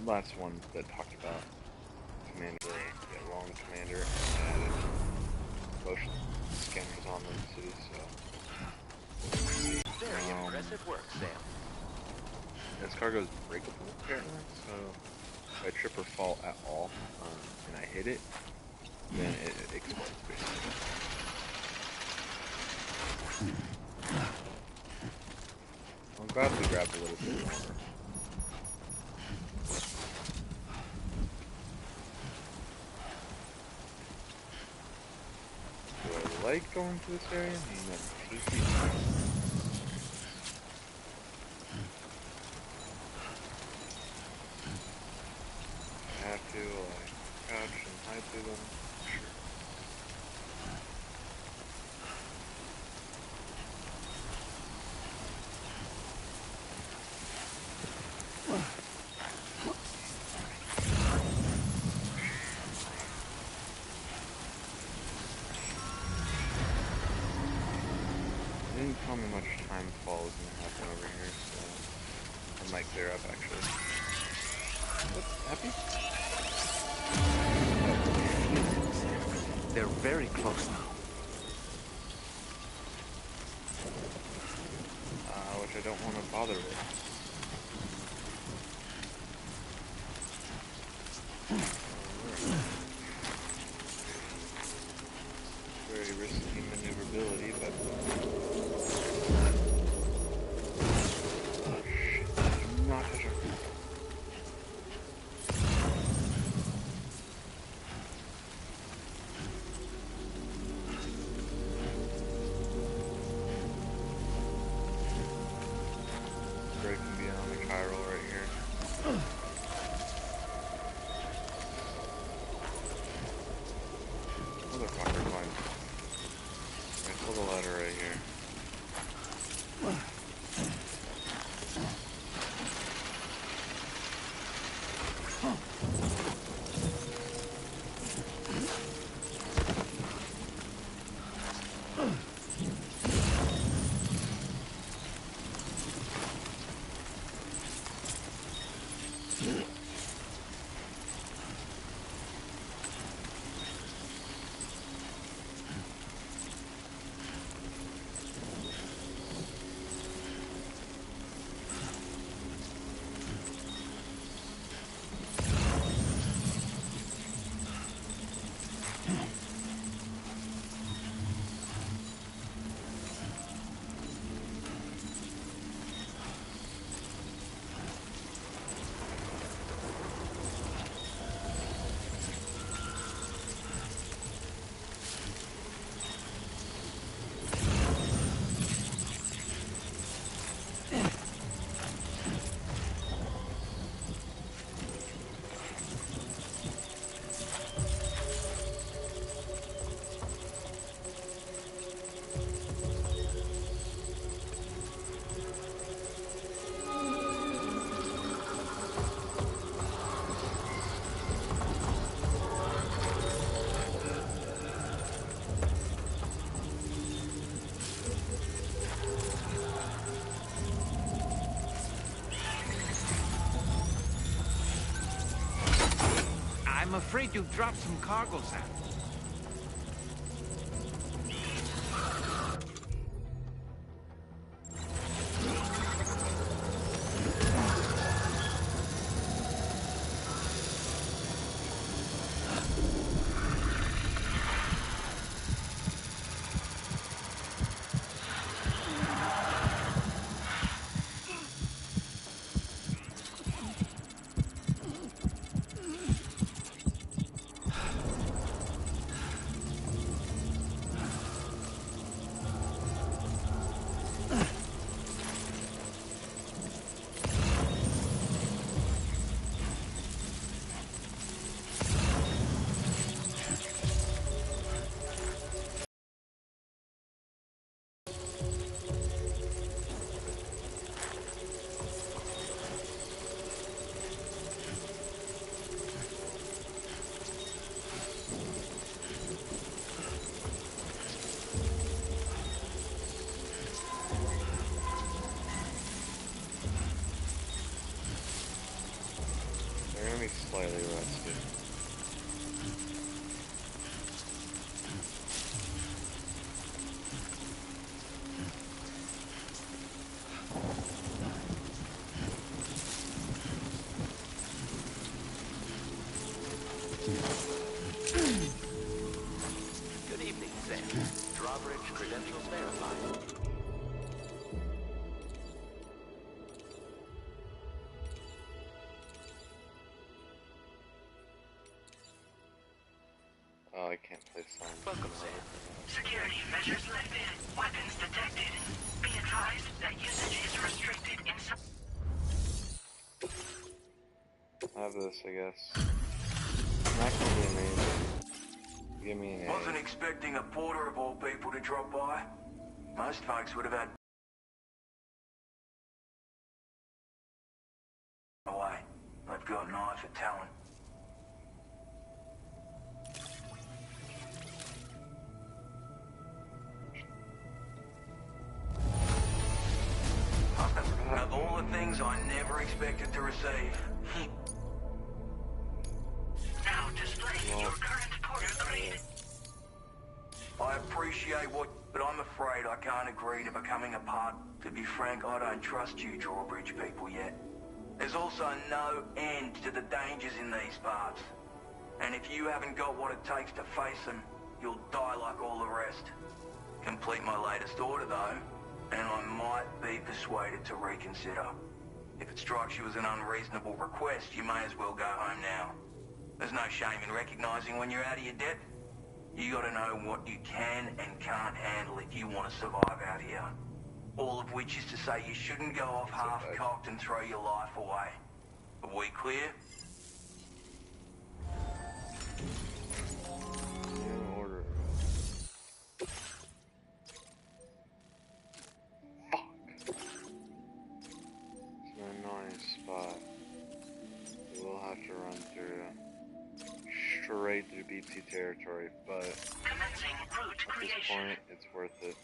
last one that talked about Commander, yeah, wrong Commander, and added motion scanners on them too, so. Very impressive work, Sam. This cargo is breakable, apparently, so if I trip or fall at all, and I hit it, then it explodes, basically. I'm glad we grabbed a little bit more. Do I like going to this area? No. I have to, like, crouch and hide through them. Sure. Didn't tell me much time fall was gonna happen over here, so I might clear up actually. What? Happy? They're very close now. Which I don't want to bother with. Very risky maneuverability, but shit, do not touch her. Breaking beyond the chiral right here. Motherfucker, fine. I pull the ladder right here. I'm afraid you've dropped some cargo, Sam. They're gonna be slightly rusted. Good evening, Sam. Drawbridge credentials verified. Oh, I can't play songs. Welcome, Sam. Security measures lifted. Weapons detected. Be advised that usage is restricted in some... I have this, I guess. Not gonna be amazing. Give me an A. Wasn't expecting a porter of all people to drop by. Most folks would have had away. They've got an eye for talent. Of all the things I never expected to receive. Now displaying your current porter grade. I appreciate what, but I'm afraid I can't agree to becoming a part. To be frank, I don't trust you drawbridge people yet. There's also no end to the dangers in these parts. And if you haven't got what it takes to face them, you'll die like all the rest. Complete my latest order though, and I might be persuaded to reconsider. If it strikes you as an unreasonable request, you may as well go home now. There's no shame in recognizing when you're out of your depth. You gotta know what you can and can't handle if you want to survive out here. All of which is to say you shouldn't go off half-cocked and throw your life away. Are we clear? New order. Fuck. It's an annoying spot. We will have to run through straight through BT territory, but Commencing route at this creation. point, it's worth it.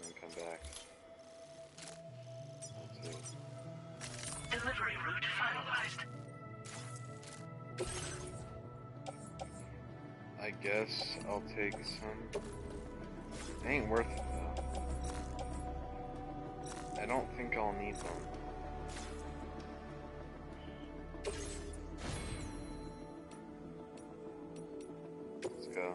And come back. That's it. Delivery route finalized. I guess I'll take some. It ain't worth it though. I don't think I'll need them. Let's go.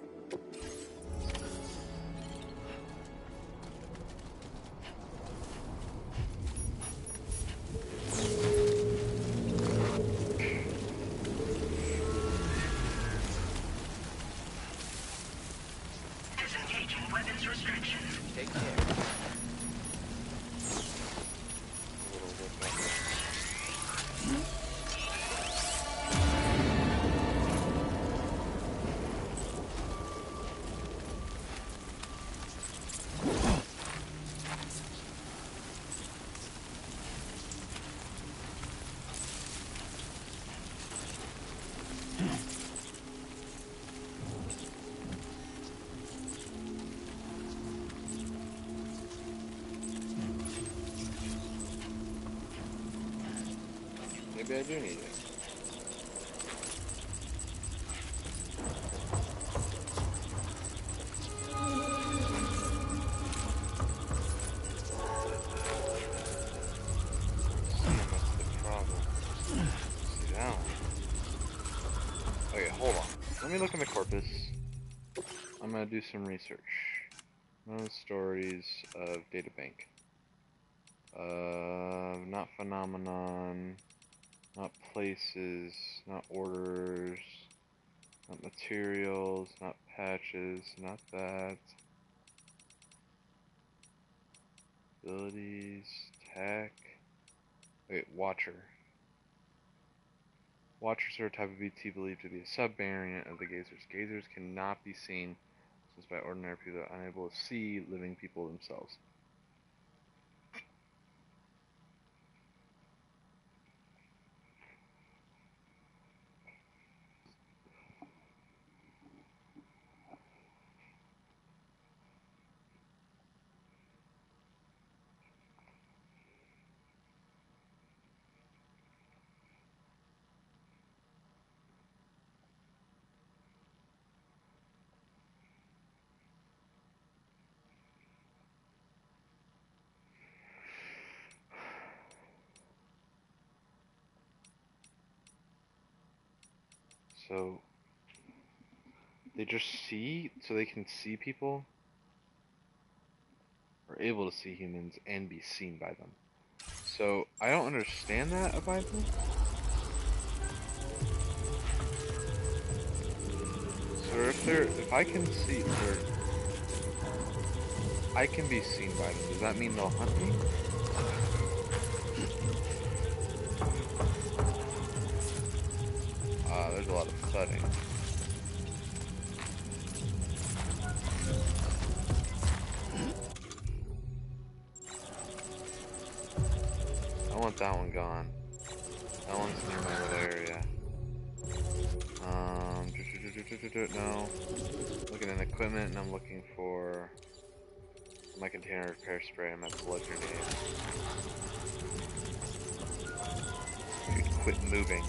Disengaging weapons restrictions. Take care. A little bit better. Maybe I do need it. What's the problem? Sit down. Okay, hold on. Let me look in the corpus. I'm gonna do some research. Known stories of databank. Not phenomenon. Not places, not orders, not materials, not patches, not that. Abilities, tech. Wait, Watcher. Watchers are a type of BT believed to be a sub-variant of the Gazers. Gazers cannot be seen since by ordinary people are unable to see living people themselves. So they just see, so they can see people, or able to see humans and be seen by them. So I don't understand that about them. So if I can see, or I can be seen by them, does that mean they'll hunt me? There's a lot of thudding. I want that one gone. That one's near my little area. No. Looking at equipment, and I'm looking for my container repair spray and my blood grenade. Dude, quit moving.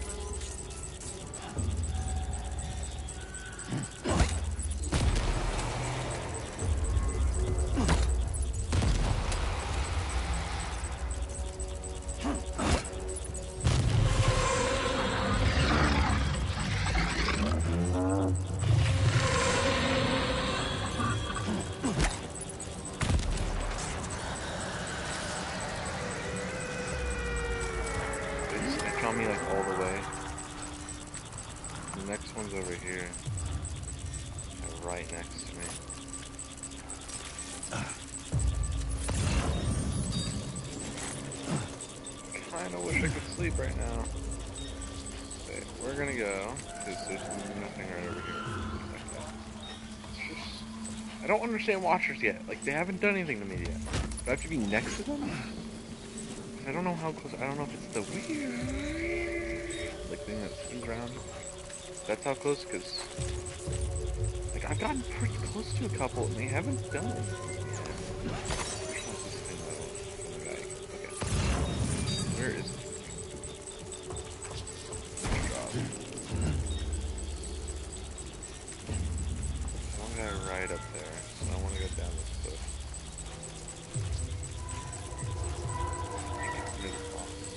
They snitch on me like all the way. The next one's over here. Right next to me. Kinda wish I could sleep right now. Okay, we're gonna go, because there's nothing right over here. Like that. It's just, I don't understand watchers yet. Like, they haven't done anything to me yet. Do I have to be next to them? Because I don't know how close, I don't know if it's the weird, like, thing that spins around. That's how close, because, like, I've gotten pretty close to a couple, and they haven't done anything yet. Which one's this thing, though? From the guy. Okay. Where is it? One guy right up there, so I want to go down this cliff. Get rid of all this.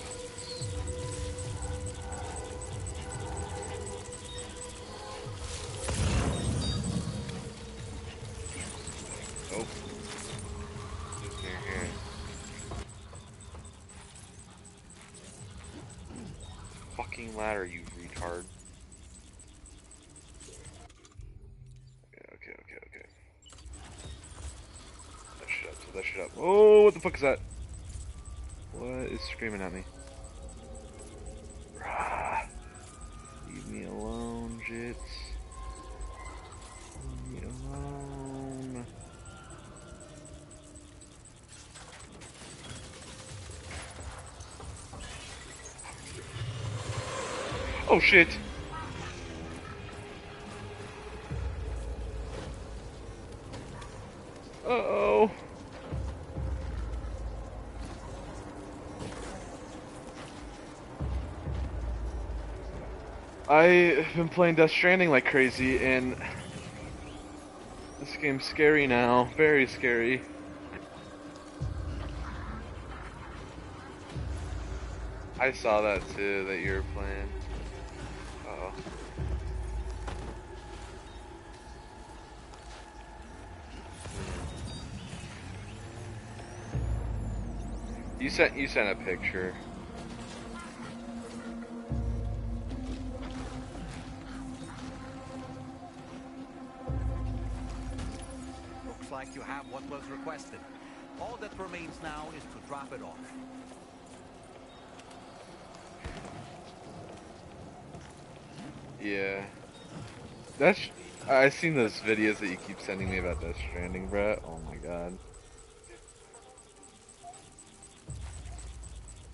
Oh, it's near here. Fucking ladder, you retard. Okay. Set that shit up. Oh, what the fuck is that? What is screaming at me? Rah. Leave me alone, jits. Leave me alone. Oh shit! Uh-oh. I've been playing Death Stranding like crazy, and this game's scary now. Very scary. I saw that too, that you were playing. Uh-oh. You sent a picture. Looks like you have what was requested. All that remains now is to drop it off. Yeah. That's I seen those videos that you keep sending me about Death Stranding, bro. Oh my god.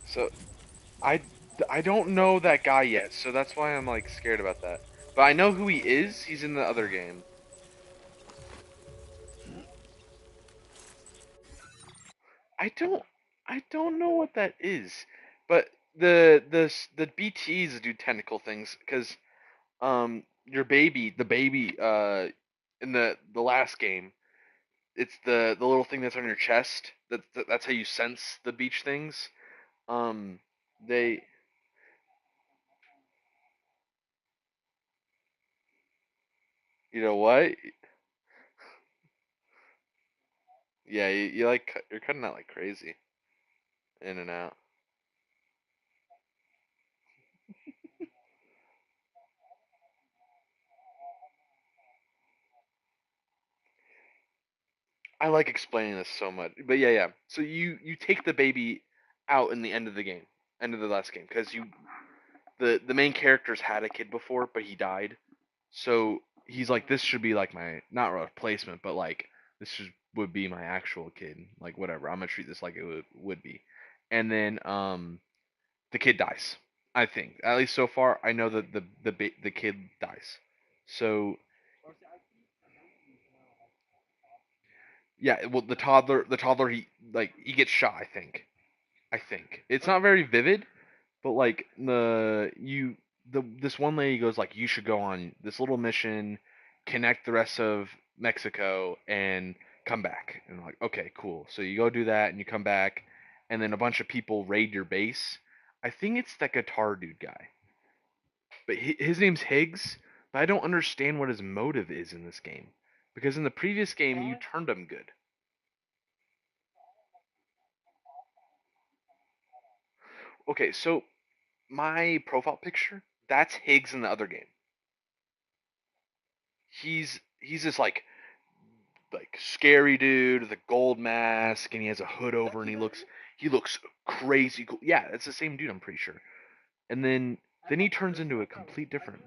So I I don't know that guy yet, so that's why I'm like scared about that. But I know who he is. He's in the other game. I don't I don't know what that is. But the BTs do technical things because your baby, the baby in the last game, it's the little thing that's on your chest. That's how you sense the beach things. Um, they You know what? Yeah, you like you're cutting out like crazy, in and out. I like explaining this so much, but yeah, yeah. So you take the baby out in the end of the game, end of the last game, because the main character's had a kid before, but he died. So he's like, this should be like my not replacement, but like this would be my actual kid. Like whatever, I'm gonna treat this like it would be. And then the kid dies. I think at least so far, I know that the kid dies. So yeah, well the toddler he gets shot. I think it's not very vivid, but like this one lady goes like, you should go on this little mission, connect the rest of Mexico, and come back. And I'm like, okay, cool. So you go do that, and you come back, and then a bunch of people raid your base. I think it's that guitar dude guy, but his name's Higgs. But I don't understand what his motive is in this game, because in the previous game you turned him good. Okay, so my profile picture, that's Higgs in the other game. He's this like scary dude with a gold mask, and he has a hood over, and he looks crazy cool. Yeah, it's the same dude, I'm pretty sure. And then he turns into a complete different.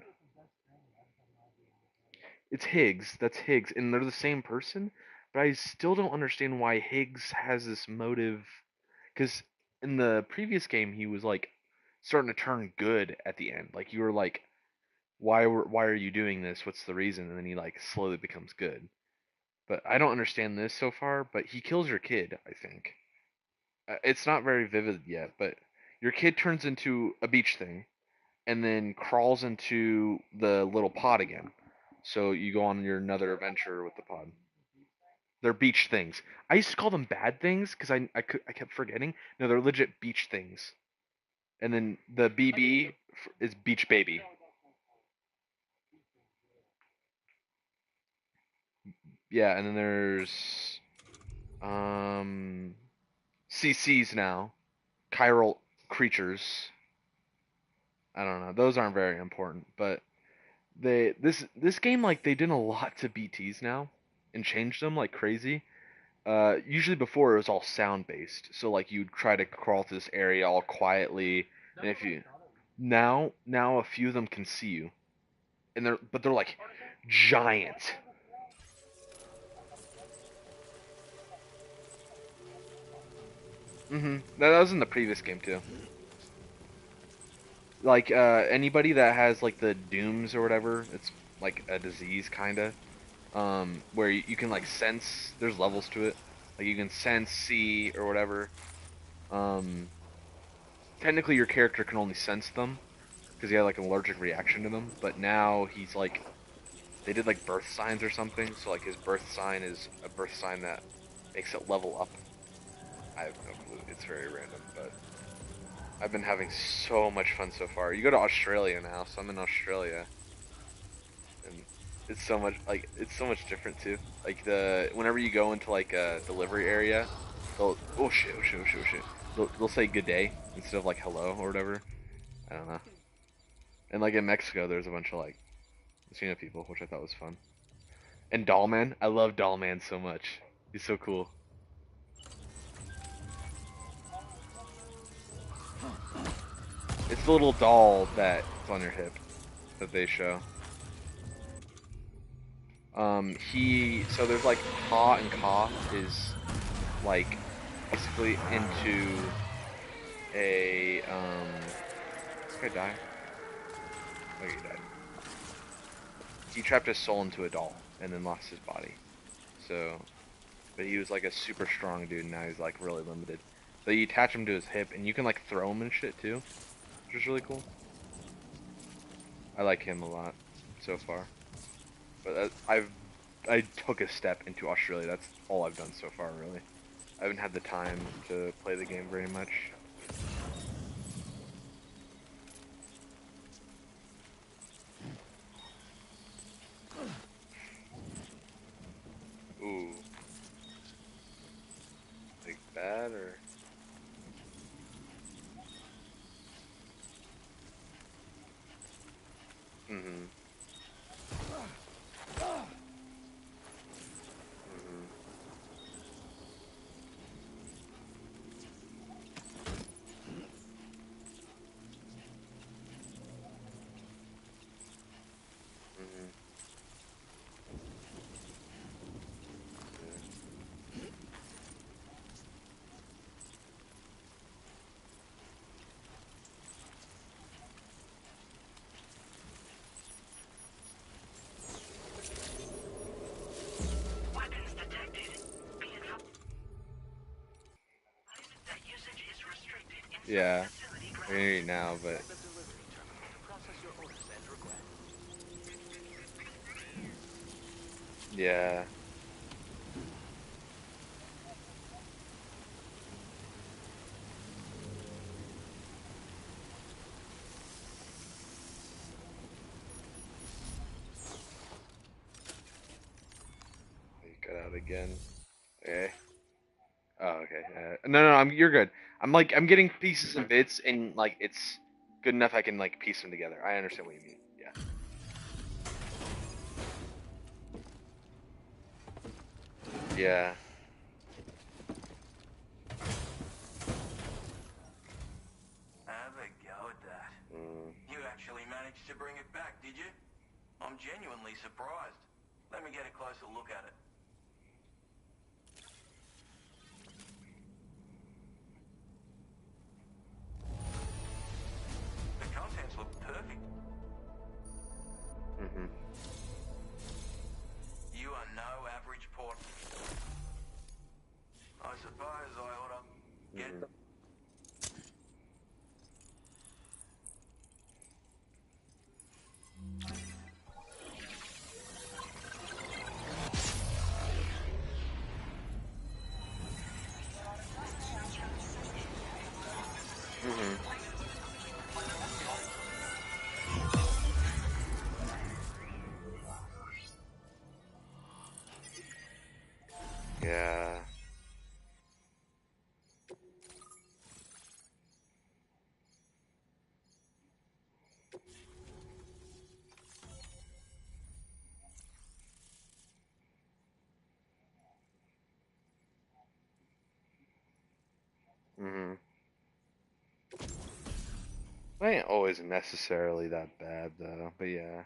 It's Higgs. That's Higgs, and they're the same person. But I still don't understand why Higgs has this motive. Because in the previous game, he was like starting to turn good at the end. Like you were like, why are you doing this? What's the reason? And then he like slowly becomes good. But I don't understand this so far. But he kills your kid, I think. It's not very vivid yet, but your kid turns into a beach thing and then crawls into the little pod again. So you go on your another adventure with the pod. They're beach things. I used to call them bad things because I kept forgetting. No, they're legit beach things. And then the BB is beach baby. Yeah, and then there's um CCs now. Chiral creatures. I don't know. Those aren't very important, but this game like they did a lot to BTs now and changed them like crazy. Usually before it was all sound based, so like you'd try to crawl through this area all quietly, and if you now a few of them can see you, and they're like giant. That was in the previous game too. Like anybody that has like the dooms or whatever, it's like a disease kinda. Where you can like sense. There's levels to it. Like you can sense, see, or whatever. Um, Technically, your character can only sense them because he had like an allergic reaction to them. But now he's like, they did like birth signs or something. So like his birth sign is a birth sign that makes it level up. I have no clue. It's very random, but I've been having so much fun so far. You go to Australia now, so I'm in Australia, and it's so much different too. Like the whenever you go into like a delivery area, they'll oh shit. They'll say good day instead of like hello or whatever. I don't know. And like in Mexico, there's a bunch of like Latino people, which I thought was fun. And Dollman, I love Dollman so much. He's so cool. It's the little doll that's on your hip that they show. He so there's like Ha and Ka is like basically into a this guy die? Oh, he died. He trapped his soul into a doll and then lost his body. So, but he was like a super strong dude. And now he's like really limited. So you attach him to his hip and you can like throw him and shit too, which is really cool. I like him a lot so far. But I took a step into Australia. That's all I've done so far, really. I haven't had the time to play the game very much. Mhm. Mhm. Mhm. Yeah. Weapons detected. Be advised that usage is restricted inside Yeah. facility I can hear you grounds. now, but At the delivery terminal to process your orders and requests. yeah. You cut out again. Okay. Oh, okay. No, you're good. I'm getting pieces and bits, and like it's good enough. I can like piece them together. I understand what you mean. Yeah. Yeah. Have a go at that. Mm. You actually managed to bring it back, did you? I'm genuinely surprised. Let me get a closer look at it. The contents look perfect. Mhm. You are no average port. I suppose I ought to get Mhm. the... Mhm. Yeah. Mhm. It ain't always necessarily that bad though, but yeah.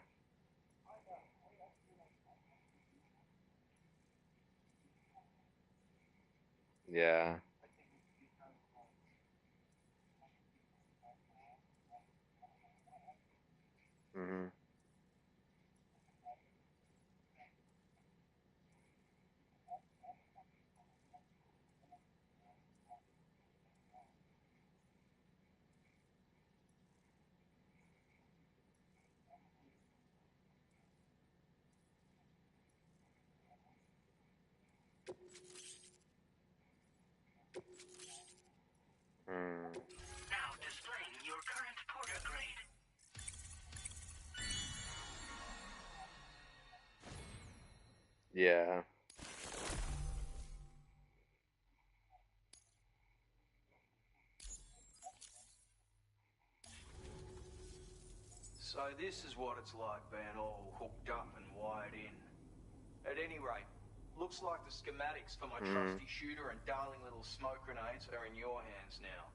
Yeah. Mhm. Mm. Now displaying your current porter grade. Yeah. So this is what it's like being all hooked up and wired in. At any rate, looks like the schematics for my Mhm. trusty shooter and darling little smoke grenades are in your hands now.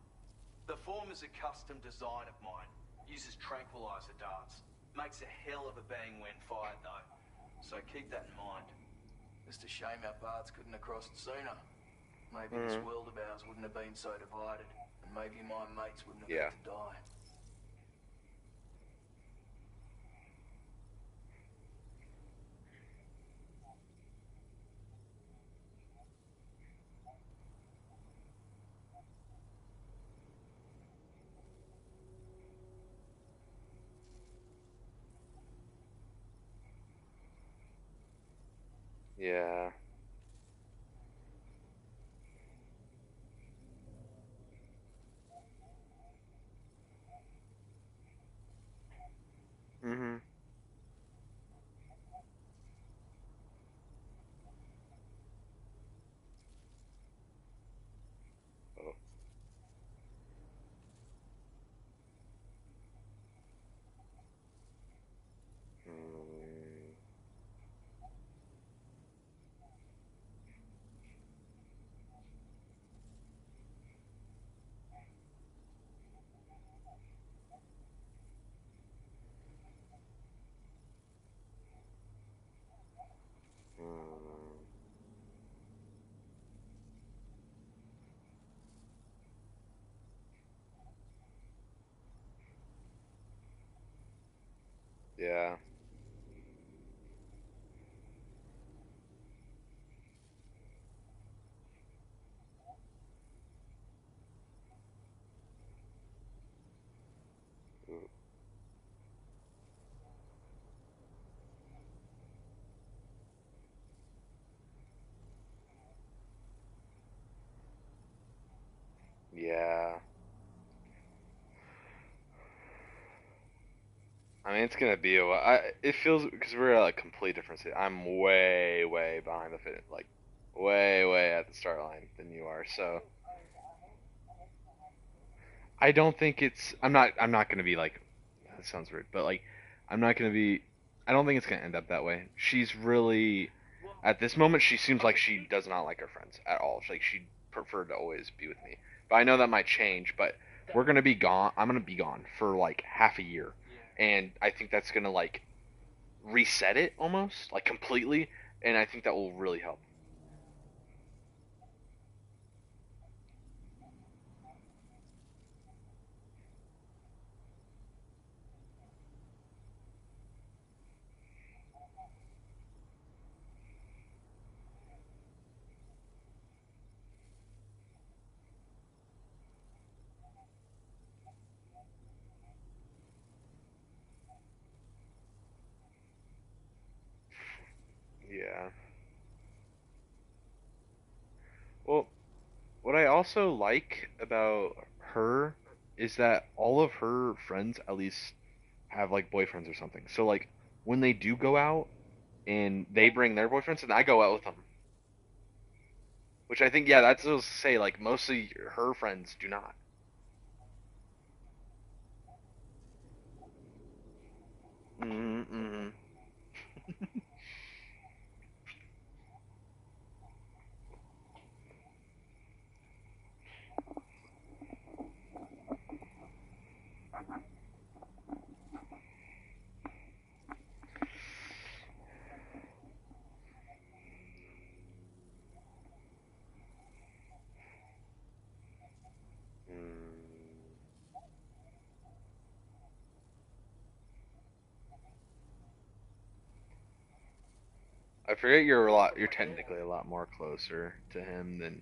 The former's a custom design of mine. Uses tranquilizer darts. Makes a hell of a bang when fired though. So keep that in mind. Just a shame our paths couldn't have crossed sooner. Maybe this Mhm. world of ours wouldn't have been so divided. And maybe my mates wouldn't have Yeah. had to die. Yeah. Mhm. Oh. Yeah. Yeah. I mean, it's gonna be a while. It feels because we're at a complete different state. I'm way, way behind the fit, like way, way at the start line than you are. So I don't think it's. I'm not gonna be like. That sounds weird, but like, I'm not gonna be. I don't think it's gonna end up that way. She's really, at this moment, she seems like she does not like her friends at all. Like she'd prefer to always be with me. But I know that might change. But we're gonna be gone. I'm gonna be gone for like half a year, and I think that's gonna like reset it almost like completely, and I think that will really help. Yeah. Well, what I also like about her is that all of her friends at least have like boyfriends or something. So like when they do go out and they bring their boyfriends and I go out with them, which I think yeah, that's what to say like mostly her friends do not. Mm-hmm. Mm. I forget you're a lot. You're technically a lot more closer to him than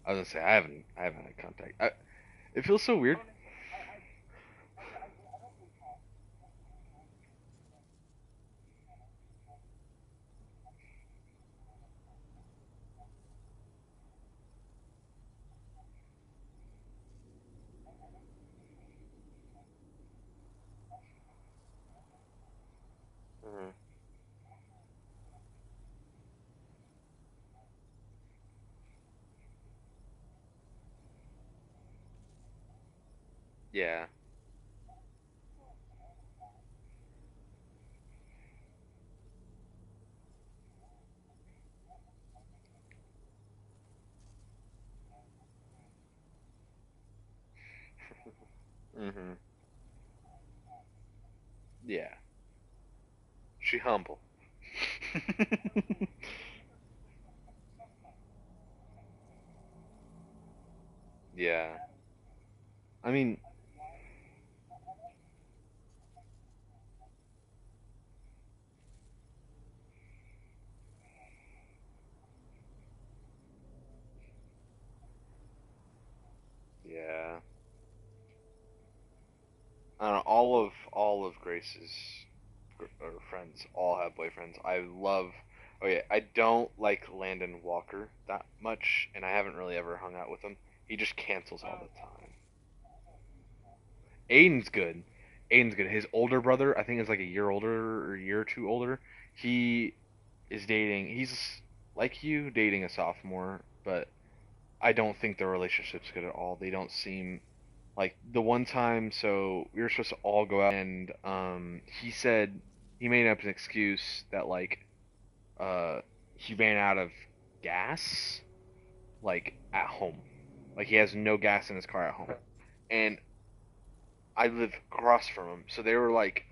I was gonna say. I haven't had contact. It feels so weird. Mhm. Yeah. Mhm. Yeah. She humble. Yeah. I mean, yeah. I don't know, all of Grace's friends all have boyfriends. I love. Oh yeah, I don't like Landon Walker that much, and I haven't really ever hung out with him. He just cancels all the time. Aiden's good. Aiden's good. His older brother, I think, is like a year older or a year or two older. He is dating. He's like you, dating a sophomore, but I don't think their relationship's good at all. They don't seem like the one time. So we were supposed to all go out, and he said he made up an excuse that like uh, he ran out of gas like at home. Like he has no gas in his car at home, and I live across from him, so they were like,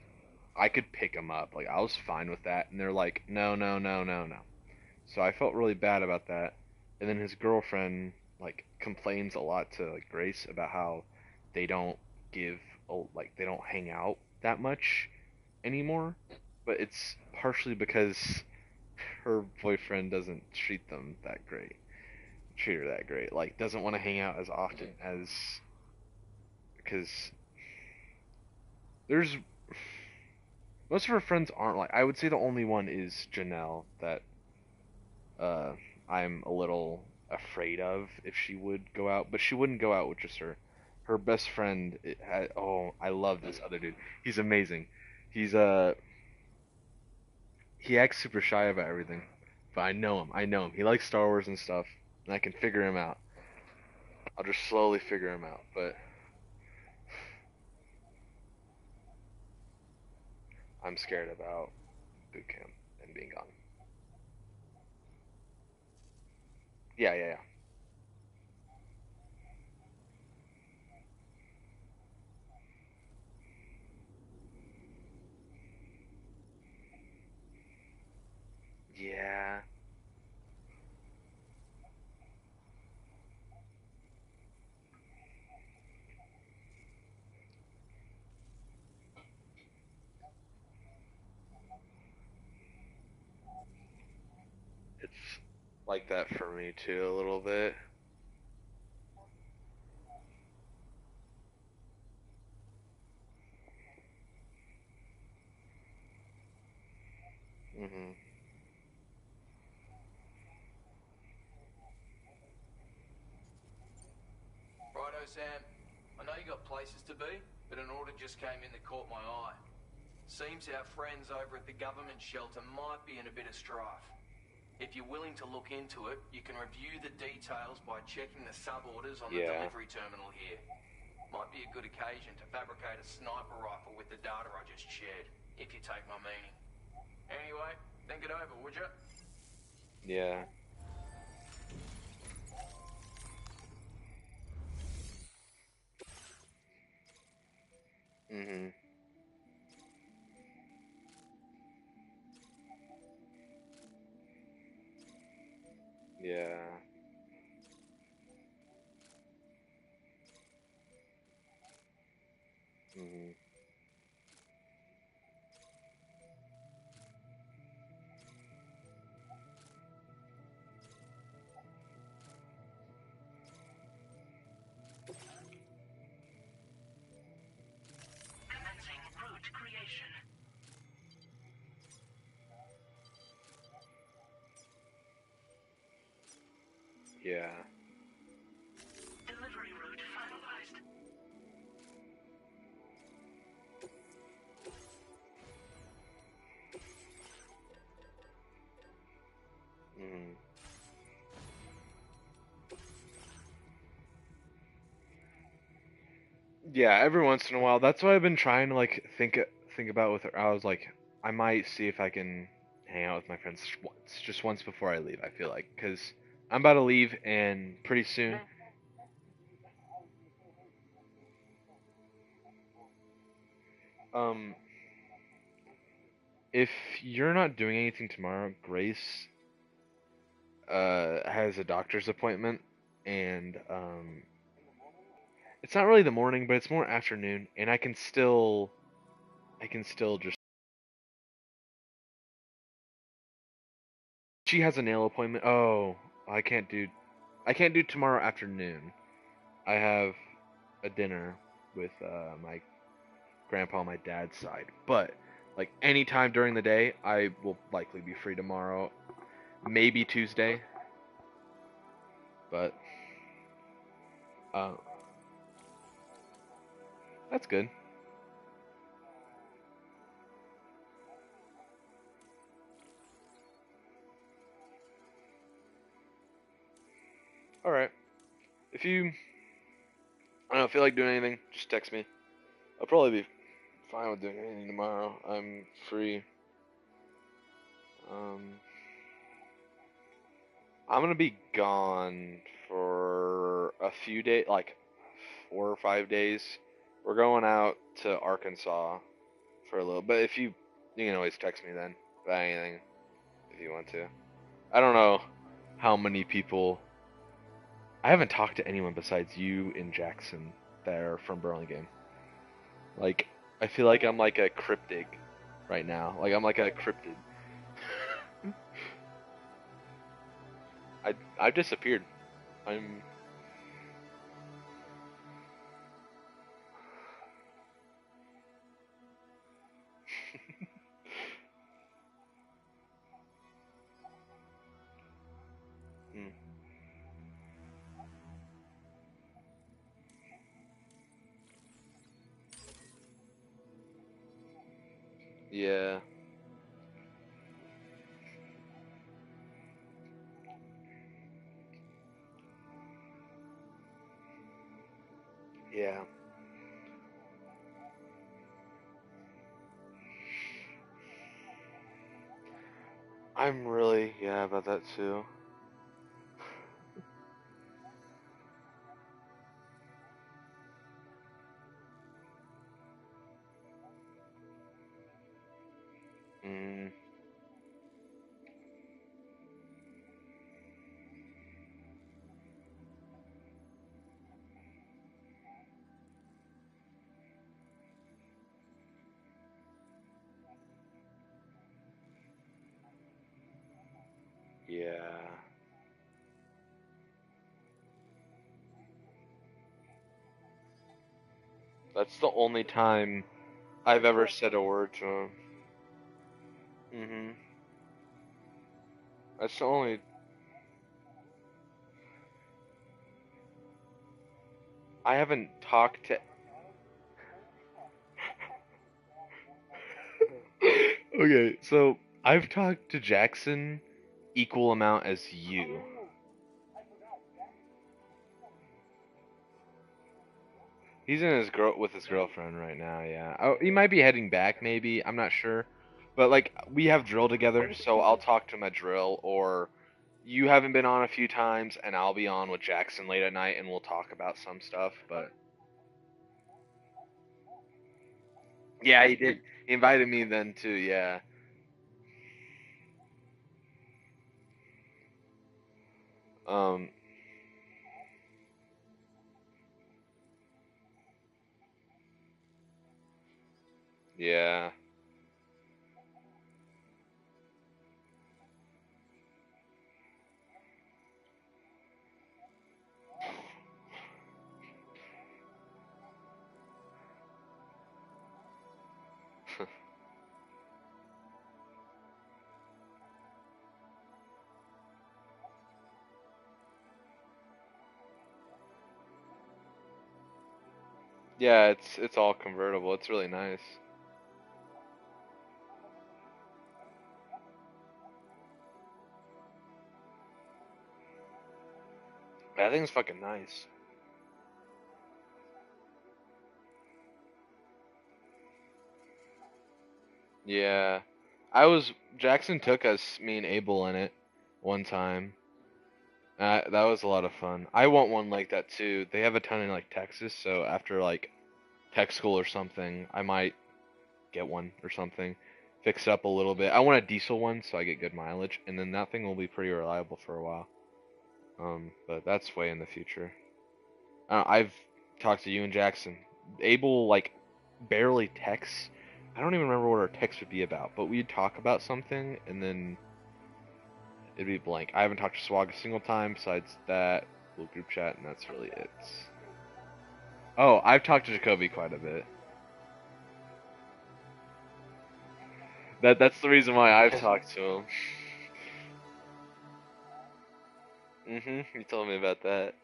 I could pick him up. Like I was fine with that, and they're like, no, no, no, no, no. So I felt really bad about that. And then his girlfriend like complains a lot to like Grace about how they don't give like they don't hang out that much, anymore, but it's partially because her boyfriend doesn't treat them that great. Treat her that great. Like, doesn't want to hang out as often as. Because there's. Most of her friends aren't like. I would say the only one is Janelle that uh, I'm a little afraid of if she would go out, but she wouldn't go out with just her. Her best friend had, oh, I love this other dude. He's amazing. He's he acts super shy about everything, but I know him. I know him. He likes Star Wars and stuff, and I can figure him out. I'll just slowly figure him out, but I'm scared about boot camp and being gone. Yeah, yeah, yeah. Yeah. It's like that for me too, a little bit. Mhm. Righto, Sam. I know you got places to be, but an order just came in that caught my eye. Seems our friends over at the government shelter might be in a bit of strife. If you're willing to look into it, you can review the details by checking the sub-orders on the Yeah. delivery terminal here. Might be a good occasion to fabricate a sniper rifle with the data I just shared, if you take my meaning. Anyway, think it over, would you? Yeah. Mhm. Yeah. Mhm. Commencing route creation. Yeah. Delivery route finalized. Mhm. Yeah, every once in a while. That's what I've been trying to like think about with her. I was like, I might see if I can hang out with my friends just once before I leave. I feel like because I'm about to leave, and pretty soon. Um, if you're not doing anything tomorrow, Grace has a doctor's appointment, and it's not really the morning, but it's more afternoon, and I can still just. She has a nail appointment. Oh, I can't do tomorrow afternoon. I have a dinner with my grandpa on my dad's side. But like any time during the day, I will likely be free tomorrow. Maybe Tuesday, but uh, that's good. All right. If you I don't feel like doing anything, just text me. I'll probably be fine with doing anything tomorrow. I'm free. Um, I'm gonna be gone for a few days, like 4 or 5 days. We're going out to Arkansas for a little. But if you can always text me then about anything if you want to. I don't know how many people. I haven't talked to anyone besides you and Jackson that are from Burlingame. Like, I feel like I'm like a cryptic right now. Like I'm like a cryptid. I've disappeared. I'm. Hmm. Yeah. Yeah. I'm really about that too. Mm, yeah. That's the only time I've ever said a word to him. Mhm. That's the only. I haven't talked to. Okay, so I've talked to Jackson equal amount as you. He's in his girl with his girlfriend right now. Yeah. Oh, he might be heading back. Maybe I'm not sure. But like we have drill together, so I'll talk to him at drill. Or you haven't been on a few times, and I'll be on with Jackson late at night, and we'll talk about some stuff. But yeah, he did. He invited me then too. Yeah. Um. Yeah. Yeah. It's all convertible. It's really nice. That thing's fucking nice. Yeah. Jackson took us, me and Abel in it one time. That was a lot of fun. I want one like that too. They have a ton in like Texas, so after like tech school or something, I might get one or something. Fix it up a little bit. I want a diesel one so I get good mileage, and then that thing will be pretty reliable for a while. But that's way in the future. I've talked to you and Jackson. Abel like barely texts. I don't even remember what our text would be about, but we'd talk about something and then it'd be blank. I haven't talked to Swag a single time besides that little group chat, and that's really it. Oh, I've talked to Jacoby quite a bit. That's the reason why I've talked to him. You told me about that.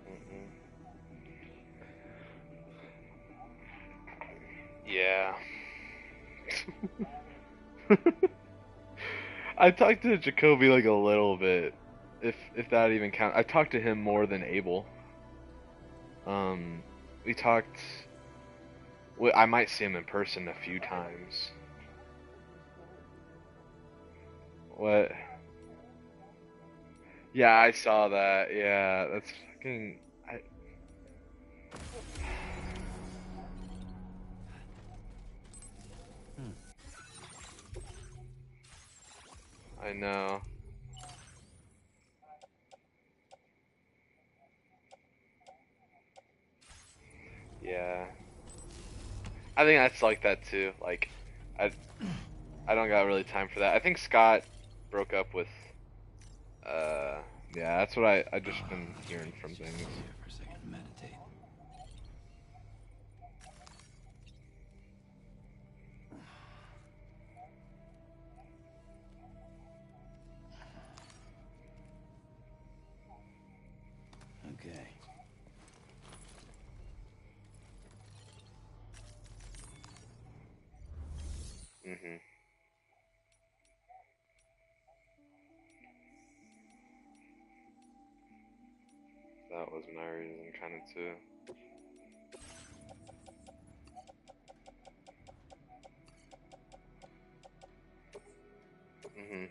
Mm-mm. Yeah. I talked to Jacoby like a little bit, if that even counts. I talked to him more than Abel. We talked. I might see him in person a few times. What? Yeah, I saw that. Yeah, that's fucking. I know. Yeah. I think that's like that too. Like, I I don't got really time for that. I think Scott broke up with. Yeah, that's what I just been hearing from things. Here for a second, meditate. Okay. Mhm. That was my reason, kind of too. Mhm.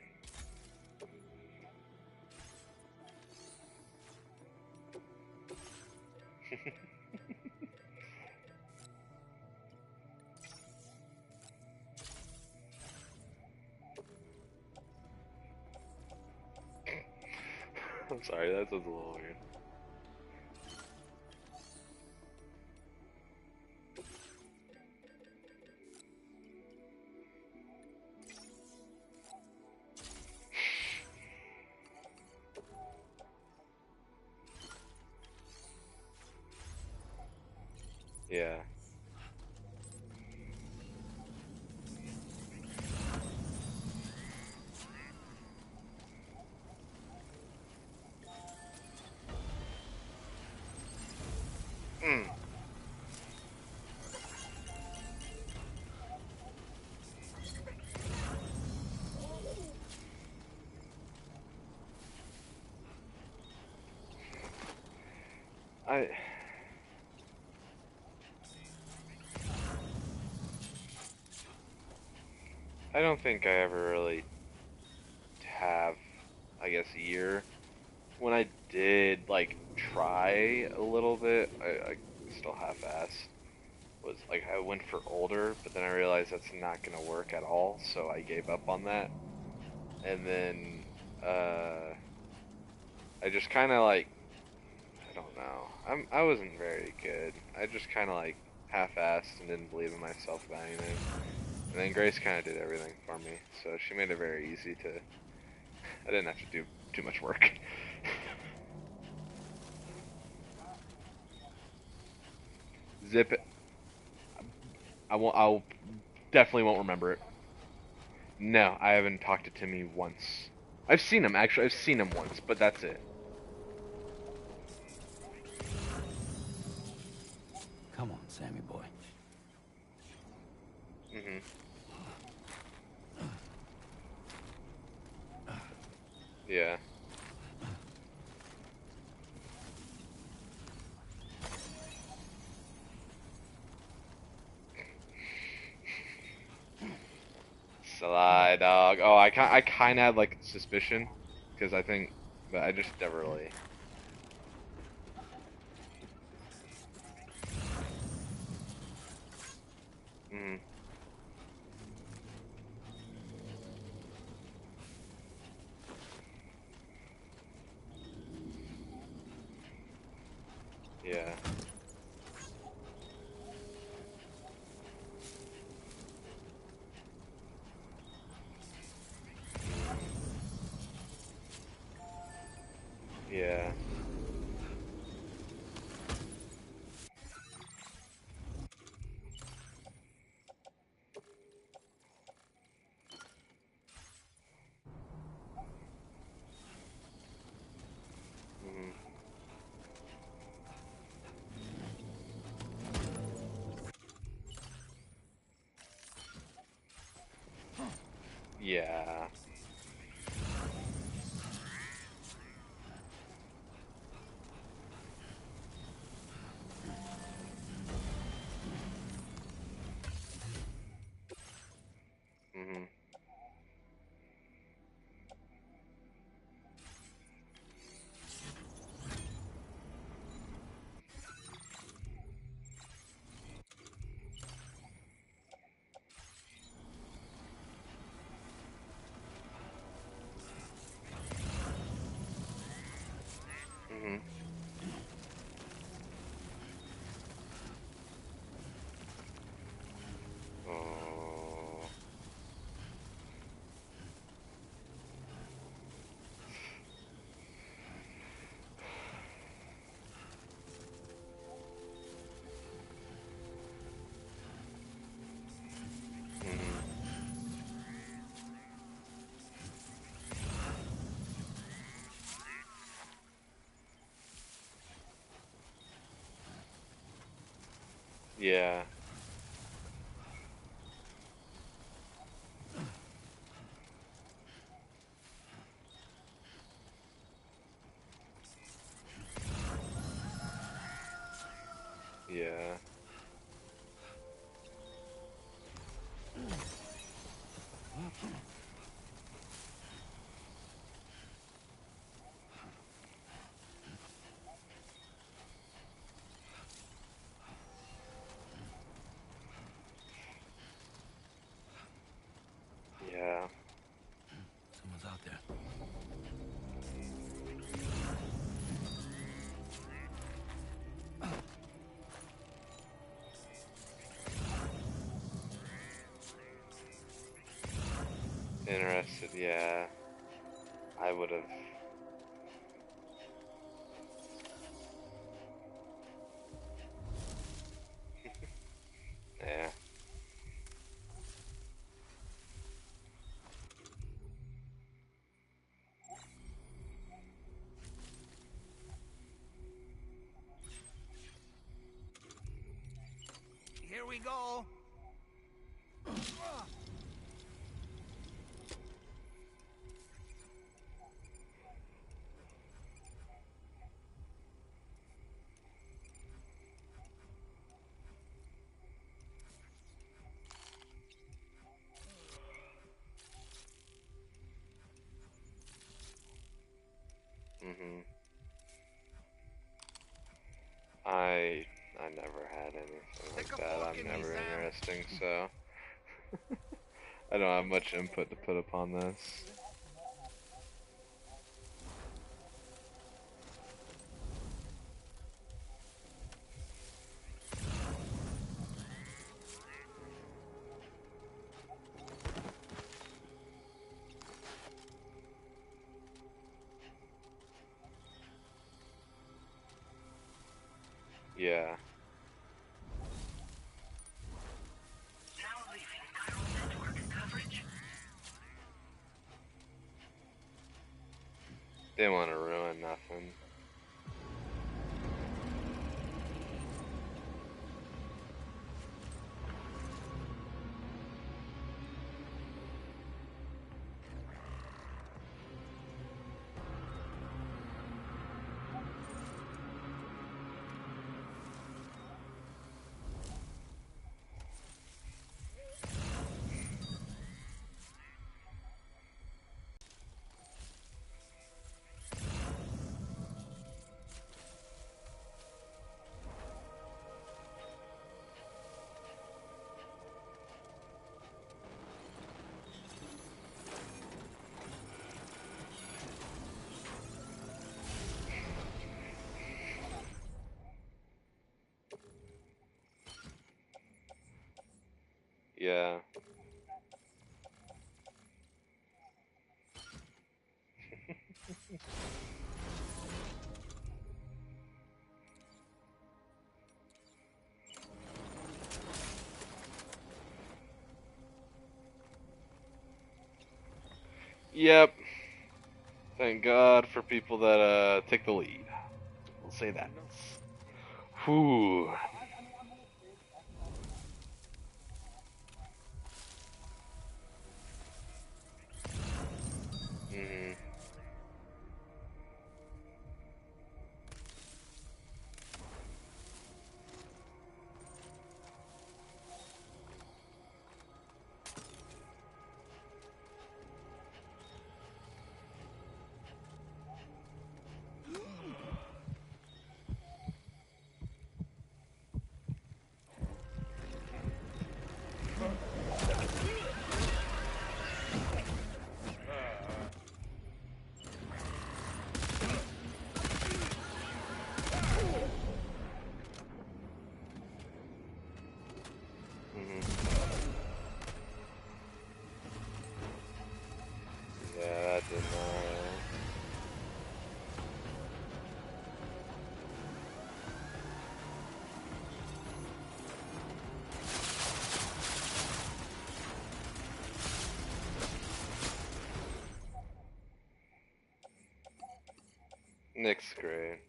I'm sorry, that was a little weird. Yeah. Mm. I I don't think I ever really have, I guess, a year. When I did like try a little bit, I still half-assed. Was like I went for older, but then I realized that's not gonna work at all, so I gave up on that. And then I just kind of like I don't know. I wasn't very good. I just kind of like half-assed and didn't believe in myself about anything. And then Grace kind of did everything for me, so she made it very easy to. I didn't have to do too much work. Zip it. I won't. I'll definitely won't remember it. No, I haven't talked to Timmy once. I've seen him actually. I've seen him once, but that's it. Come on, Sammy boy. Mhm. Yeah. Sly dog. Oh, I kind of had like suspicion because I think, but I just never really. Mhm. Yeah. Yeah. Mhm. Yeah. Mhm. Yeah. Yeah. Yeah. Someone's out there. Interested, yeah. I would have. Yeah. Here we go. Mhm. I never had anything like Stick a that. fork I'm in me, never Sam. interesting, so I don't have much input to put upon this. Yeah. Now leaving chiral network coverage. Didn't want to ruin nothing. Yeah. Yep. Thank God for people that take the lead. We'll say that. Whew. Mhm. Mhm. Yeah, that did not. Nick's great.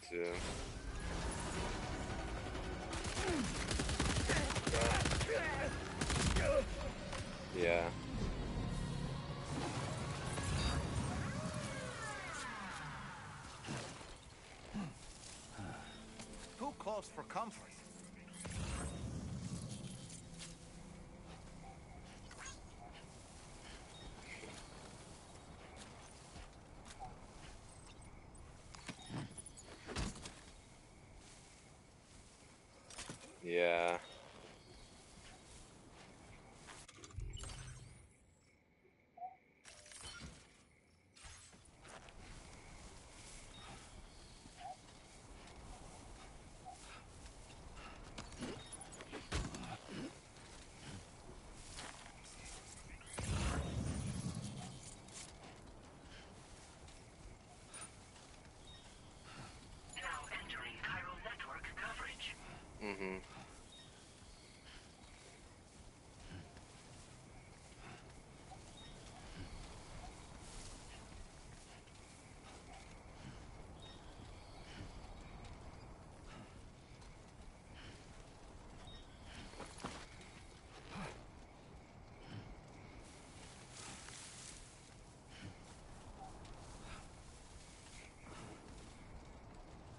too. Yeah. Who calls for comfort? Yeah. Now entering chiral network coverage. Mm-hmm.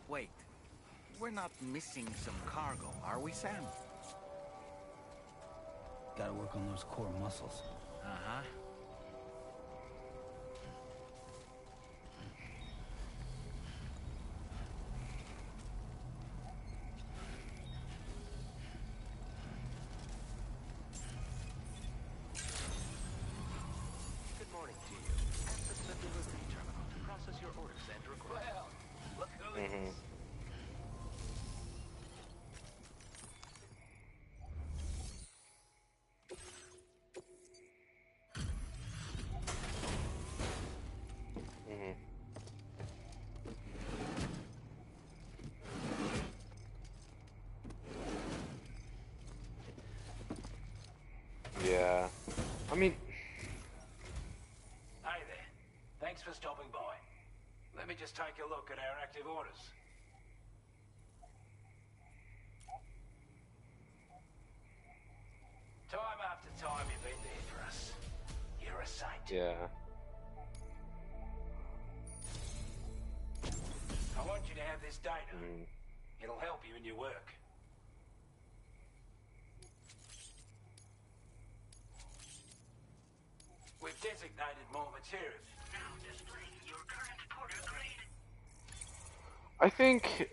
Wait, we're not missing some cargo, are we, Sam? Gotta work on those core muscles. Uh-huh. Good morning to you. Access the delivery terminal to process your orders and requests. Well, look who it Mm-hmm. is. Mm-hmm. Yeah. I mean, Hey there. Thanks for stopping by. Let me just take a look at our active orders. Time after time you've been there for us. You're a saint. yeah. I want you to have this data. Mm. It'll help you in your work. We've designated more material. Now displaying your current porter grade. I think.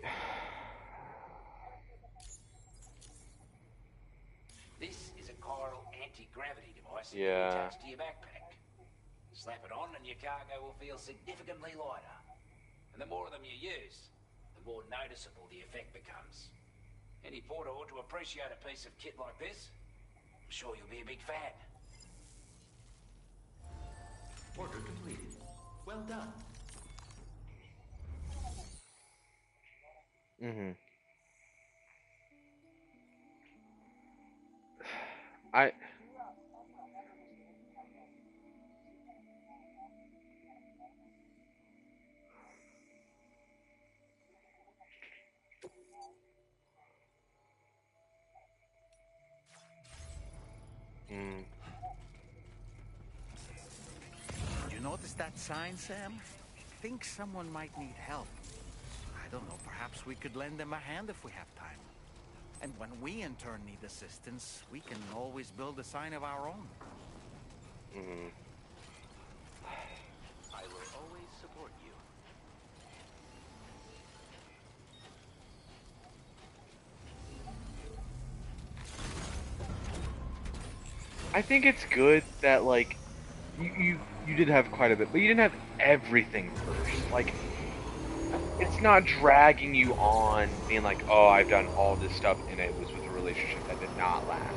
This is a chiral anti-gravity device that you Yeah. attach to your backpack. Slap it on and your cargo will feel significantly lighter. And the more of them you use, the more noticeable the effect becomes. Any porter ought to appreciate a piece of kit like this. I'm sure you'll be a big fan. Order completed. Well done. Mm-hmm. I. Mm. Did you notice that sign, Sam? Think someone might need help. I don't know, perhaps we could lend them a hand if we have time. And when we in turn need assistance, we can always build a sign of our own. Mm-hmm. I will always support you. I think it's good that like you did have quite a bit, but you didn't have everything first. Like it's not dragging you on, being like, oh, I've done all this stuff, and it was with a relationship that did not last.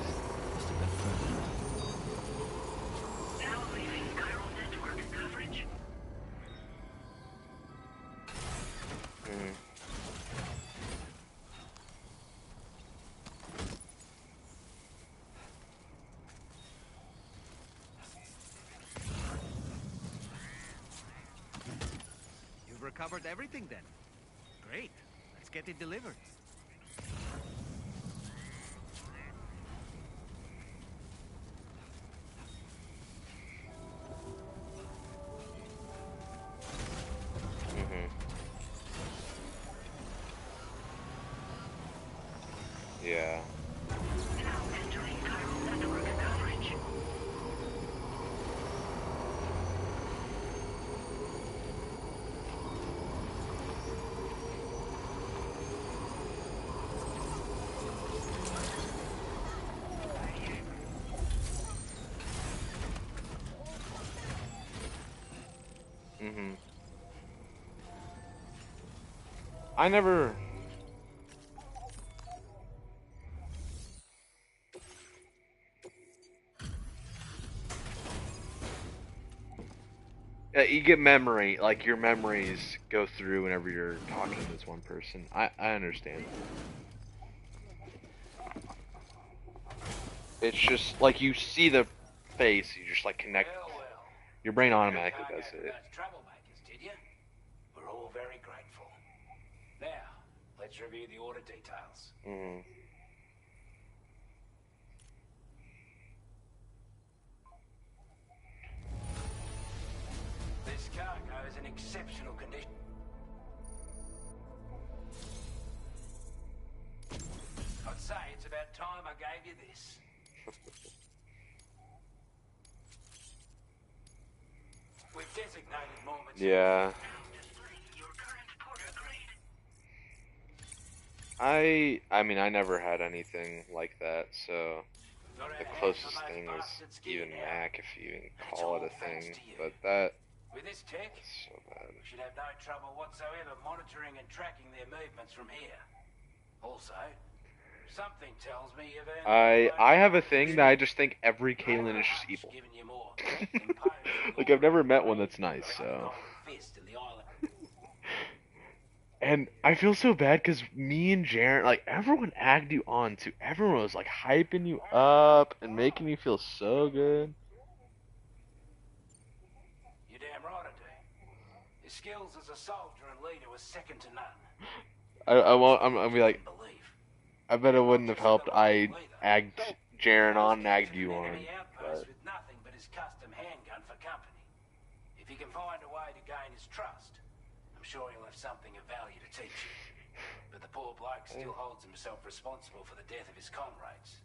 Now leaving chiral network coverage. Mm. You've recovered everything then. Great. get it delivered. Mhm. Yeah. Now entering chiral network coverage. Mhm. I never. You get memory, like your memories go through whenever you're talking to this one person. I understand. It's just like you see the face, you just like connect. Well, well. Your brain You automatically can't does go it. to those troublemakers, did you? We're all very grateful. Now, let's review the order details. Mhm. This cargo is in exceptional condition. I'd say it's about time I gave you this. We've designated moments. Yeah. Now displaying your current porter grade. I mean I never had anything like that, so Got our the hands on closest those thing was bastards even geared out. Mac, if you even And it's call it all a thanks thing. to you. But that's With this tech, so bad. we should have no trouble whatsoever monitoring and tracking their movements from here. Also, something tells me you've earned I have a thing that I just think every Kalen is just evil. Giving you more imposing Like I've never order. met one that's nice, Got a so. golden fist in the island. And I feel so bad because me and Jaren, like everyone agged you on too. Everyone was like hyping you up and making you feel so good. You're damn right I do. His skills as a soldier and leader was second to none. I won't. I'm be like, Believe. I bet it wouldn't have helped. I agged Jaren on and agged you on. Enemy outpost But with nothing but his custom handgun for company. If he can find a way to gain his trust, I'm sure he'll have something of value to teach you. But the poor bloke still holds himself responsible for the death of his comrades.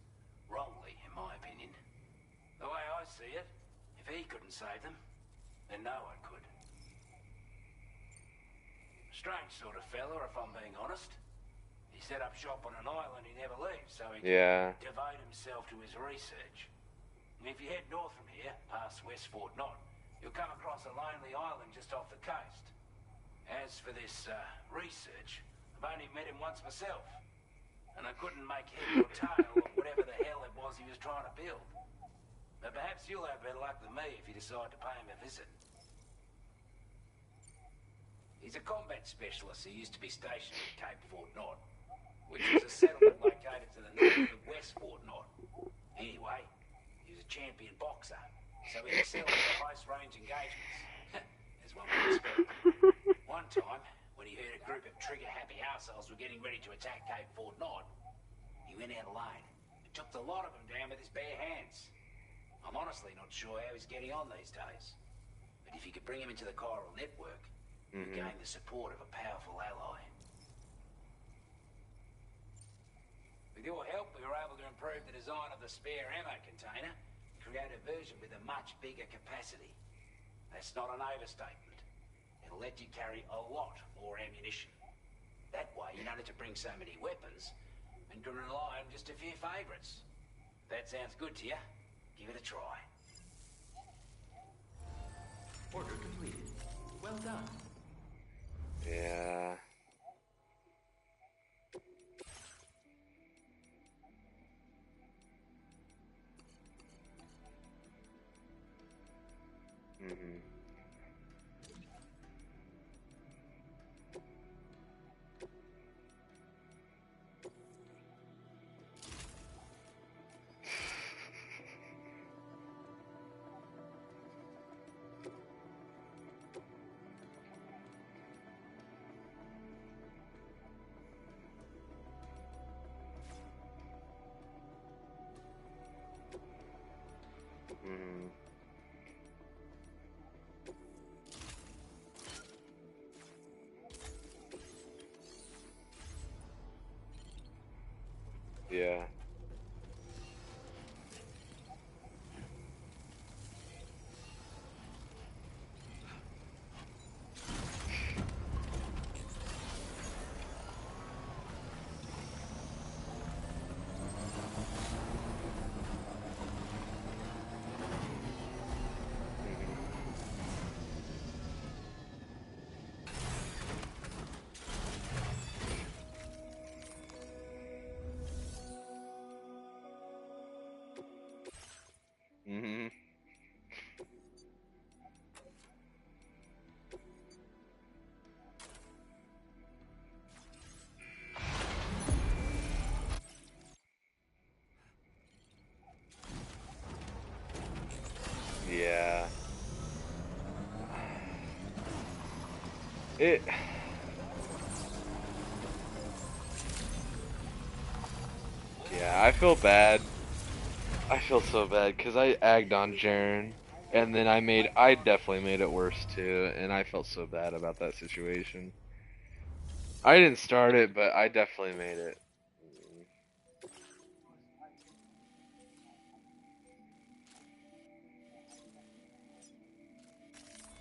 Wrongly, in my opinion. The way I see it, if he couldn't save them, then no one could. Strange sort of fella, if I'm being honest. He set up shop on an island he never leaves, so he yeah, can devote himself to his research. And if you head north from here, past West Fort Knot, you'll come across a lonely island just off the coast. As for this research, I've only met him once myself, and I couldn't make head or tail of whatever the hell it was he was trying to build. But perhaps you'll have better luck than me if you decide to pay him a visit. He's a combat specialist who used to be stationed at Cape Fort Knot, which is a settlement located to the north of West Fort Knot. Anyway, he was a champion boxer, so he excelled in close-range engagements, as one would expect. One time, when he heard a group of trigger-happy assholes were getting ready to attack Cape Fort Knot, he went out alone and took the lot of them down with his bare hands. I'm honestly not sure how he's getting on these days, but if you could bring him into the chiral network, you gain the support of a powerful ally. With your help, we were able to improve the design of the spare ammo container, create a version with a much bigger capacity. That's not an overstatement. It'll let you carry a lot more ammunition. That way, you don't have to bring so many weapons, and can rely on just a few favourites. That sounds good to you? Give it a try. Order completed. Well done. yeah. Mhm. Yeah. Mm-hmm. Yeah. It. Yeah, I feel bad. I feel so bad because I agged on Jaren, and then I definitely made it worse too, and I felt so bad about that situation. I didn't start it, but I definitely made it.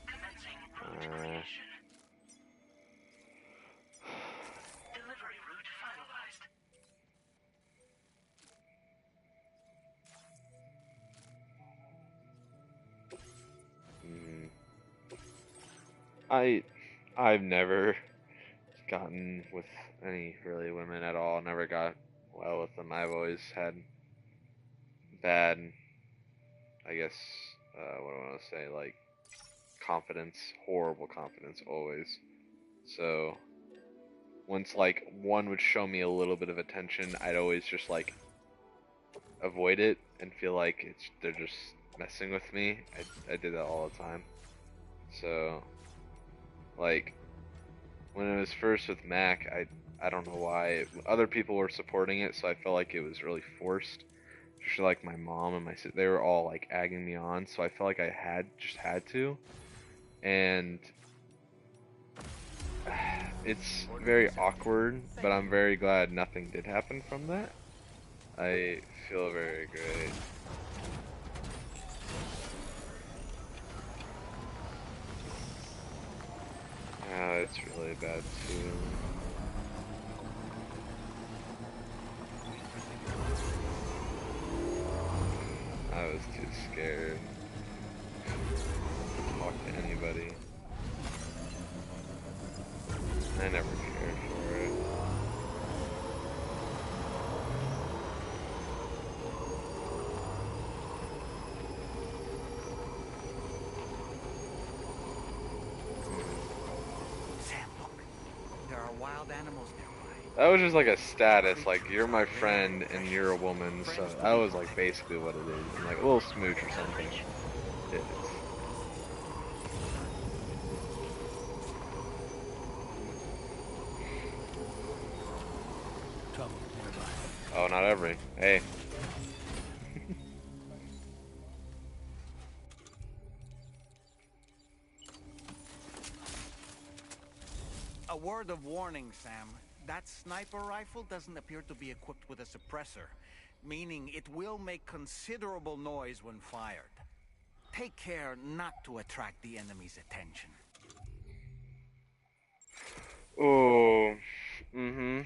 Commencing route creation. Delivery route finalized. Mm, I I've never gotten with any really women at all. Never got well with them. I've always had bad, I guess, what do I want to say, like confidence, horrible confidence always. So once like one would show me a little bit of attention, I'd always just like avoid it and feel like they're just messing with me. I did that all the time. So like when it was first with Mac, I don't know why other people were supporting it, so I felt like it was really forced. Especially like my mom and my sister, they were all like egging me on, so I felt like I had to, and it's very awkward. But I'm very glad nothing did happen from that. I feel very great. Yeah, it's really bad too. I was too scared to talk to anybody. I never cared for it. Sam, look. There are wild animals nearby. That was just like a status, like you're my friend and you're a woman, so that was like basically what it is, and like a little smooch or something. It's Trouble nearby. oh, not every. Hey, A word of warning, Sam. That sniper rifle doesn't appear to be equipped with a suppressor, meaning it will make considerable noise when fired. Take care not to attract the enemy's attention. oh, mm-hmm.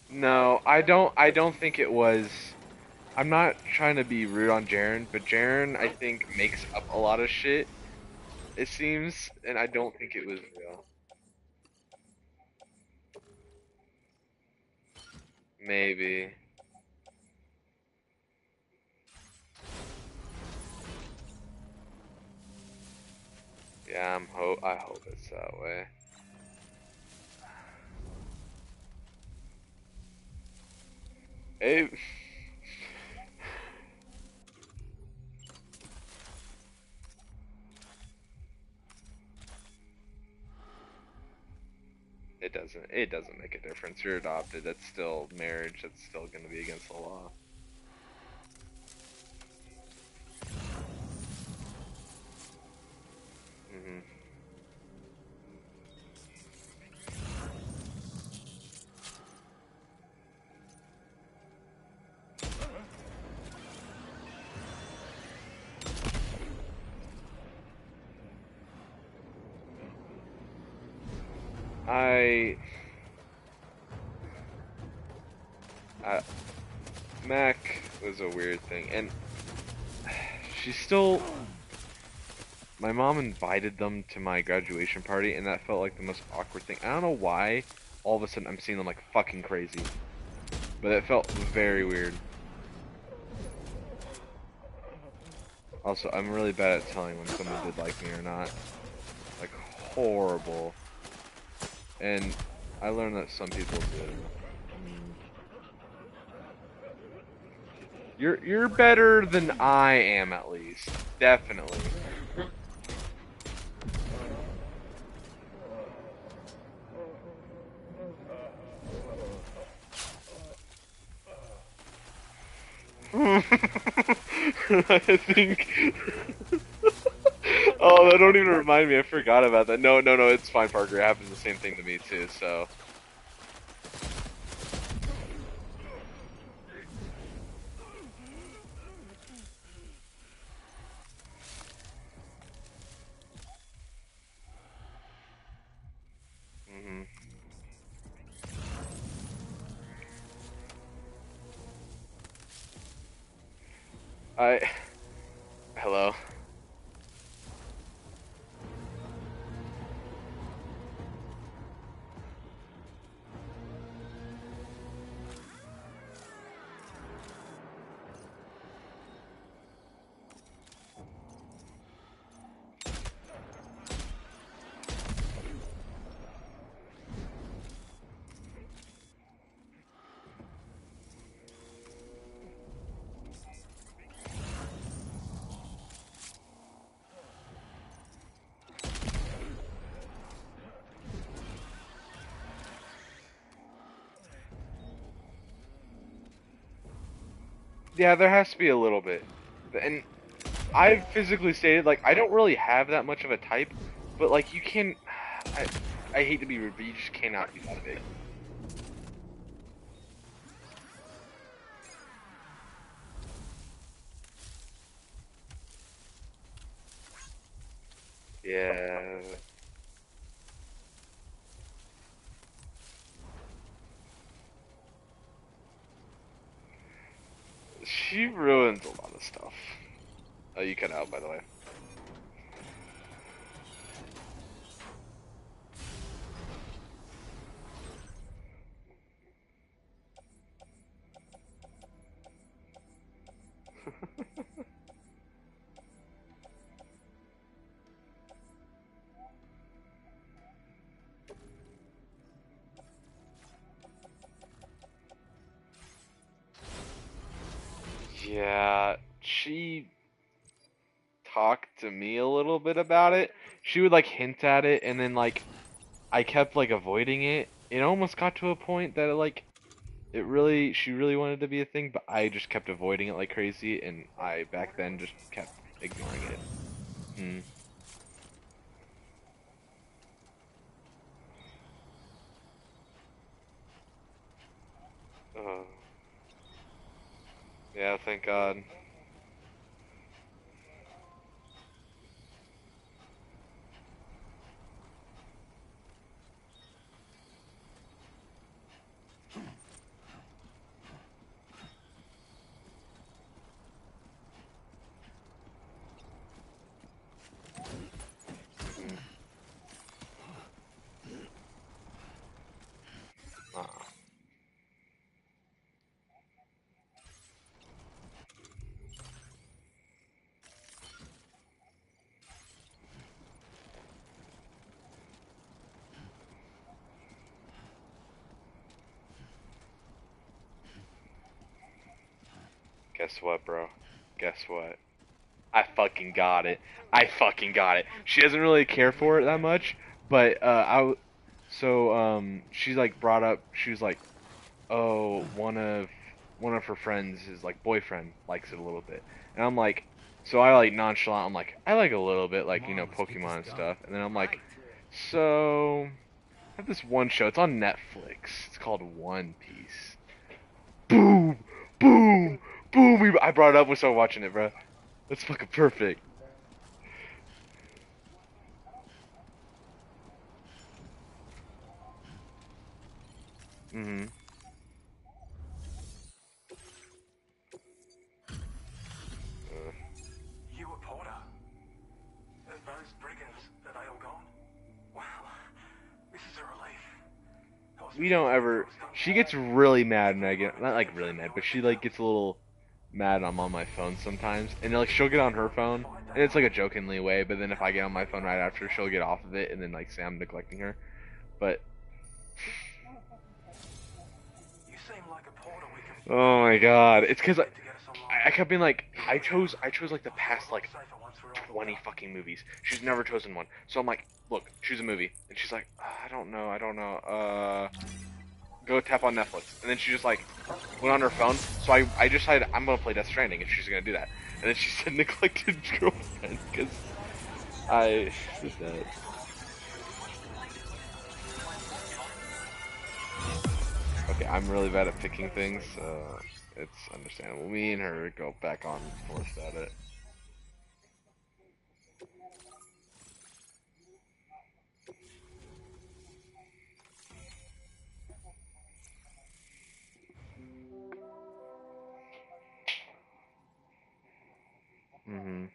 No, I don't think it was. I'm not trying to be rude on Jaren, but Jaren I think makes up a lot of shit. It seems, and I don't think it was real. Maybe. Yeah, I hope it's that way. It, it doesn't make a difference. You're adopted. That's still marriage. That's still going to be against the law. Mhm. I Mac was a weird thing, and she's still. My mom invited them to my graduation party, and that felt like the most awkward thing. I don't know why. All of a sudden, I'm seeing them like fucking crazy, but it felt very weird. Also, I'm really bad at telling when someone did like me or not. Like horrible. And I learned that some people do. You're better than I am, at least. Definitely. I think. Oh, that don't even remind me. I forgot about that. No, it's fine, Parker. It happened the same thing to me too. So. Mhm. Hello. Yeah, there has to be a little bit. And I've physically stated, like, I don't really have that much of a type, but, like, you can... I hate to be rude, but you just cannot be that big. Yeah. She ruins a lot of stuff. Oh, you cut out, by the way. Yeah, she talked to me a little bit about it. She would, like, hint at it, and then, like, I kept, like, avoiding it. It almost got to a point that, like, she really wanted to be a thing, but I just kept avoiding it like crazy, and I, back then, just kept ignoring it. Hmm. Oh. Yeah, thank God. Hmm. Ah. Guess what, bro? Guess what? I fucking got it. I fucking got it. She doesn't really care for it that much, but she's like brought up. She was like, oh, one of her friends, his like boyfriend, likes it a little bit, and I'm like, so I like nonchalant. I'm like, I like a little bit, like, you know, Pokemon and stuff, and then I'm like, so I have this one show. It's on Netflix. It's called One Piece. Boom, boom, boom. I brought it up. We started watching it, bro. That's fucking perfect. Mhm. You a Porter? Those brigands, are they all gone? Wow, this is a relief. I was We beginning don't to think I ever. was done. She gets really mad, Megan. Not like really mad, but she like gets a little mad. I'm on my phone sometimes, and like she'll get on her phone, and it's like a jokingly way. But then if I get on my phone right after, she'll get off of it, and then like say I'm neglecting her. But You seem like a Porter we can oh my god, it's because get to get us online. I kept being like, I chose like the past like Safer once we're all 20 fucking movies. She's never chosen one. So I'm like, look, choose a movie. And she's like, I don't know. Go tap on Netflix. And then she just like went on her phone. So I decided I'm gonna play Death Stranding if she's gonna do that. And then she said neglected girlfriend because I did that. Okay, I'm really bad at picking things, so it's understandable. Me and her go back on forth about it. Mhm.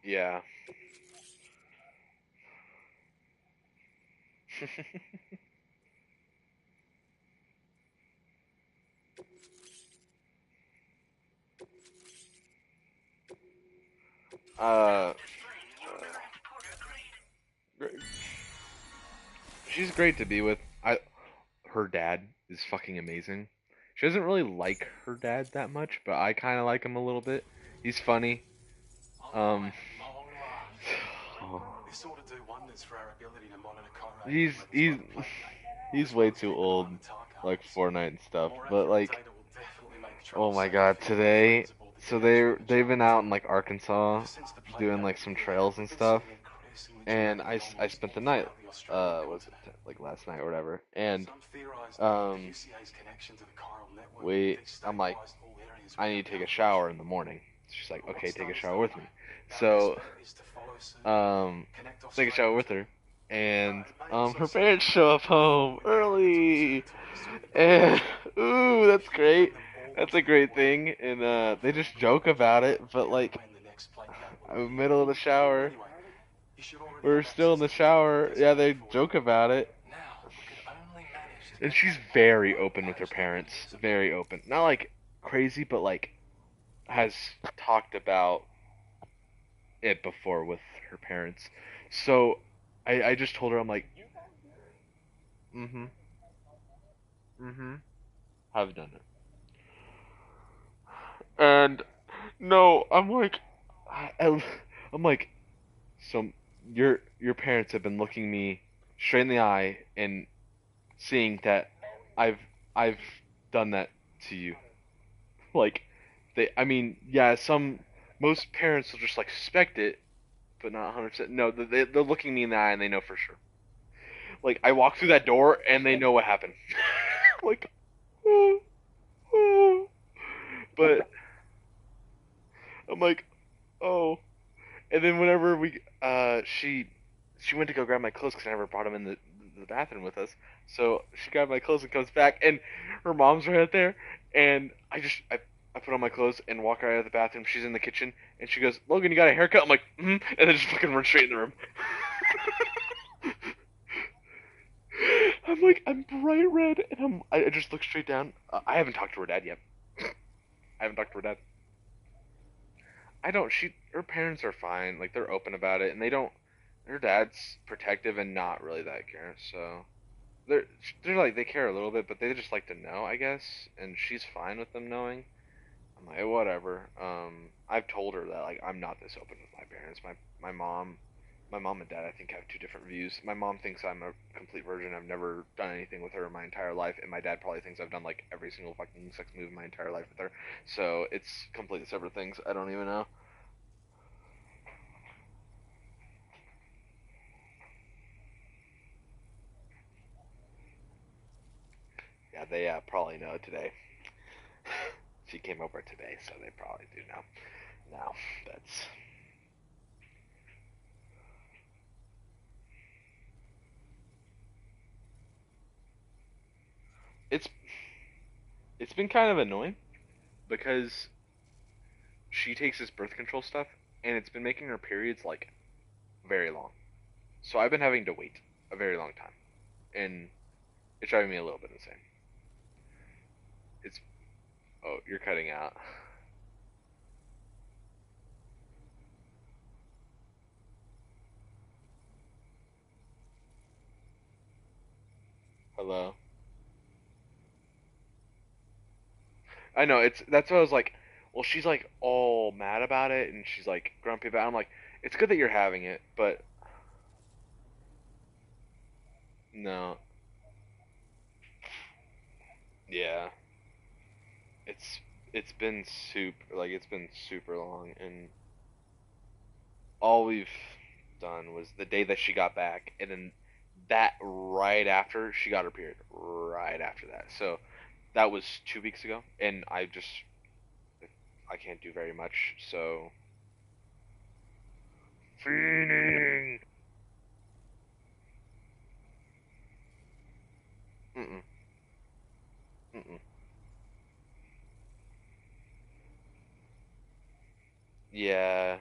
Yeah. uh, great. She's great to be with. Her dad is fucking amazing. She doesn't really like her dad that much, but I kind of like him a little bit. He's funny. Um, This ought to do wonders for our ability to monitor Conrad. he's way too old, like Fortnite and stuff. But like, oh my god, today, so they've been out in like Arkansas, doing like some trails and stuff, and I spent the night, was it like last night or whatever, and I'm like, I need to take a shower in the morning. She's like, okay, take a shower with me. So, take a shower with her, and her parents show up home early, and ooh, that's great. That's a great thing, and they just joke about it, but like, I'm in the middle of the shower. We're still in the shower. Yeah, they joke about it. And she's very open with her parents. Very open. Not like crazy, but like has talked about it before with her parents. So I just told her, I'm like, mm-hmm, mm-hmm, I've done it. And no, I'm like, so your parents have been looking me straight in the eye and seeing that I've I've done that to you. Like I mean, yeah, most parents will just like suspect it, but not 100%. No, they're looking me in the eye and they know for sure. Like I walk through that door and they know what happened. Like, oh, oh. But I'm like, oh. And then whenever she went to go grab my clothes because I never brought them in the bathroom with us. So she grabbed my clothes and comes back, and her mom's right there. And I put on my clothes and walk right out of the bathroom. She's in the kitchen, and she goes, "Logan, you got a haircut?" I'm like, and then just fucking run straight in the room. I'm like, I'm bright red, and I just look straight down. I haven't talked to her dad yet. I haven't talked to her dad. I don't. Her parents are fine. Like they're open about it, and they don't. Her dad's protective and not really that caring. So they're they're like they care a little bit, but they just like to know, I guess. And she's fine with them knowing. I'm like, whatever. I've told her that like I'm not this open with my parents. My mom and dad, I think, have two different views. My mom thinks I'm a complete virgin. I've never done anything with her in my entire life, and my dad probably thinks I've done like every single fucking sex move in my entire life with her. So it's completely separate things. I don't even know. Yeah, they probably know today. She came over today, so they probably do know. Now, that's it's it's been kind of annoying because she takes this birth control stuff and it's been making her periods like very long. So I've been having to wait a very long time, and it's driving me a little bit insane. It's oh, you're cutting out. Hello. I know it's that's what I was like. Well, she's like all mad about it, and she's like grumpy about it. I'm like, it's good that you're having it, but no, yeah, it's it's been it's been super long, and all we've done was the day that she got back, and then that right after she got her period, right after that. So that was 2 weeks ago, and I can't do very much. So fiending. Mm-mm. Mm-mm. Yeah.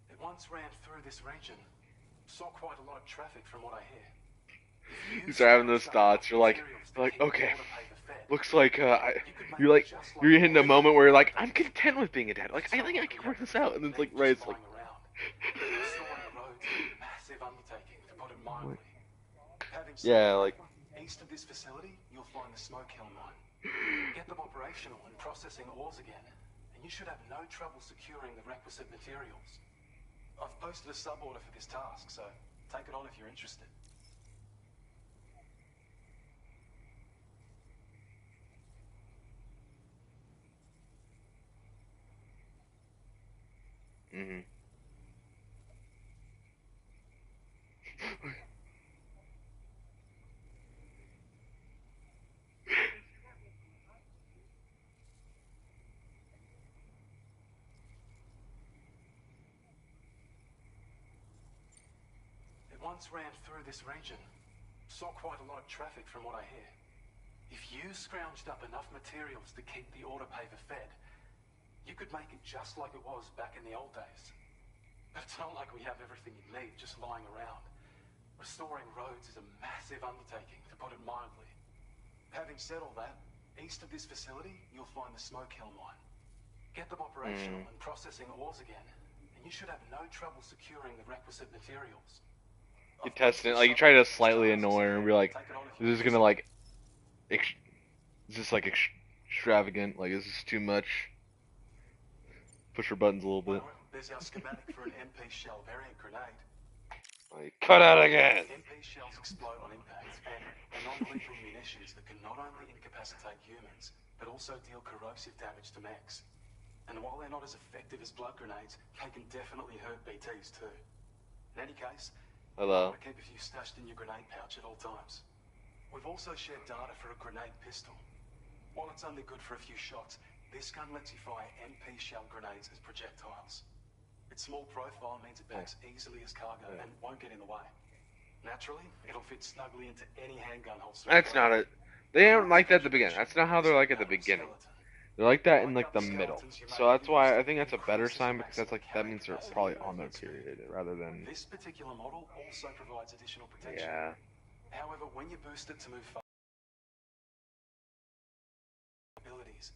It once ran through this region. Saw quite a lot of traffic from what I hear. If You you start having those scrounged up enough thoughts. materials to You're like, keep the okay, order paper fed, looks like you could make it just like you're it hitting a was moment back where in you're the like, old I'm days. content with being a dad. Like, I think I can work this out. And then it's like, right, it's like, Lying around. Restoring roads is a massive undertaking, to put it mildly. Having said yeah, that, like, east of this facility, you'll find the Smoke Hill mine. Get them operational and processing ores again, and you should have no trouble securing the requisite materials. I've posted a sub-order for this task, so take it on if you're interested. mm-hmm. It once ran through this region. Saw quite a lot of traffic from what I hear. If you scrounged up enough materials to keep the order paper fed, you could make it just like it was back in the old days. But it's not like we have everything you need just lying around. Restoring roads is a massive undertaking, to put it mildly. Having said all that, east of this facility, you'll find the Smoke Hill mine. Get them operational and processing ores again, and you should have no trouble securing the requisite materials. You test it, like, you try to slightly annoy her and be like, is this gonna, like, is this, like, extravagant? Like, is this too much? Push her buttons a little bit. Well, there's our schematic for an MP shell variant grenade. Like, cut out again! MP shells explode on impact, and they're non-lethal munitions that can not only incapacitate humans, but also deal corrosive damage to mechs. And while they're not as effective as blood grenades, they can definitely hurt BTs too. In any case, Hello. keep a few stashed in your grenade pouch at all times. We've also shared data for a grenade pistol. While it's only good for a few shots, this gun lets you fire MP shell grenades as projectiles. Its small profile means it packs easily as cargo and won't get in the way. Naturally, it'll fit snugly into any handgun holster. That's not it. They aren't like that at the beginning. That's not how they're like at the beginning. They're like that in, like, the middle. So that's why I think that's a better sign, because that's like, that means they're probably on their period, rather than... This particular model also provides additional protection. Yeah. However, when you boost it to move fast abilities,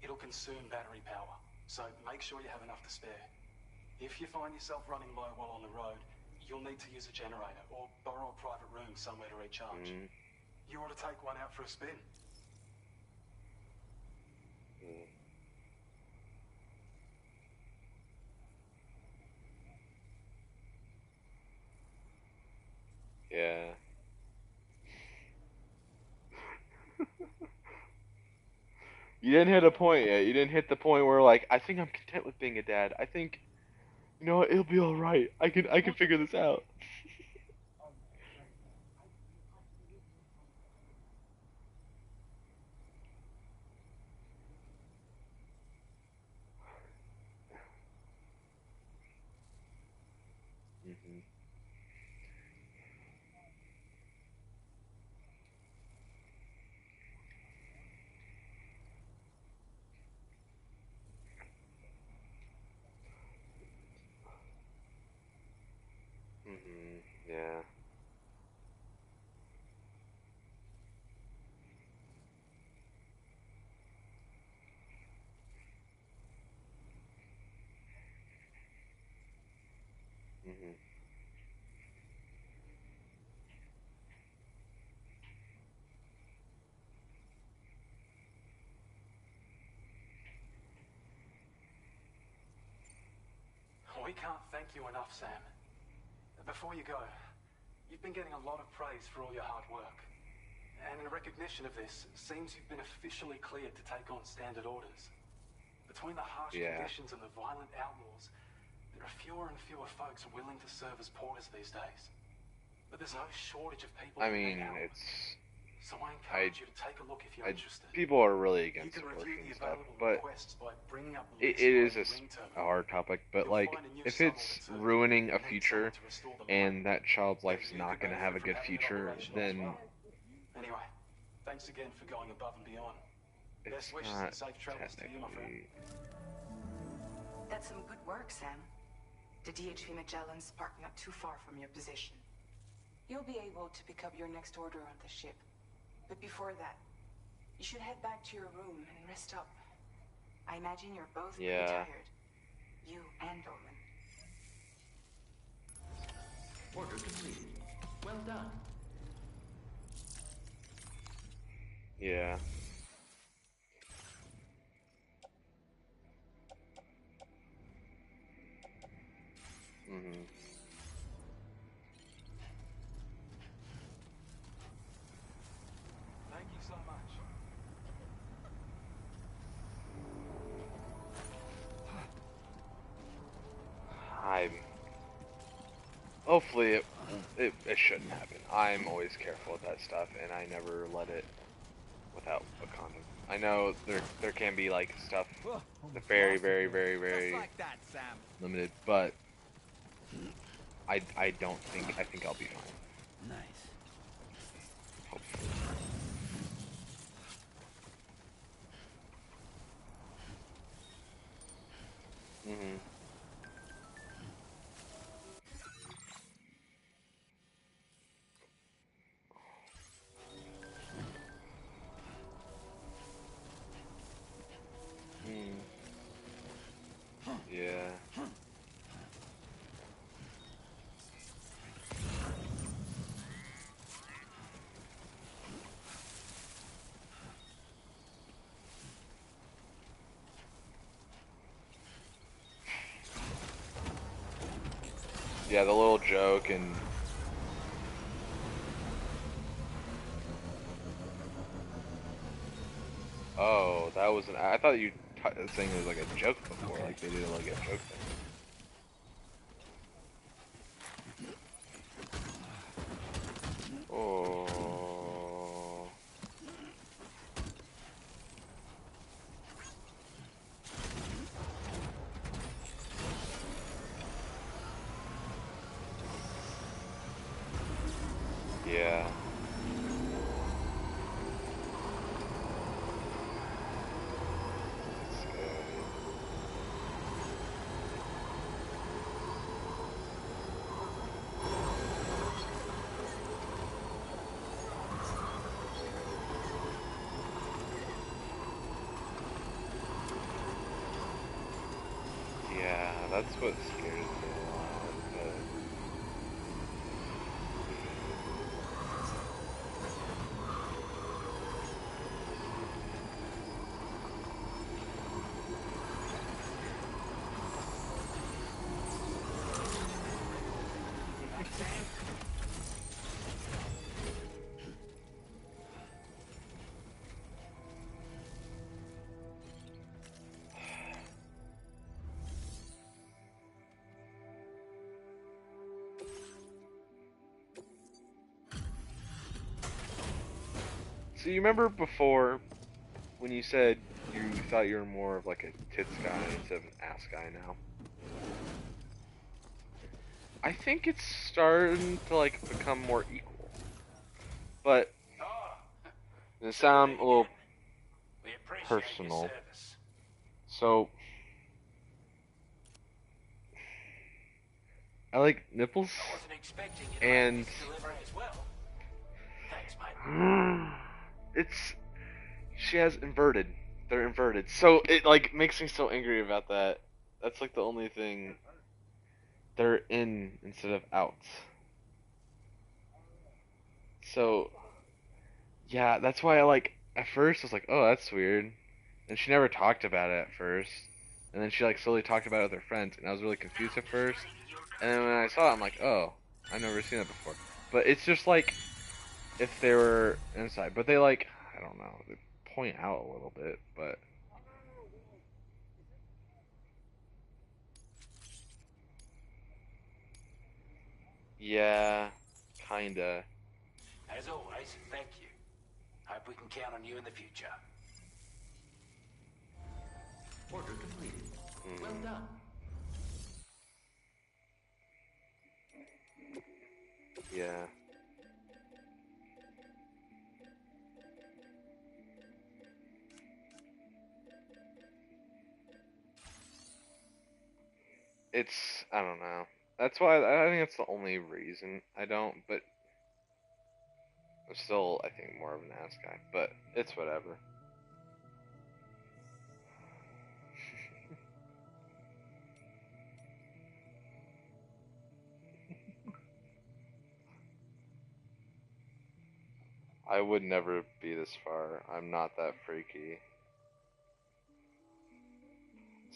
it'll consume battery power, so make sure you have enough to spare. If you find yourself running low while on the road, you'll need to use a generator or borrow a private room somewhere to recharge. You ought to take one out for a spin. Yeah. You didn't hit a point yet. You didn't hit the point where, like, I think I'm content with being a dad. I think, you know what, it'll be alright. I can figure this out. Mhm. We can't thank you enough, Sam. Before you go, you've been getting a lot of praise for all your hard work. And in recognition of this, it seems you've been officially cleared to take on standard orders. Between the harsh Yeah. conditions and the violent outlaws, there are fewer and fewer folks willing to serve as porters these days. But there's no shortage of people I who mean, need help. it's So I encourage you to take a look if you're interested. people are really You against can review working the stuff, available but requests by bringing up the it list is by a, the ring a terminal. hard topic. But You'll like, find a new if subtle it's too. ruining a Need future someone to restore the and line. that child's Then life's you not could going to have a benefit good from having it future, operational as then well. Anyway, thanks again for going above and beyond. it's Best wishes not and safe travels to you, my friend. technically. That's some good work, Sam. The DHV Magellan's parked not too far from your position. You'll be able to pick up your next order on the ship. But before that, you should head back to your room and rest up. I imagine you're both pretty Yeah. tired. You and Bowman. Order complete. Well done. Yeah. Mhm. Thank you so much. I'm. Hopefully, it shouldn't happen. I'm always careful with that stuff, and I never let it without a condom. I know there can be like stuff that's very Just like that, Sam. limited, but I don't think I think I'll be fine. Nice. Hopefully. Mhm. Mm. Yeah. Yeah, the little joke and oh, that was an. I thought you saying it was like a joke before, like they did like a joke thing. Oh. Yeah. That's scary. Yeah, that's what scares me a lot. So you remember before when you said you thought you were more of like a tits guy instead of an ass guy now? I think it's starting to like become more equal. But it sound a little We appreciate personal. your service. So I like nipples I wasn't expecting you to and make this delivery as well. Thanks, mate. it's she has inverted. They're inverted. So it like makes me so angry about that. That's like the only thing they're in instead of out. So yeah, that's why I like at first I was like, oh, that's weird. And she never talked about it at first. And then she like slowly talked about it with her friends, and I was really confused at first. And then when I saw it, I'm like, oh, I've never seen that before. But it's just like if they were inside. But they like, I don't know, they point out a little bit, but yeah, kinda. As always, thank you. Hope we can count on you in the future. Order completed. Well done. Yeah. It's, I don't know. That's why I think that's the only reason I don't, but I'm still, I think, more of an ass guy. But it's whatever. I would never be this far. I'm not that freaky.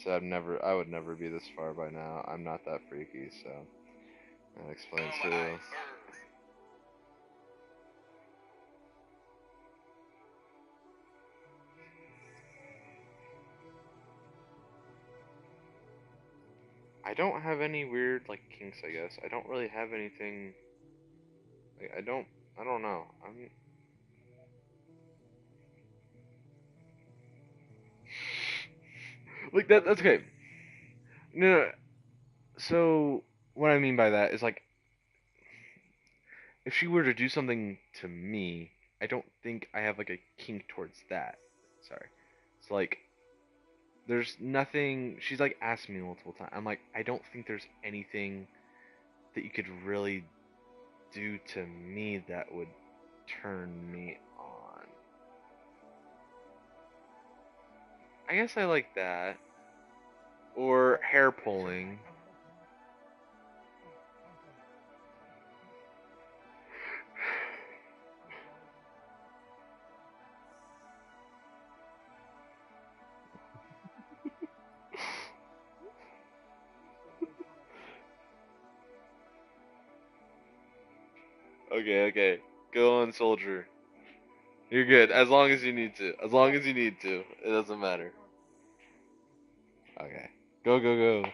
So I would never be this far by now. I'm not that freaky, so that explains too. I don't have any weird like kinks, I guess. I don't really have anything. Like, I don't know. I'm. Like that. That's okay. No. So what I mean by that is like, if she were to do something to me, I don't think I have like a kink towards that. Sorry. It's like there's nothing. She's like asked me multiple times. I'm like, I don't think there's anything that you could really do to me that would turn me on. I guess I like that. Or hair pulling. Okay, okay. Go on, soldier. You're good. As long as you need to. As long as you need to. It doesn't matter. Okay. Go, go, go.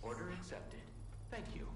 Order accepted. Thank you.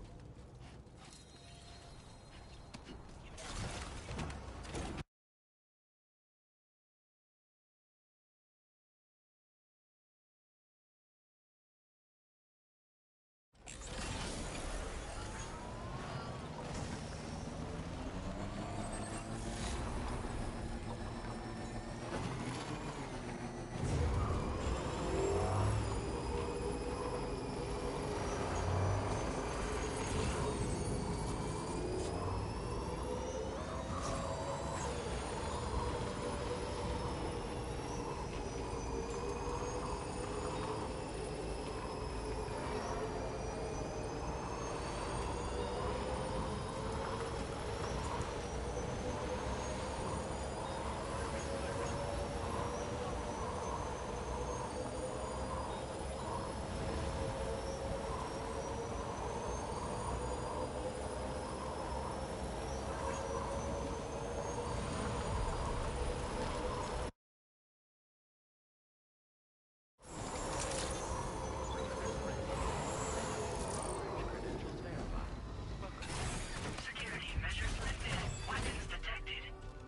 Security measures lifted. Weapons detected.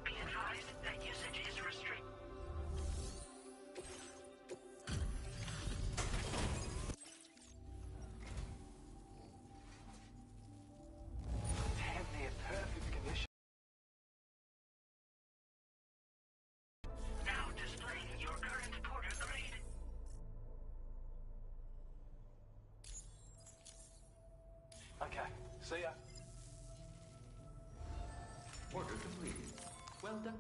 Be advised that usage is restricted. Damn near perfect condition. Now displaying your current porter grade. Okay, see ya. Order completed. Well done.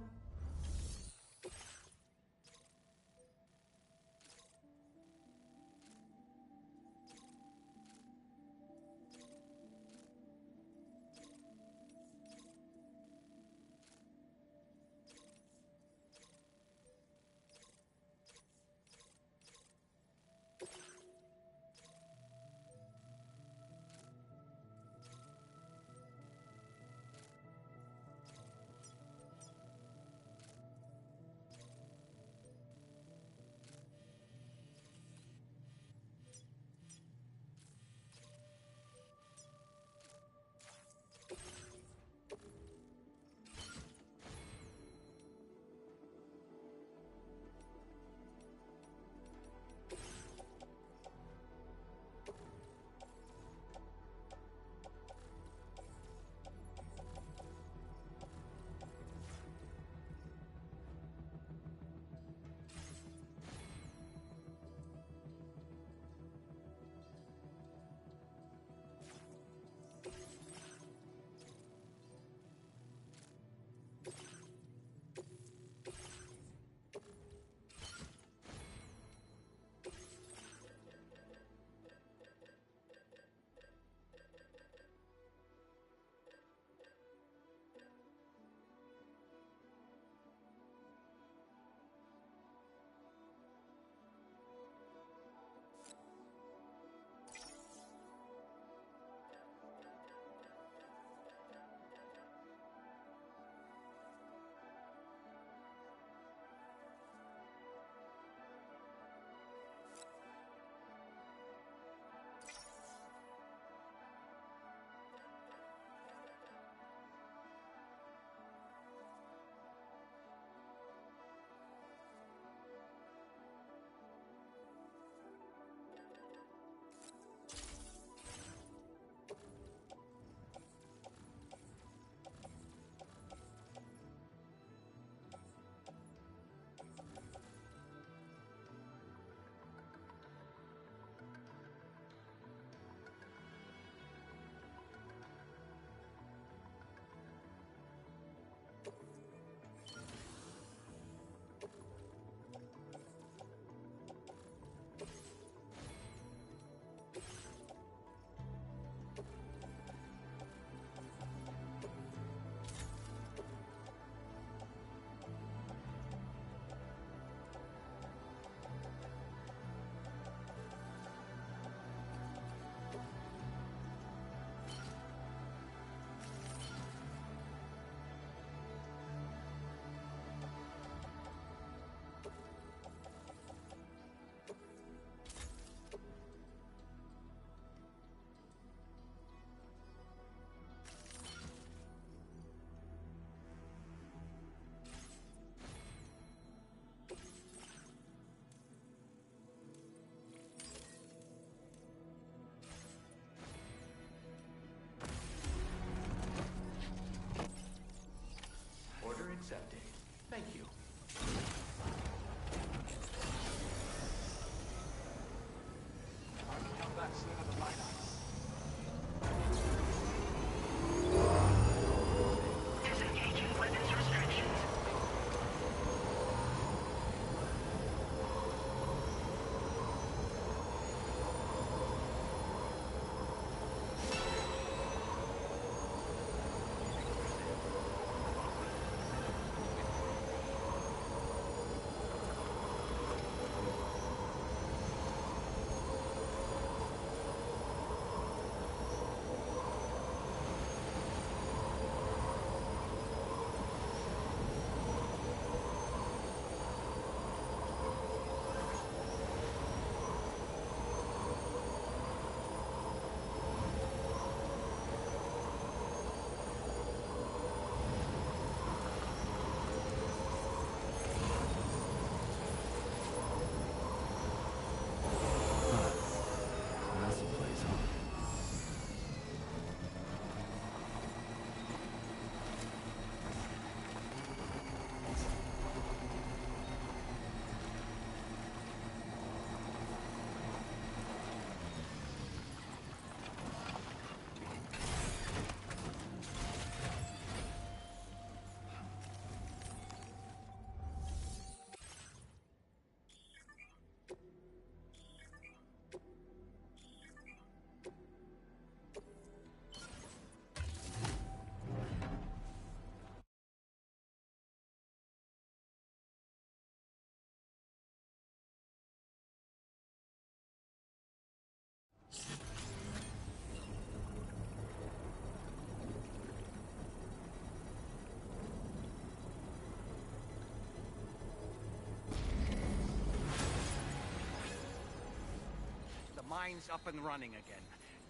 mines up and running again.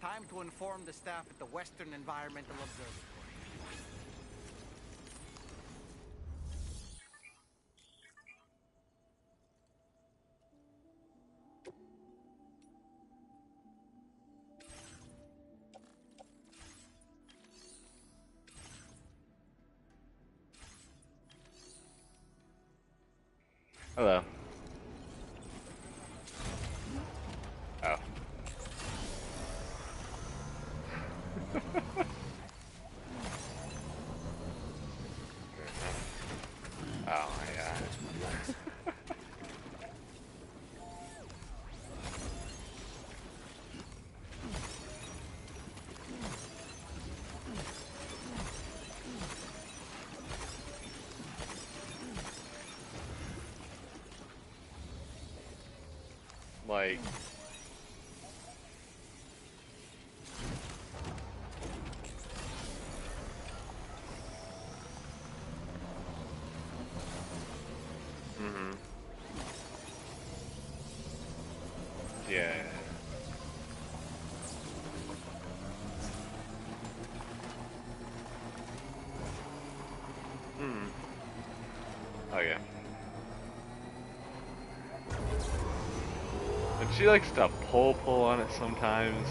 Time to inform the staff at the Western Environmental Observatory. Hello. Oh. Oh my god. Like, yeah. Oh yeah. And she likes to pull on it sometimes.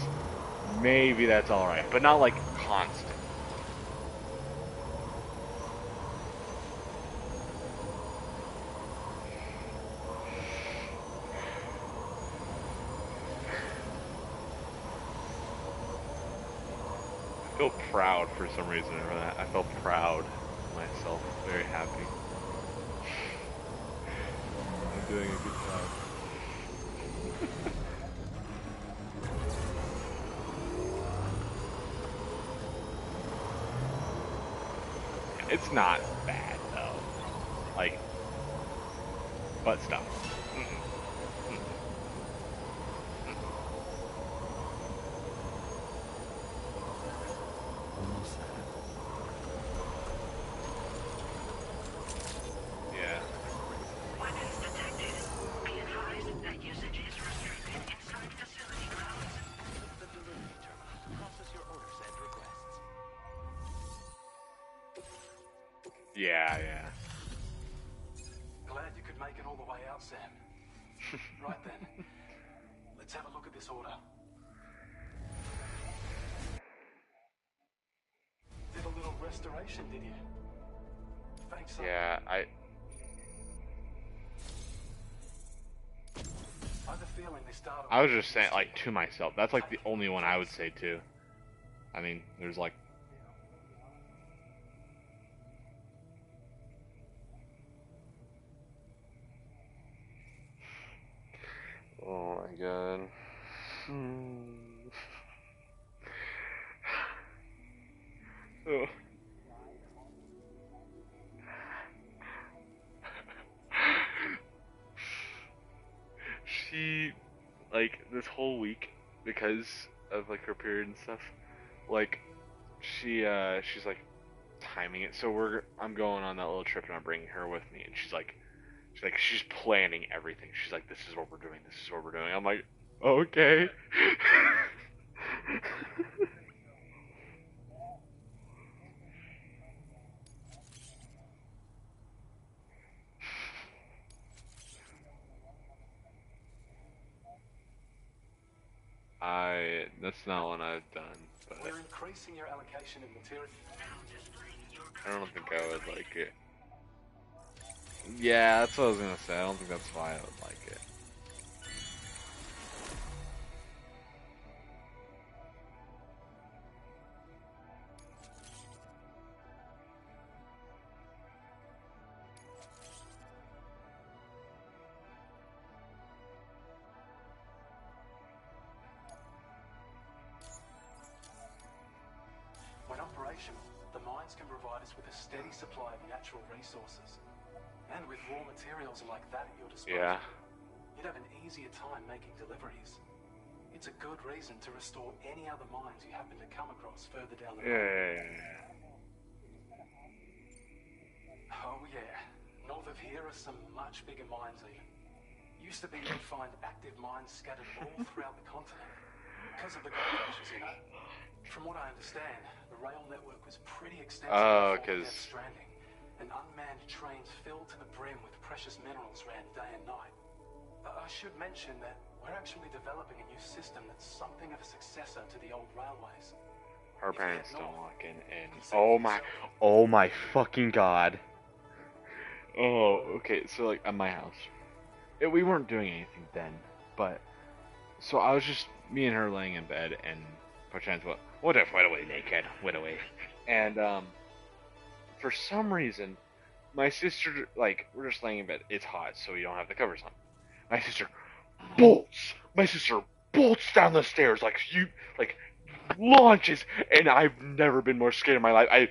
Maybe that's alright, but not like constant. I feel proud for some reason over that. I felt proud of myself. Very happy. I'm doing a good job. It's not bad though. Like, butt stuff. Yeah. Weapons detected. Be advised that usage is restricted inside facility grounds. The delivery terminal to process your orders and requests. Yeah, yeah. Glad you could make it all the way out, Sam. Right then. Let's have a look at this order. Did a little restoration, did you? Thanks. Yeah, I have a feeling they started. I was just saying, like, to myself. That's like the only one I would say too. I mean, there's like, oh my god. Oh. She, like, this whole week, because of like her period and stuff, like, she's like timing it. So I'm going on that little trip and I'm bringing her with me, and she's planning everything. She's like, this is what we're doing. This is what we're doing. I'm like, okay. That's not one I've done, but We're increasing your allocation of material. I don't think I would like it. Yeah, that's what I was gonna say. I don't think that's why I would like it. When operational, the mines can provide us with a steady supply of natural resources. And with raw materials like that at your disposal, Yeah. you'd have an easier time making deliveries. It's a good reason to restore any other mines you happen to come across further down the road. Yeah. Oh yeah, north of here are some much bigger mines even. You Used to be you'd find active mines scattered all throughout the continent because of the gold rushes, you know. From what I understand, the rail network was pretty extensive before Death Stranding, and unmanned trains filled to the brim with precious minerals ran day and night. I should mention that we're actually developing a new system that's something of a successor to the old railways. Her parents don't walk in. Oh my fucking god. Oh, okay, so like at my house, we weren't doing anything then, but so I was just me and her laying in bed, and perchance what if went away naked, went away, and for some reason, my sister, like, we're just laying in bed. It's hot, so we don't have the covers on. My sister bolts. My sister bolts down the stairs like launches, and I've never been more scared in my life. I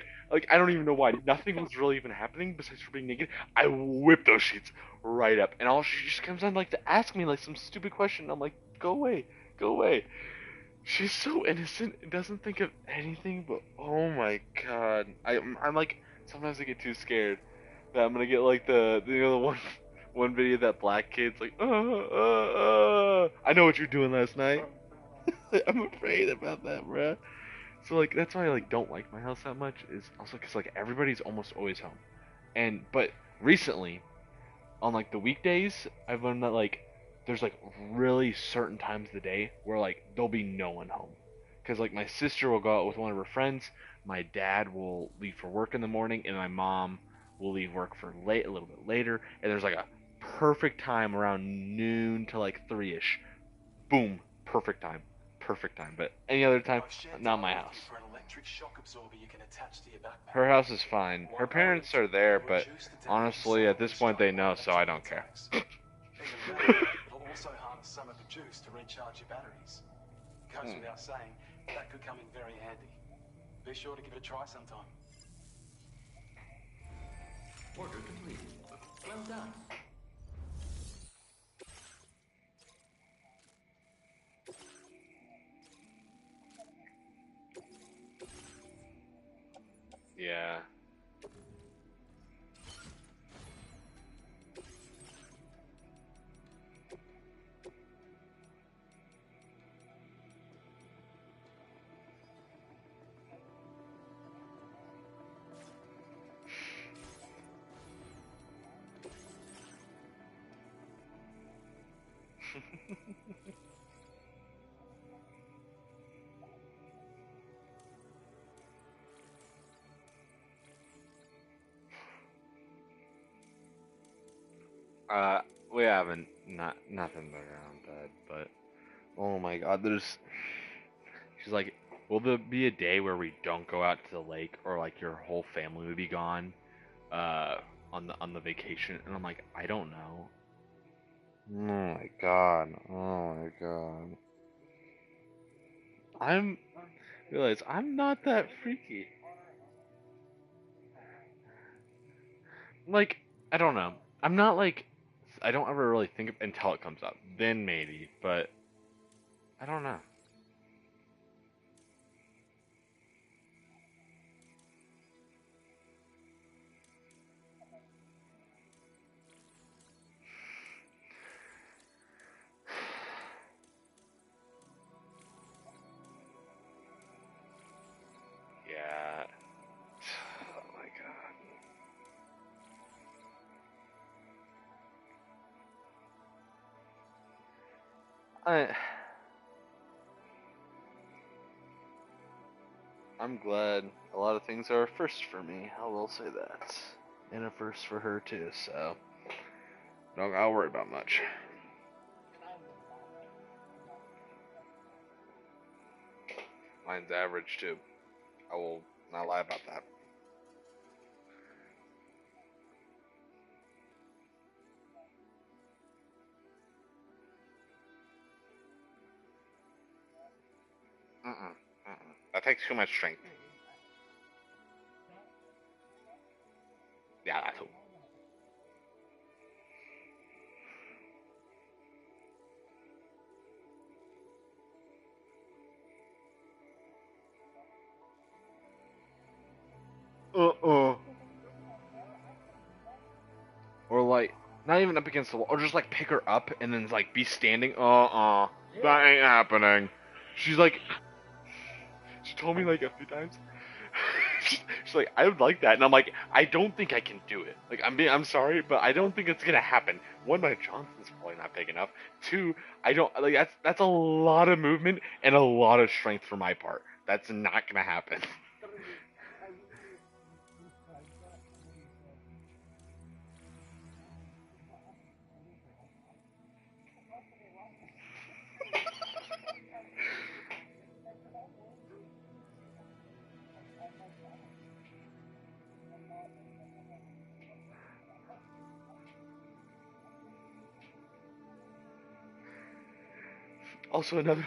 don't even know why. Nothing was really even happening besides her being naked. I whip those sheets right up, and all she just comes on like to ask me like some stupid question. I'm like, go away, go away. She's so innocent and doesn't think of anything, but oh my god, I'm like, sometimes I get too scared that I'm gonna get like the one video that black kid's like, I know what you're doing last night. I'm afraid about that, bruh. So like that's why I like don't like my house that much, is also because like everybody's almost always home, but recently on like the weekdays I've learned that like there's like really certain times of the day where like there'll be no one home, because like my sister will go out with one of her friends, my dad will leave for work in the morning, and my mom will leave work for a little bit later, and there's like a perfect time around noon to like 3ish. Boom, perfect time. Perfect time. But any other time, not my house. Her house is fine. Her parents are there, but honestly, at this point, they know, so I don't care. It'll also harness some of the juice to recharge your batteries. Goes without saying, that could come in very handy. Be sure to give it a try sometime. Order complete. Well done. Yeah. We haven't nothing but around bed, but oh my god, she's like, will there be a day where we don't go out to the lake, or like your whole family would be gone, on the vacation? And I'm like, I don't know. Oh my god. Oh my god. Realize I'm not that freaky. Like, I don't know. I'm not like, I don't ever really think of until it comes up. Then maybe, but I don't know. Yeah. Oh my god. I'm glad a lot of things are a first for me. I will say that. And a first for her too, so don't gotta worry about much. Mine's average too. I will not lie about that. That takes too much strength. Yeah, that's all. Or like, Not even up against the wall, or just like pick her up and then like be standing. That ain't happening. She's like, she told me like a few times. She's like, I would like that, and I'm like, I don't think I can do it. Like, I'm sorry, but I don't think it's gonna happen. One, my Johnson's probably not big enough. Two, I don't like that's a lot of movement and a lot of strength for my part. That's not gonna happen. Also, another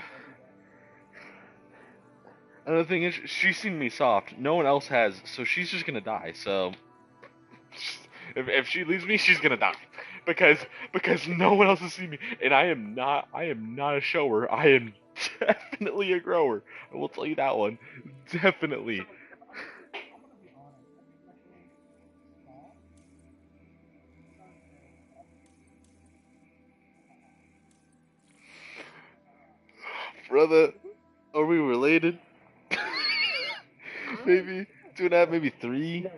thing is, she's seen me soft. No one else has, so she's just gonna die. So, if she leaves me, she's gonna die, because no one else has seen me, and I am not a shower. I am definitely a grower. I will tell you that one, definitely. Brother, are we related? Maybe 2.5, maybe 3.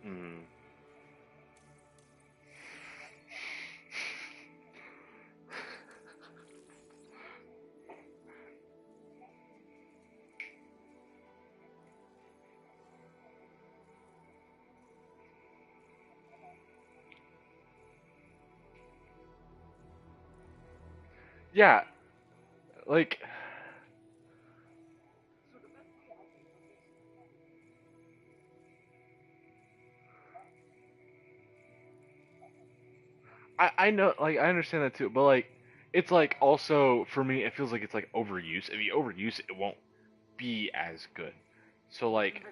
Hmm. Yeah, like I know, like I understand that too, but like it's like also for me, it feels like it's like overuse. If you overuse it, it won't be as good. So like,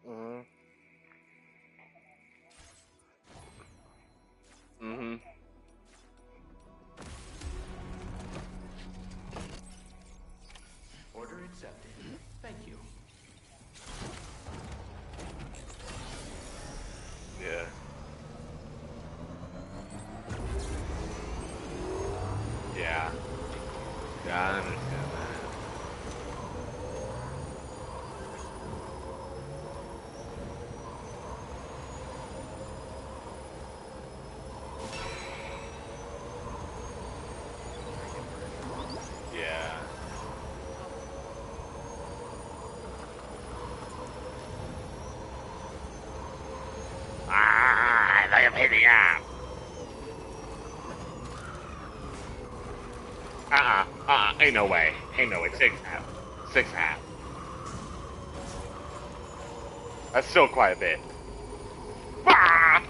uh, mhm, Order accepted. Thank you. yeah, yeah, yeah, I understand that. Yeah. Ah, I am hitting up. Ain't no way. Ain't no way. 6.5. 6.5. That's still quite a bit. Ah!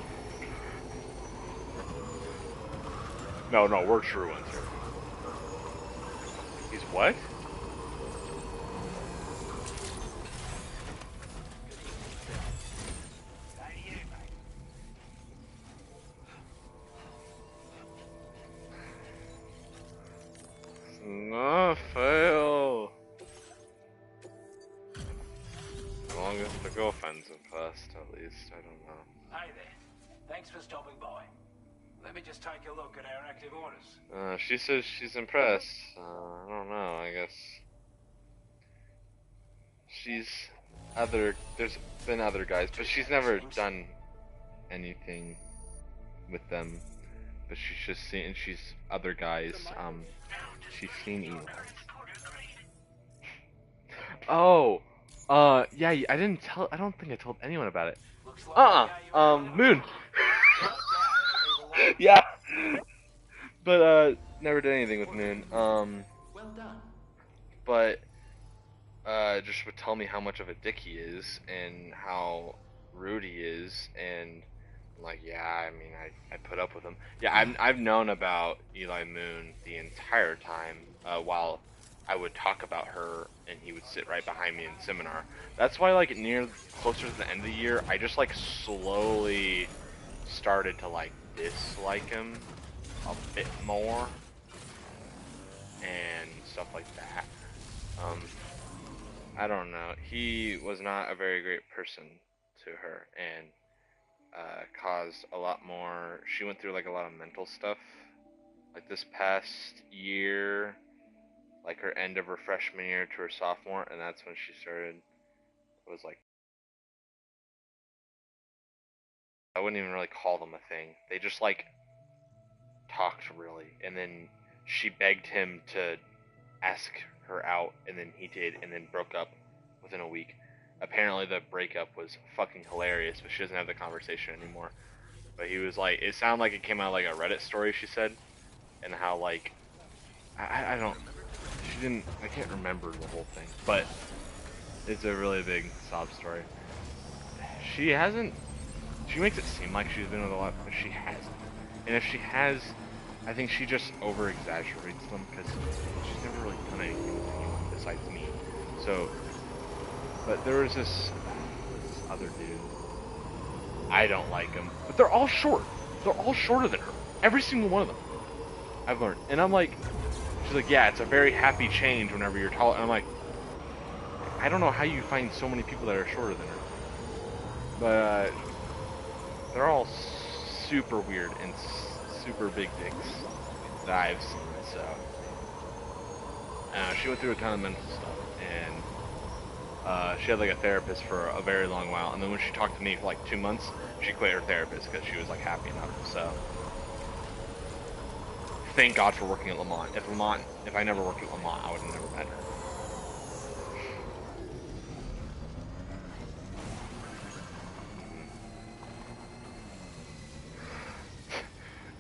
No, no, we're true ones here. He's what? No, fail. As long as the girlfriend's impressed, at least. I don't know. Hey there. Thanks for stopping by. Let me just take a look at our active orders. She says she's impressed. I don't know. I guess she's There's been other guys, but she's never done anything with them. But she's just seen. She's other guys. She's seen Eli. Oh. Yeah. I didn't tell. I don't think I told anyone about it. Looks like Moon. Yeah. But never did anything with Moon. Well done. But just would tell me how much of a dick he is and how rude he is and I'm like, yeah, I mean, I put up with him. Yeah, I've known about Eli Moon the entire time while I would talk about her and he would sit right behind me in seminar. That's why, like, near closer to the end of the year, I just, like, slowly started to, like, dislike him a bit more and stuff like that. I don't know. He was not a very great person to her, and caused a lot more. She went through like a lot of mental stuff. Like this past year, like her end of her freshman year to her sophomore, and that's when she started. Was like I wouldn't even really call them a thing. They just like talked really, and then she begged him to ask her out, and then he did, and then broke up within a week. Apparently the breakup was fucking hilarious, but she doesn't have the conversation anymore. But he was like, it sounded like it came out of like a Reddit story, she said, and how like I don't, she didn't, I can't remember the whole thing, but it's a really big sob story. She hasn't, she makes it seem like she's been with a lot, but she hasn't. And if she has, I think she just over exaggerates them because she's never really done anything with anyone besides me. So, but there was this other dude. I don't like him, but they're all short. They're all shorter than her. Every single one of them. I've learned. And I'm like, she's like, yeah, it's a very happy change whenever you're tall. And I'm like, I don't know how you find so many people that are shorter than her. But they're all super weird and super big dicks that I've seen. So she went through a ton of mental stuff, and she had like a therapist for a very long while. And then when she talked to me for like 2 months, she quit her therapist because she was like happy enough. So thank God for working at Lamont. If I never worked at Lamont, I would have never met her.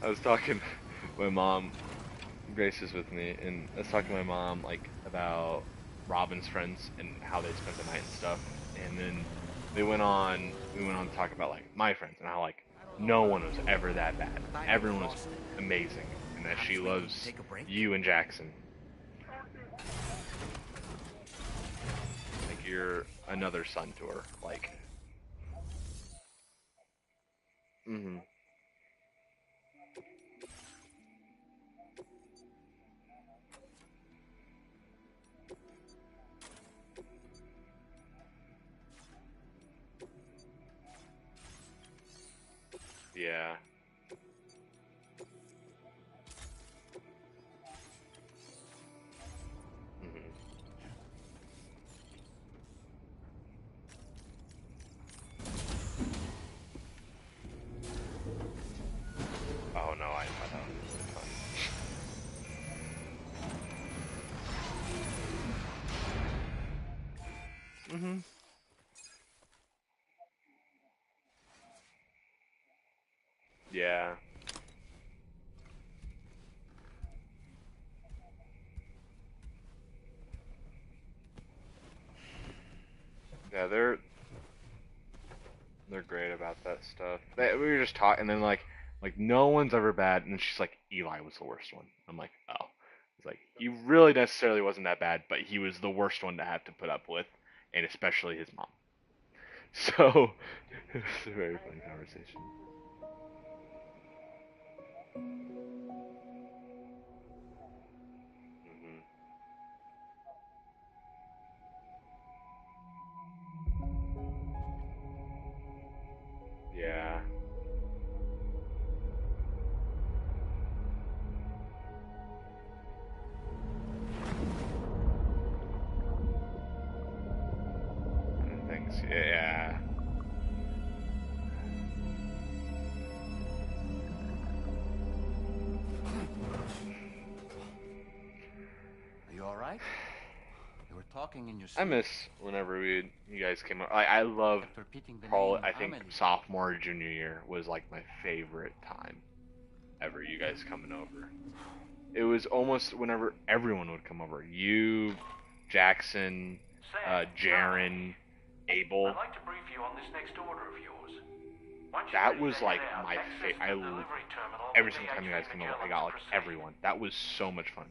I was talking, my mom, Grace is with me, and I was talking to my mom like about Robin's friends and how they spent the night and stuff, and then we went on to talk about like my friends and how like no one was ever that bad. Everyone was amazing, and that she loves you and Jackson. Like you're another son to her. Like, mm-hmm. Yeah. Mm-hmm. Oh no, I thought that was really fun. Mm-hmm. Yeah. Yeah, they're great about that stuff. We were just talking, and then like no one's ever bad, and then she's like, Eli was the worst one. I'm like, oh, it's like he really necessarily wasn't that bad, but he was the worst one to have to put up with, and especially his mom. So it was a very funny conversation. Hmm. Yeah. Thanks. Yeah. Are you all right? You were talking in your I sleep. miss whenever you guys came up. I love Kept repeating the probably name I of think Amelie. sophomore junior year was like my favorite time ever. You guys coming over. It was almost whenever everyone would come over. You, Jackson, Sam, Jaren, Abel. I'd like to brief you on this next order of yours. that was like my favorite. Every single time you guys came over, I got like everyone. That was so much fun.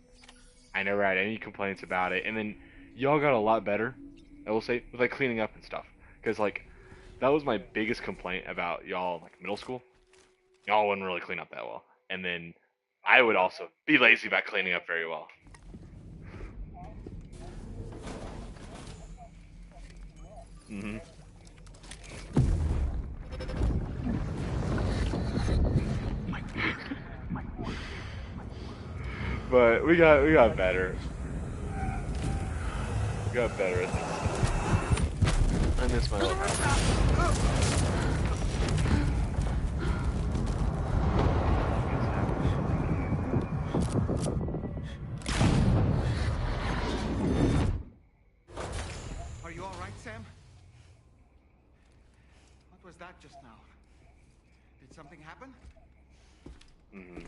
I never had any complaints about it. And then y'all got a lot better, I will say, with like cleaning up and stuff. Because like that was my biggest complaint about y'all in, like middle school. Y'all wouldn't really clean up that well. And then I would also be lazy about cleaning up very well. hmm But we got better. We got better at this. I miss my old house. Are you all right, Sam? What was that just now? Did something happen? hmm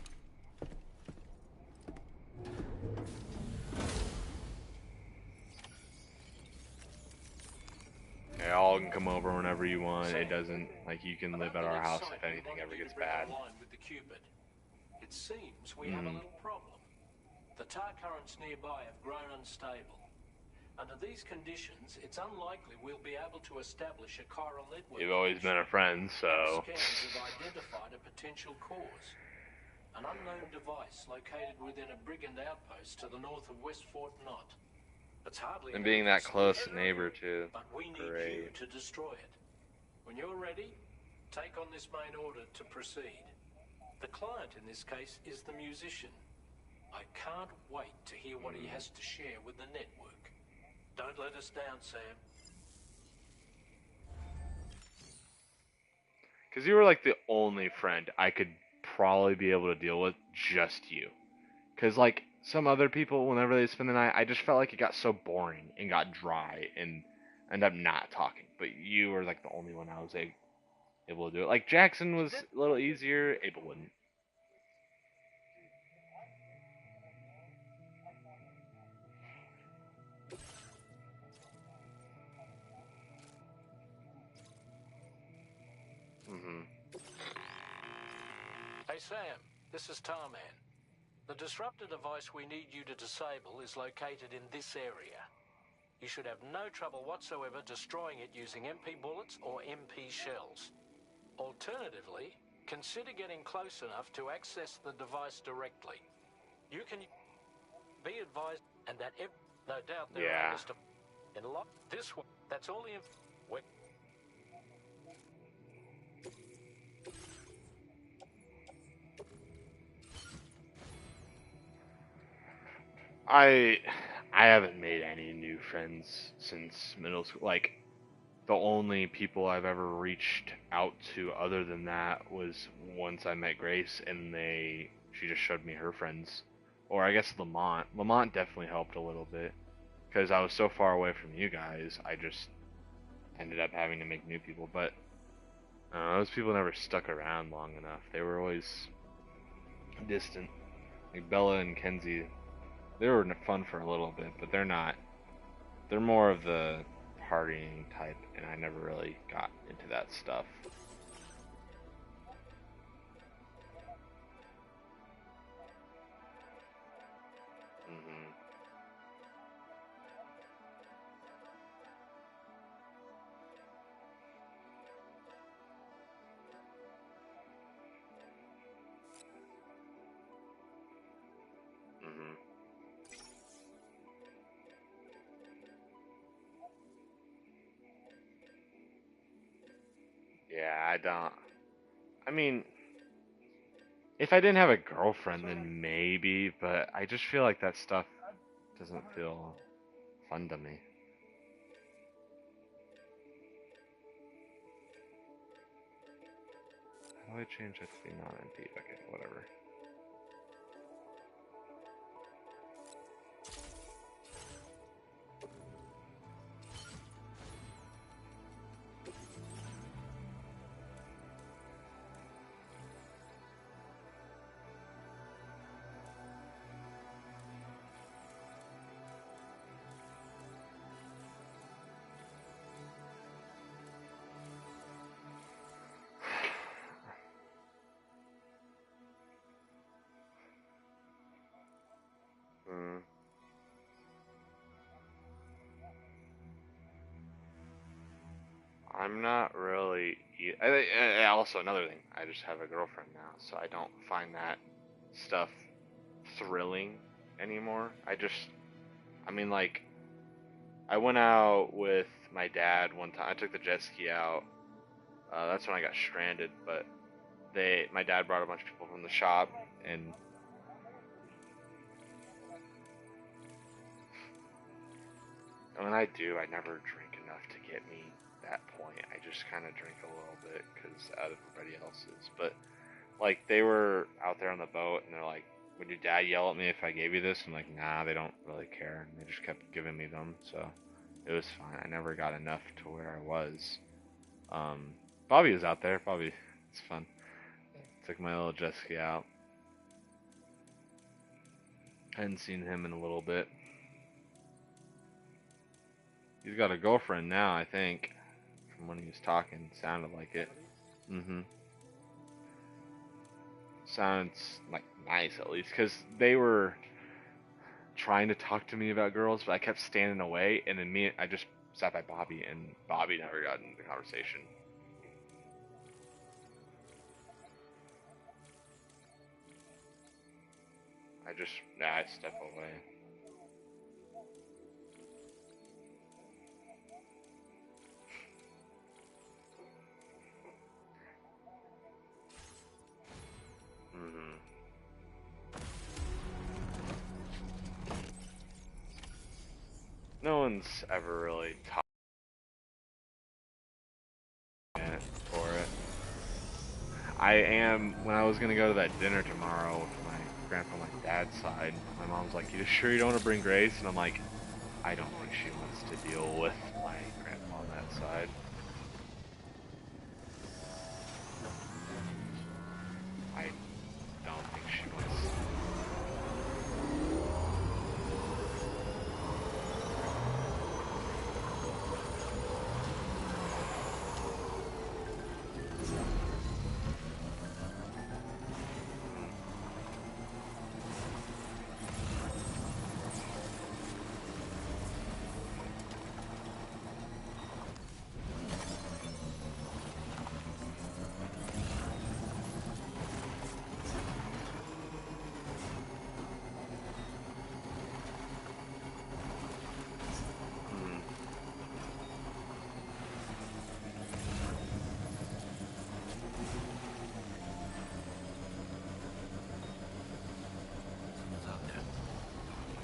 Okay, y'all can come over whenever you want. It doesn't, like, you can live at our house if anything ever gets bad. It seems we have a little problem. The tar currents nearby have grown unstable. Under these conditions, it's unlikely we'll be able to establish a chiral network. You've always been a friend, so... Scans have identified a potential cause. An unknown device located within a brigand outpost to the north of West Fort Knott. It's hardly... And being that close a neighbor, too. But we need you to destroy it. When you're ready, take on this main order to proceed. The client in this case is the musician. I can't wait to hear what he has to share with the network. Don't let us down, Sam. Because you were like the only friend I could probably be able to deal with, just you. Because like some other people, whenever they spend the night, I just felt like it got so boring and got dry and end up not talking. But you were like the only one I was able to do it. Like Jackson was a little easier, Abel wouldn't. Hey, Sam. This is Tarman. The disruptor device we need you to disable is located in this area. You should have no trouble whatsoever destroying it using MP bullets or MP shells. Alternatively, consider getting close enough to access the device directly. You can be advised, and that no doubt there are just in lock this one. That's all the I haven't made any new friends since middle school. Like the only people I've ever reached out to other than that was once I met Grace and she just showed me her friends. Or I guess Lamont. Lamont definitely helped a little bit because I was so far away from you guys. I just ended up having to make new people, but those people never stuck around long enough. They were always distant. Like Bella and Kenzie, they were fun for a little bit, but they're not. They're more of the partying type, and I never really got into that stuff. Yeah, I don't. I mean, if I didn't have a girlfriend, then maybe, but I just feel like that stuff doesn't feel fun to me. How do I change that to be non-MP? Okay, whatever. I'm not really. Also, another thing, I just have a girlfriend now, so I don't find that stuff thrilling anymore. I mean, like, I went out with my dad one time. I took the jet ski out. That's when I got stranded, but my dad brought a bunch of people from the shop, and when I do, I never drink enough to get me that point. I just kind of drink a little bit because out of everybody else's. But like they were out there on the boat, and they're like, "Would your dad yell at me if I gave you this?" I'm like, "Nah, they don't really care." And they just kept giving me them, so it was fine. I never got enough to where I was. Bobby was out there. Bobby, it's fun. Took my little jet ski out. Hadn't seen him in a little bit. He's got a girlfriend now, I think. From when he was talking, sounded like it. Mm-hmm. Sounds like nice at least, because they were trying to talk to me about girls, but I kept standing away, and then I just sat by Bobby, and Bobby never got into the conversation. I step away. Mm-hmm. No one's ever really talked for it. When I was gonna go to that dinner tomorrow with my grandpa on my dad's side, my mom's like, "You sure you don't want to bring Grace?" And I'm like, I don't think she wants to deal with my grandpa on that side. I don't think she wants.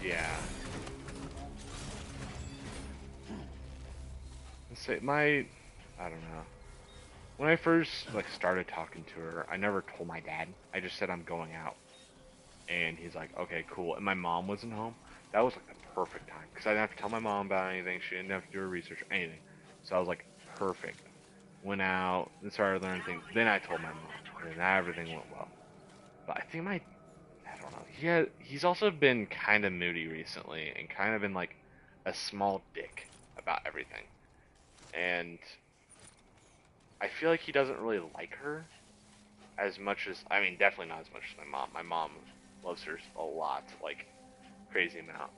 Yeah. I don't know. When I first started talking to her, I never told my dad. I just said I'm going out, and he's like, "Okay, cool." And my mom wasn't home. That was like the perfect time because I didn't have to tell my mom about anything. She didn't have to do her research or anything. So I was like, perfect. Went out and started learning things. Then I told my mom, and everything went well. But I don't know. He's also been kind of moody recently, and kind of been like a small dick about everything. And I feel like he doesn't really like her as much as, I mean, definitely not as much as my mom. My mom loves her a lot, like crazy amount.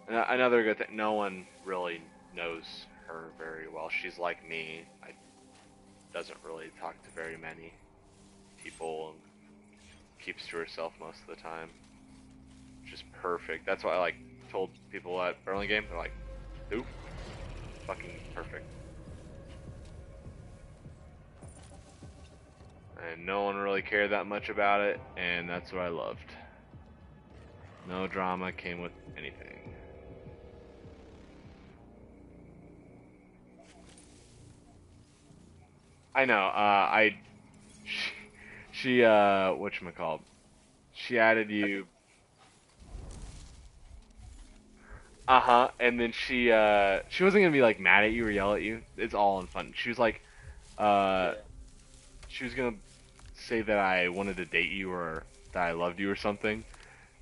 Another good thing, no one really knows her very well. She's like me. I doesn't really talk to very many people and keeps to herself most of the time. Which is perfect. That's why I told people at Burlingame, they're like, who? Fucking perfect. And no one really cared that much about it, and that's what I loved. No drama came with anything. I know, she whatchamacallit, she added you. Uh-huh, and then she wasn't gonna be mad at you or yell at you. It's all in fun. She was like, she was gonna say that I wanted to date you or that I loved you or something.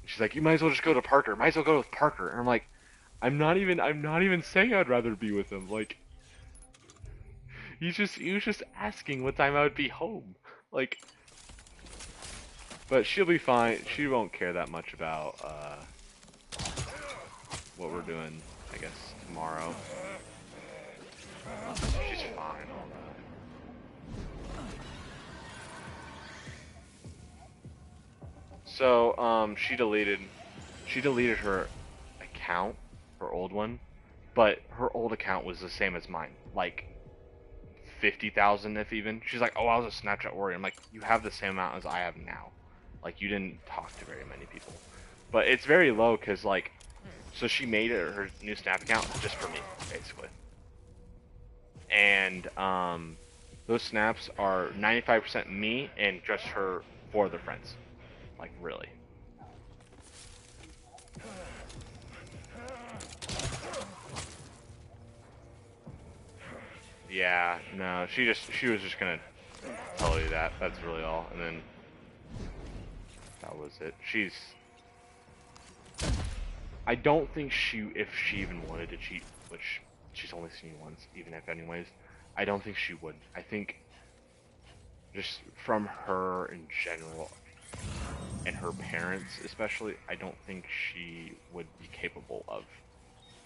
She's like, you might as well just go to Parker. Might as well go with Parker. And I'm like, I'm not even saying I'd rather be with him. Like, he was just asking what time I would be home. Like, but she'll be fine. She won't care that much about what we're doing, I guess, tomorrow. She's fine, all that. So, she deleted her account, her old one, but her old account was the same as mine, like 50,000 if even. She's like, oh, I was a Snapchat warrior. I'm like, you have the same amount as I have now. Like, you didn't talk to very many people. But it's very low because, like, so she made her new Snap account just for me, basically. And those snaps are 95% me and just her 4 other friends. Like, really. Yeah, no, she was just gonna tell you that. That's really all. And then that was it. I don't think if she even wanted to cheat, which she's only seen me once, even if anyways, I don't think she would. I think just from her in general, and her parents especially, I don't think she would be capable of.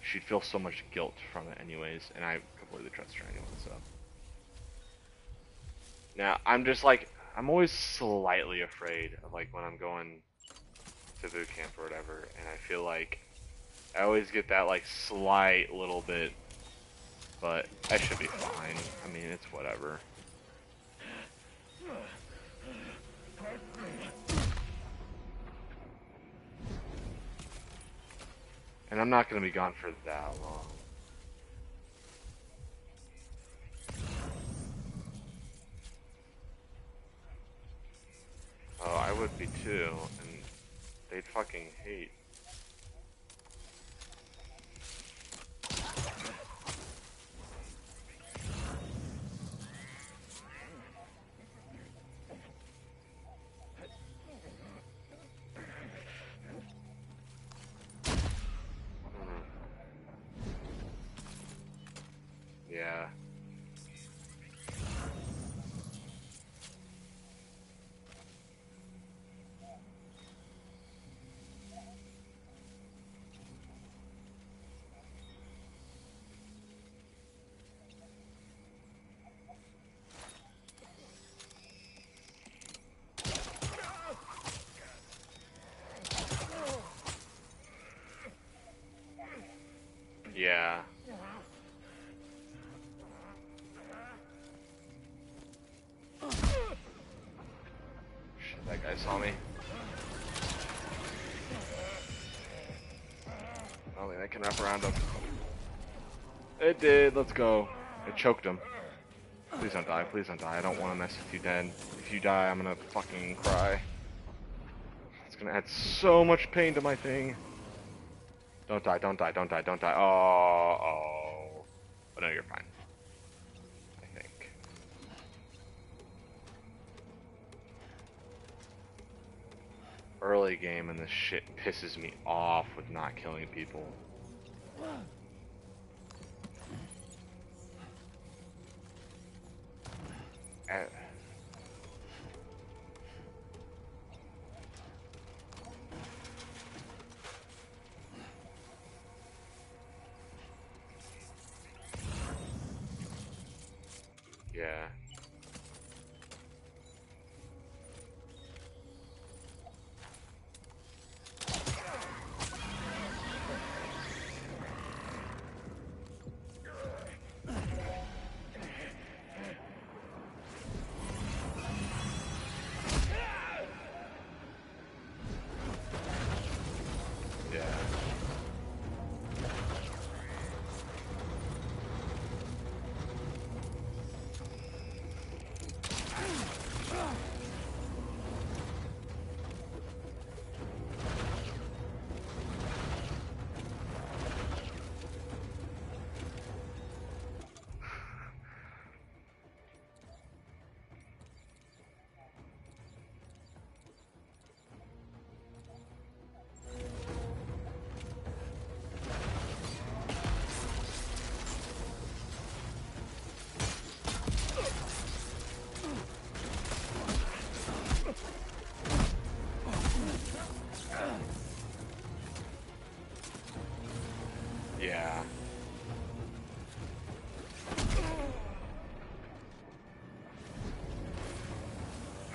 She'd feel so much guilt from it anyways, and I completely trust her anyway, so. Now, I'm just like, I'm always slightly afraid of like when I'm going to boot camp or whatever, and I feel like I always get that like slight little bit, but I should be fine. I mean, it's whatever. And I'm not going to be gone for that long. Oh, I would be too, and they'd fucking hate. Yeah. Yeah. Shit, that guy saw me. I don't think I can wrap around him. It did, let's go. It choked him. Please don't die, please don't die. I don't want to mess with you, Dan. If you die, I'm gonna fucking cry. It's gonna add so much pain to my thing. Don't die, don't die, don't die, don't die. Oh. But no, you're fine. I think. Early game and this shit pisses me off with not killing people. Yeah.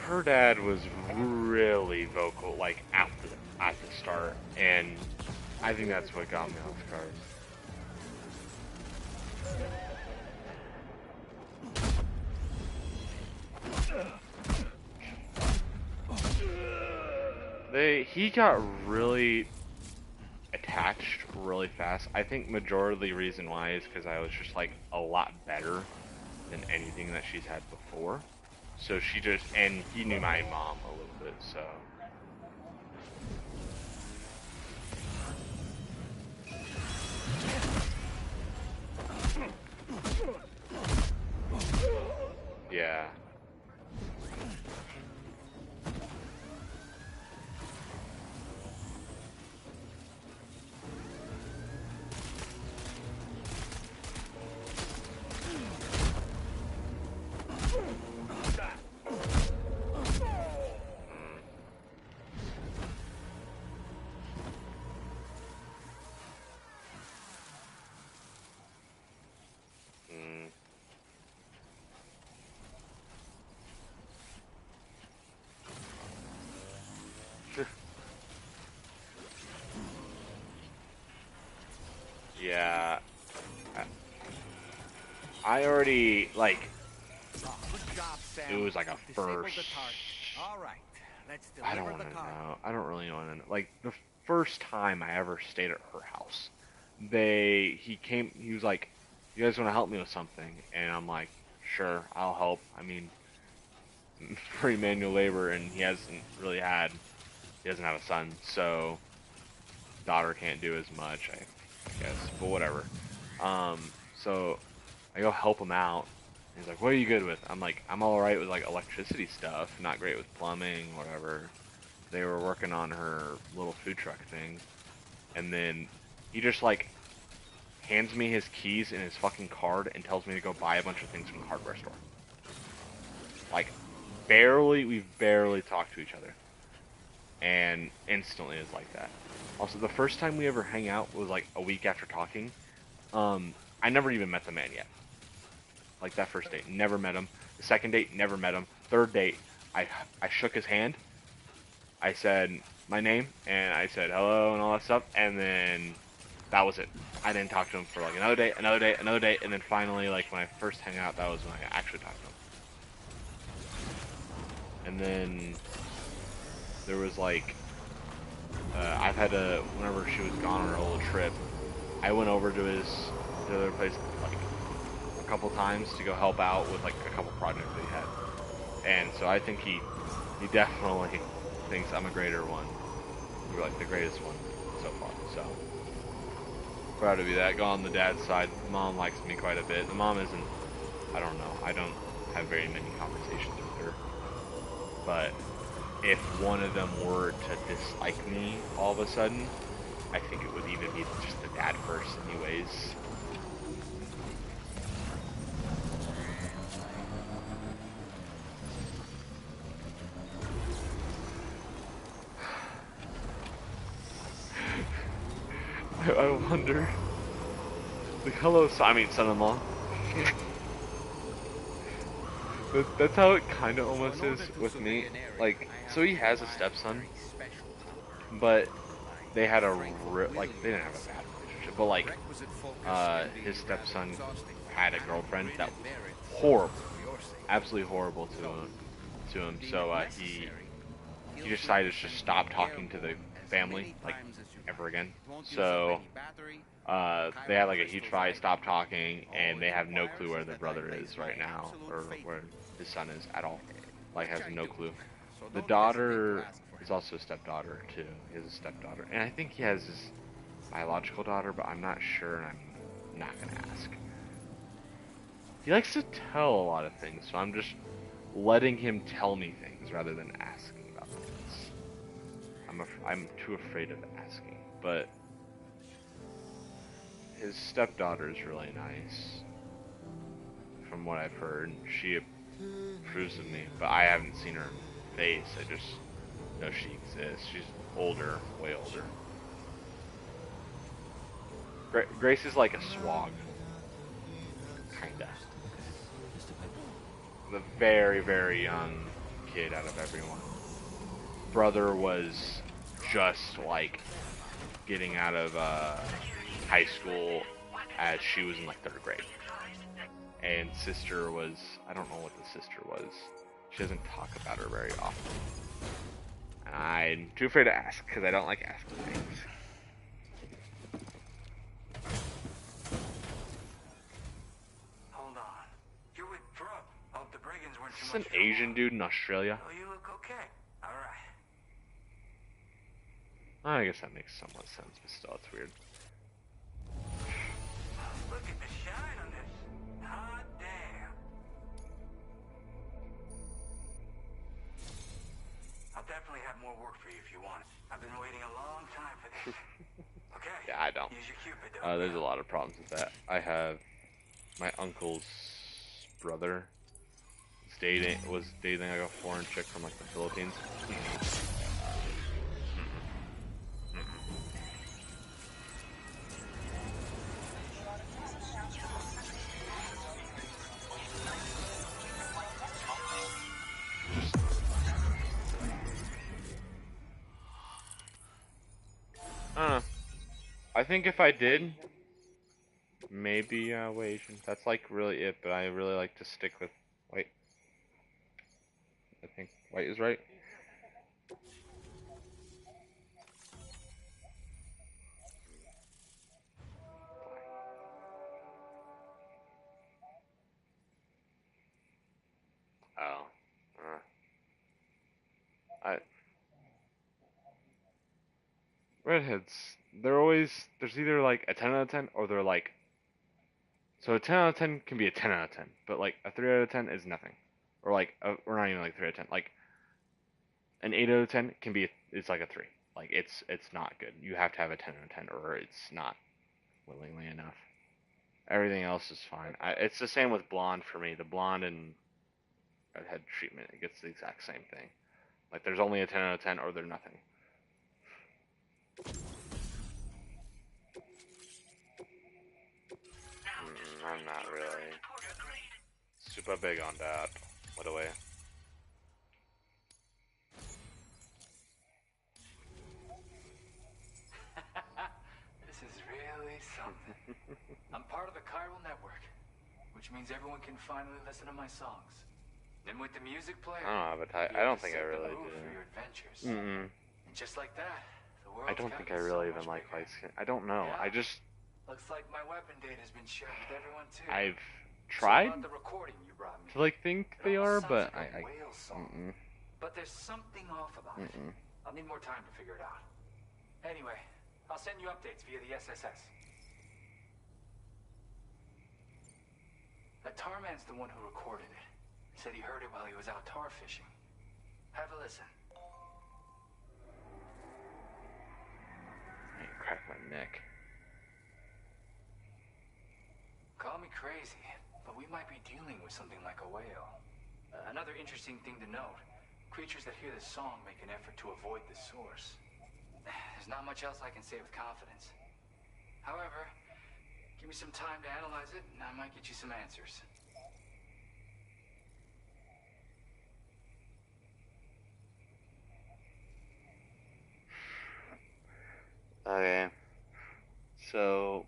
her dad was really vocal, like at the start, and I think that's what got me off guard. He got really attached really fast. I think majority of the reason why is because I was just like a lot better than anything that she's had before. So she just, and he knew my mom a little bit, so. Yeah. Yeah. I already, like, Good job, Sam. it was like a Disable first. the target. All right, let's I don't deliver want the to car. know. I don't really want to know. Like, the first time I ever stayed at her house, he was like, you guys want to help me with something? And I'm like, sure, I'll help. I mean, free manual labor, and he doesn't have a son, so daughter can't do as much, I guess, but whatever. So I go help him out. He's like, what are you good with? I'm like, I'm alright with like electricity stuff, not great with plumbing, whatever. They were working on her little food truck thing, and then he just like hands me his keys and his fucking card and tells me to go buy a bunch of things from the hardware store. Like, we've barely talked to each other. And instantly is like that. Also, the first time we ever hang out was like a week after talking. I never even met the man yet. Like that first date, never met him. The second date, never met him. Third date, I shook his hand. I said my name, and I said hello and all that stuff, and then that was it. I didn't talk to him for like another day, and then finally, like when I first hung out, that was when I actually talked to him. And then there was like, I've had to, whenever she was gone on her little trip, I went over to the other place like a couple times to go help out with like a couple projects that he had. And so I think he definitely thinks I'm a greater one. We're like the greatest one so far. So proud to be that. Go on the dad's side. The mom likes me quite a bit. The mom isn't, I don't know. I don't have very many conversations with her. But if one of them were to dislike me all of a sudden, I think it would even be just the dad first anyways. I wonder. Like, hello, son-in-law. That's how it kind of almost is with me. Like, so he has a stepson, but they had they didn't have a bad relationship, but like, his stepson had a girlfriend that was horrible, absolutely horrible to him. So he decided to just stop talking to the family, like, ever again. So they had like a huge fight, stopped talking, and they have no clue where their brother is right now, or where his son is at all. Like, has no clue. The daughter is also a stepdaughter too. He has a stepdaughter, and I think he has his biological daughter, but I'm not sure, and I'm not gonna ask. He likes to tell a lot of things, so I'm just letting him tell me things rather than asking about things. I'm too afraid of asking, but his stepdaughter is really nice. From what I've heard, she approves of me, but I haven't seen her face. I just know she exists. She's older, way older. Grace is like a swag, kinda. The very, very young kid out of everyone. Brother was just like getting out of high school as she was in like 3rd grade. And sister was, I don't know what the sister was. She doesn't talk about her very often. I'm too afraid to ask because I don't like asking things. Hold on. You're with Thrupp. Hope the brigands weren't Is too this much an Asian dude in Australia? Oh, you look okay. Alright. I guess that makes somewhat sense, but still, it's weird. Look at the shine on this. Hot damn. I'll definitely have more work for you if you want it. I've been waiting a long time for this. Okay. Yeah, I don't. Use your Cupid, though. There's a lot of problems with that. I have my uncle's brother was dating like a foreign chick from like the Philippines. I don't know. I think if I did, maybe Asian. That's like really it, but I really like to stick with white. I think white is right. Oh. Redheads, there's either like a 10 out of 10 or they're like, so a 10 out of 10 can be a 10 out of 10, but like a 3 out of 10 is nothing. Or like, or not even like 3 out of 10. Like, an 8 out of 10 can be, it's like a 3. Like, it's not good. You have to have a 10 out of 10 or it's not willingly enough. Everything else is fine. It's the same with blonde for me. The blonde and redhead treatment, it gets the exact same thing. Like, there's only a 10 out of 10 or they're nothing. I'm not really super big on that, by the way. This is really something. I'm part of the chiral network, which means everyone can finally listen to my songs. And with the music player, I don't have I don't think I really do. For your adventures. And just like that, the world. I don't think I really even like light skin. I don't know. Yeah. I just. Looks like my weapon data has been shared with everyone too. I've tried the recording you brought me. to like think they are, but like But there's something off about it. I'll need more time to figure it out. Anyway, I'll send you updates via the SSS. That tar man's the one who recorded it. He said he heard it while he was out tar fishing. Have a listen. I crack my neck. Call me crazy, but we might be dealing with something like a whale. Another interesting thing to note, creatures that hear this song make an effort to avoid the source. There's not much else I can say with confidence. However, give me some time to analyze it, and I might get you some answers. Okay. So,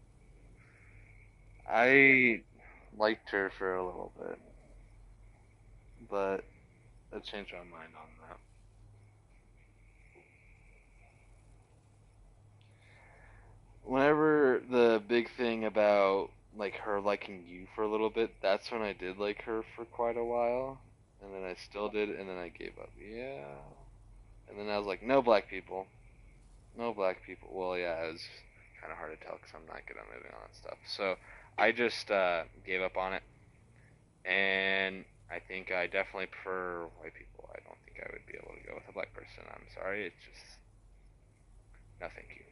I liked her for a little bit, but I changed my mind on that. Whenever the big thing about like her liking you for a little bit, that's when I did like her for quite a while, and then I still did, and then I gave up. Yeah, and then I was like, no black people, no black people. Well, yeah, it was kind of hard to tell because I'm not good at moving on that stuff. So I just gave up on it, and I think I definitely prefer white people. I don't think I would be able to go with a black person. I'm sorry, it's just no, thank you.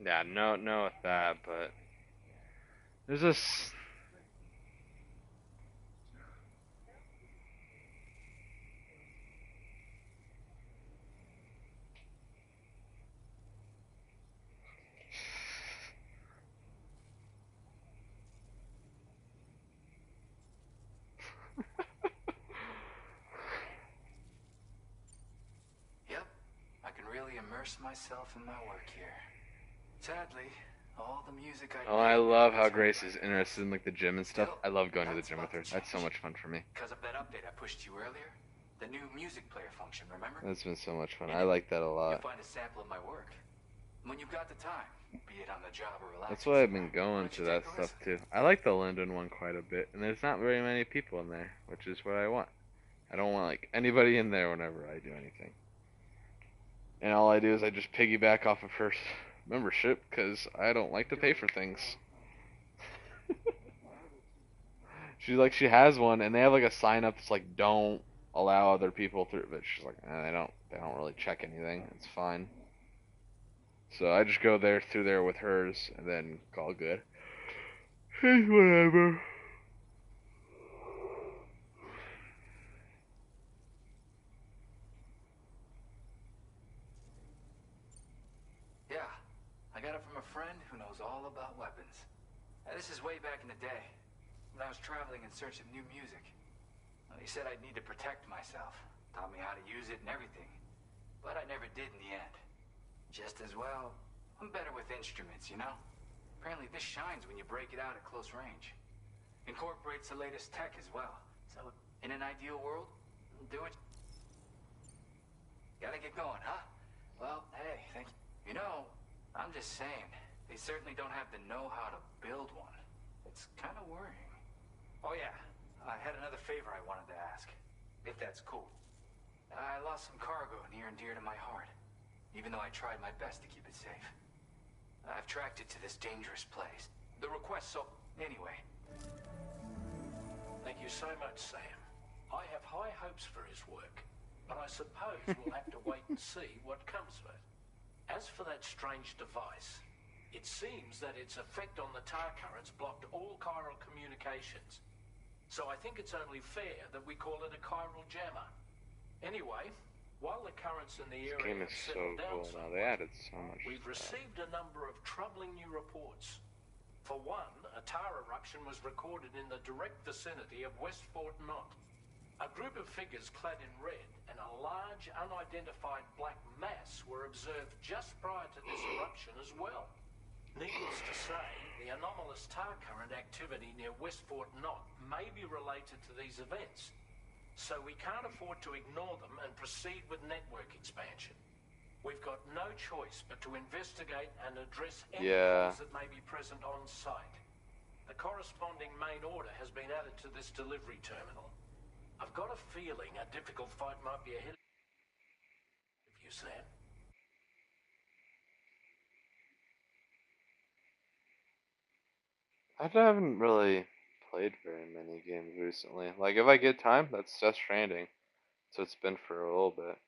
Yeah, no with that, but there's this. immerse myself in my work here. Sadly, all the music I Oh, I love how Grace is interested in like the gym and stuff. I love going to the gym with her. That's so much fun for me. Because of that update I pushed you earlier, the new music player function, remember? That's been so much fun. I like that a lot. You'll find a sample of my work. When you've got the time, be it on the job or relaxing. That's why I've been going to that stuff too. I like the Linden one quite a bit, and there's not very many people in there, which is what I want. I don't want like anybody in there whenever I do anything. And all I do is I just piggyback off of her membership because I don't like to pay for things. She has one, and they have like a sign up that's like don't allow other people through, but she's like they don't really check anything. It's fine. So I just go there through there with hers, and then call good. Whatever. Yeah, I got it from a friend who knows all about weapons. Now, this is way back in the day, when I was traveling in search of new music. Well, he said I'd need to protect myself, taught me how to use it and everything. But I never did in the end. Just as well, I'm better with instruments, you know? Apparently this shines when you break it out at close range. Incorporates the latest tech as well. So, in an ideal world, do it. Gotta get going, huh? Well, hey, thank you. You know, I'm just saying, they certainly don't have the know-how to build one. It's kind of worrying. Oh yeah, I had another favor I wanted to ask, if that's cool. I lost some cargo near and dear to my heart, even though I tried my best to keep it safe. I've tracked it to this dangerous place. The request, so anyway. Thank you so much, Sam. I have high hopes for his work, but I suppose we'll have to wait and see what comes of it. As for that strange device, it seems that its effect on the tar currents blocked all chiral communications. So I think it's only fair that we call it a chiral jammer. Anyway, while the currents in the This area game have is so settled down cool now. somewhat, They added so much we've stuff. received a number of troubling new reports. For one, a tar eruption was recorded in the direct vicinity of West Fort Knot. A group of figures clad in red and a large unidentified black mass were observed just prior to this eruption as well. Needless to say, the anomalous tar current activity near West Fort Knot may be related to these events. So we can't afford to ignore them and proceed with network expansion. We've got no choice but to investigate and address any cause that may be present on site. The corresponding main order has been added to this delivery terminal. I've got a feeling a difficult fight might be ahead of you, Sam. I haven't really played very many games recently. Like, if I get time, that's just Stranding. So it's been for a little bit.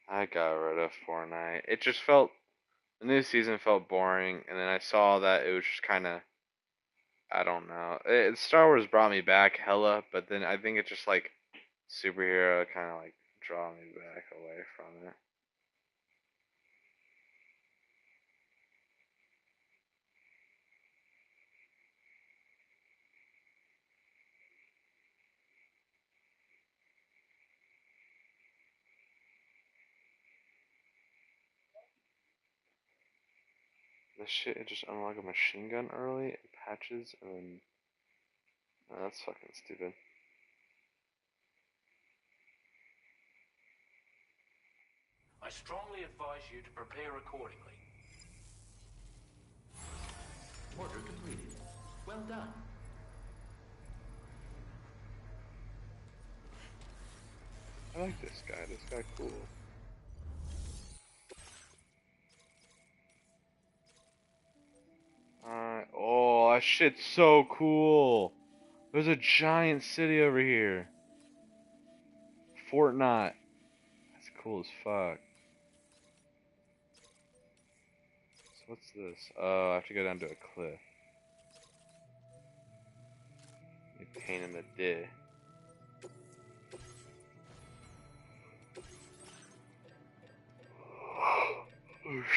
I got rid of Fortnite. It just felt, the new season felt boring, and then I saw that it was just kind of, I don't know. Star Wars brought me back hella, but then I think it's just like superhero kind of like draw me back away from it. This shit, it just unlocked a machine gun early, and patches, and then... Oh, that's fucking stupid. I strongly advise you to prepare accordingly. Order completed. Well done. I like this guy. This guy cool. Oh, that shit's so cool. There's a giant city over here. Fort Knot. That's cool as fuck. So what's this? Oh, I have to go down to a cliff. A pain in the dick.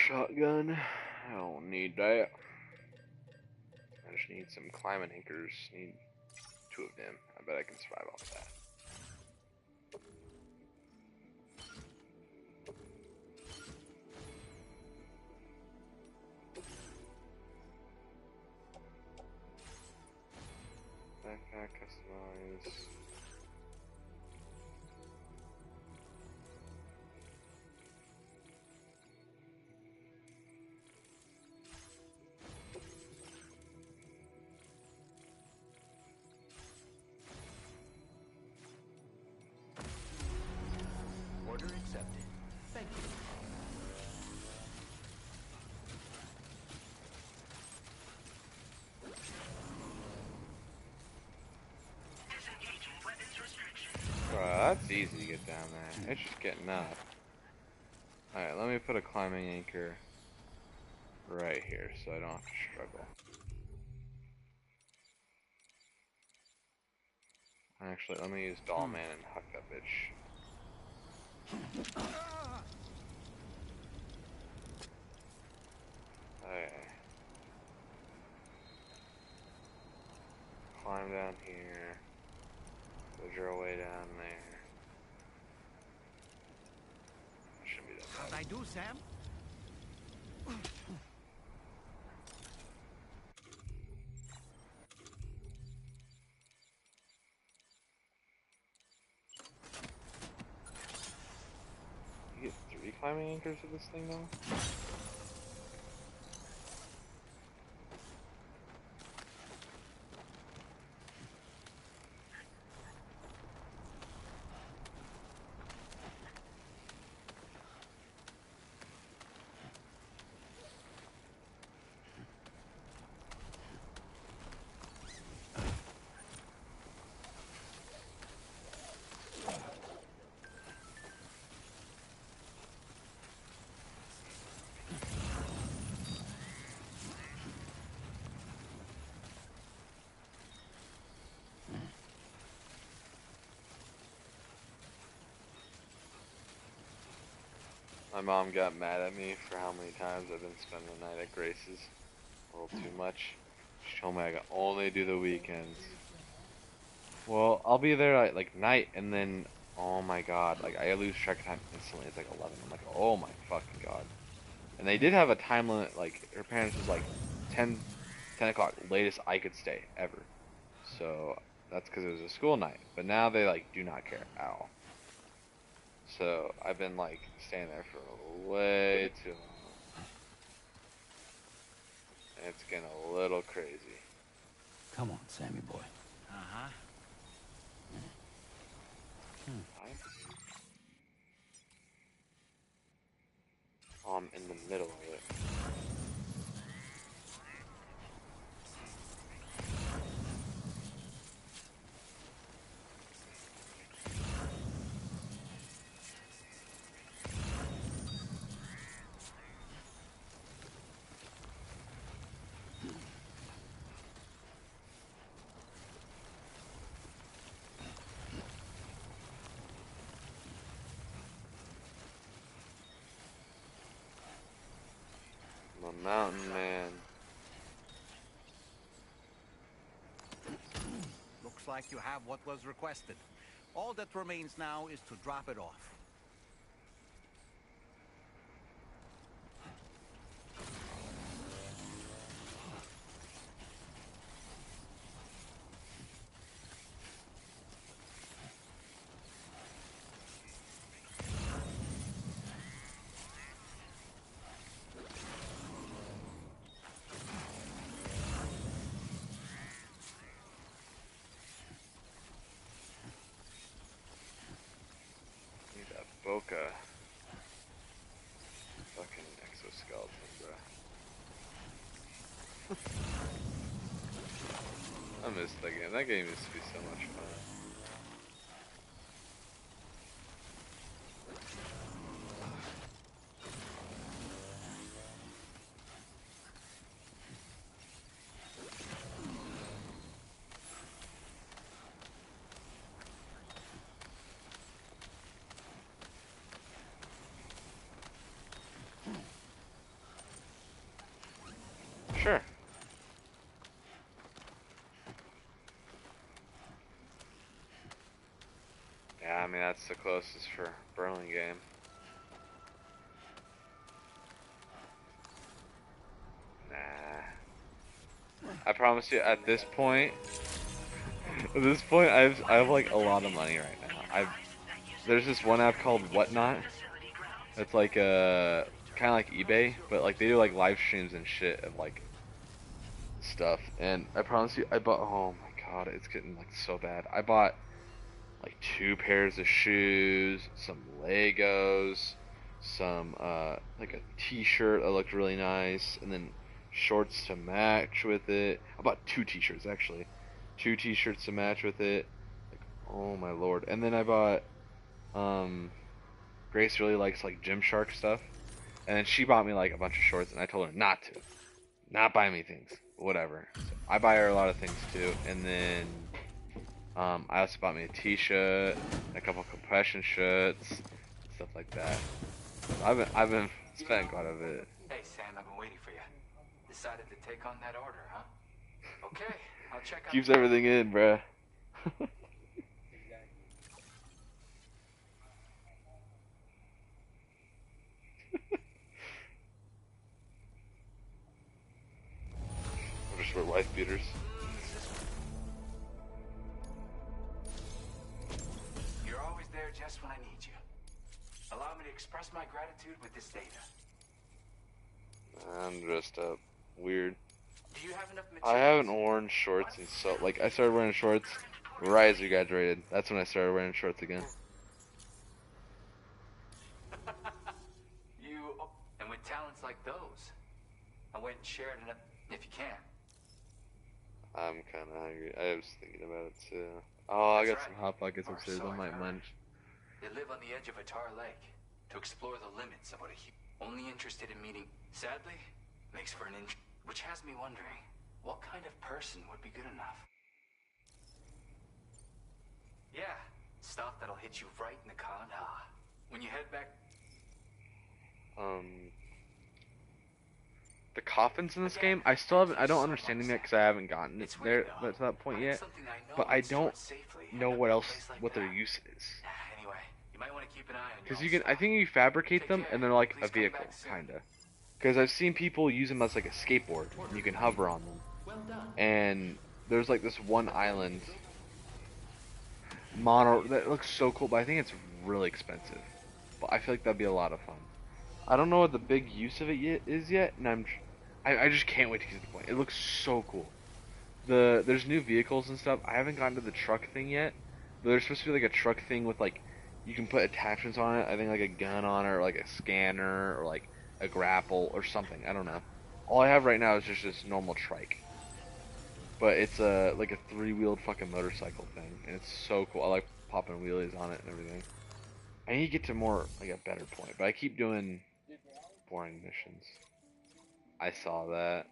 Shotgun. I don't need that. I just need some climbing anchors. Need 2 of them. I bet I can survive off that. Track, customize. Order accepted. Thank you. Disengaging weapons restrictions. That's easy to get down there. It's just getting up. Alright, let me put a climbing anchor right here so I don't have to struggle. Actually, let me use Dollman and huck that bitch. Okay. Climb down here. Put your way down there. That shouldn't be that bad. How'd I do, Sam? You get 3 climbing anchors with this thing though? My mom got mad at me for how many times I've been spending the night at Grace's. A little too much. She told me I can only do the weekends. Well, I'll be there at like night and then, oh my god, like I lose track of time instantly. It's like 11. I'm like, oh my fucking god. And they did have a time limit, like her parents was like 10 o'clock, latest I could stay ever. So that's because it was a school night. But now they like do not care at all. So I've been like staying there for way too long. And it's getting a little crazy. Come on, Sammy boy. Uh-huh. I'm in the middle of it. I'm a mountain man. Looks like you have what was requested. All that remains now is to drop it off. Need that Boca. Fucking exoskeleton, bro. I miss that game. That game used to be so much fun. Sure. Yeah, I mean that's the closest for Burlingame. Nah. I promise you, at this point, At this point, I have like a lot of money right now. There's this one app called Whatnot. It's like kind of like eBay, but like they do like live streams and shit of like stuff. And I promise you, I bought. Oh my god, it's getting like so bad. I bought like 2 pairs of shoes, some Legos, some like a T-shirt that looked really nice, and then shorts to match with it. I bought 2 T-shirts actually, 2 T-shirts to match with it. Like, oh my lord! And then I bought Grace really likes like Gymshark stuff, and then she bought me like a bunch of shorts, and I told her not buy me things, whatever. So I buy her a lot of things too, and then I also bought me a T-shirt, a couple compression shirts, stuff like that. So I've been spending quite a bit. Hey Sam, I've been waiting for you. Decided to take on that order, huh? Okay, I'll check out. Keeps everything in, bruh. I'll just wear wife beaters. You're always there just when I need you. Allow me to express my gratitude with this data. I'm dressed up weird. Do you have enough I materials? haven't worn shorts and so like I started wearing shorts right as we graduated. That's when I started wearing shorts again. And with talents like those, I went and shared it if you can. I'm kind of hungry. I was thinking about it too. Oh, I got That's some right. hot pockets Or upstairs. so I I've might heard. munch. They live on the edge of a tar lake to explore the limits of what only interested in meeting. Sadly, makes for an which has me wondering, what kind of person would be good enough? Yeah, stuff that'll hit you right in the con. When you head back. The coffins in this game, I still haven't. I don't understand them yet because I haven't gotten it there to that point yet. But I don't know what else, what their use is. Anyway, you might want to keep an eye on Because you can, I think you fabricate them and they're like a vehicle, kinda. Because I've seen people use them as like a skateboard, and you can hover on them. And there's like this one island, that looks so cool, but I think it's really expensive. But I feel like that'd be a lot of fun. I don't know what the big use of it is yet, and I just can't wait to get to the point. It looks so cool. There's new vehicles and stuff. I haven't gotten to the truck thing yet, but there's supposed to be like a truck thing with like you can put attachments on it. I think like a gun on it, or like a scanner, or like a grapple or something. I don't know. All I have right now is just this normal trike, but it's like a 3-wheeled fucking motorcycle thing, and it's so cool. I like popping wheelies on it and everything. I need to get to more like a better point, but I keep doing boring missions. I saw that.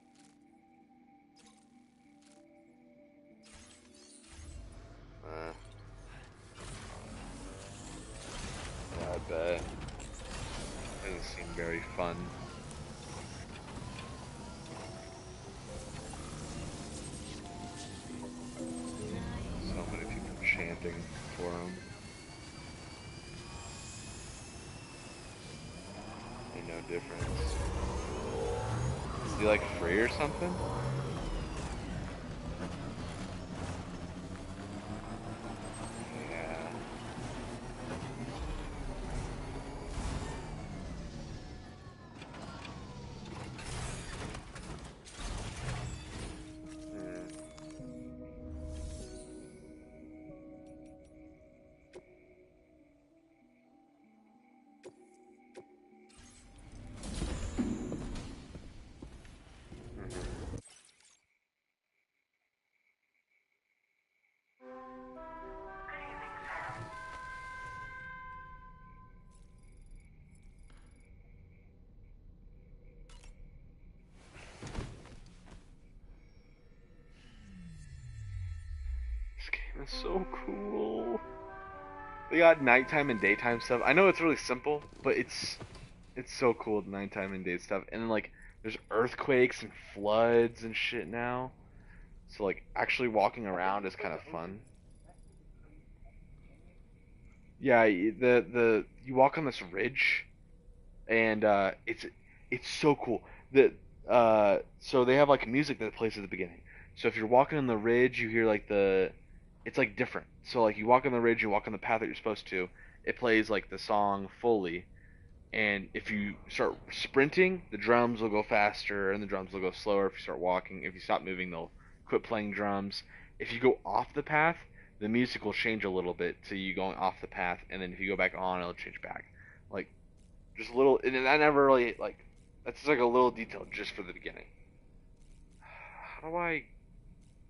Yeah, I bet. Doesn't seem very fun. So many people chanting for him. Ain't no difference. Is he like free or something? Yeah. This game is so cool. They got nighttime and daytime stuff. I know it's really simple, but it's so cool, the nighttime and day stuff. And then like there's earthquakes and floods and shit now. So like actually walking around is kind of fun. Yeah, the you walk on this ridge, and it's so cool. So they have like music that plays at the beginning. So if you're walking on the ridge, you hear like the it's like different. So like you walk on the ridge, you walk on the path that you're supposed to. It plays like the song fully, and if you start sprinting, the drums will go faster and the drums will go slower. If you start walking, if you stop moving, they'll quit playing drums. If you go off the path, the music will change a little bit to you going off the path, and then if you go back on, it'll change back. Like just a little, and I never really like. That's just like a little detail just for the beginning. How do I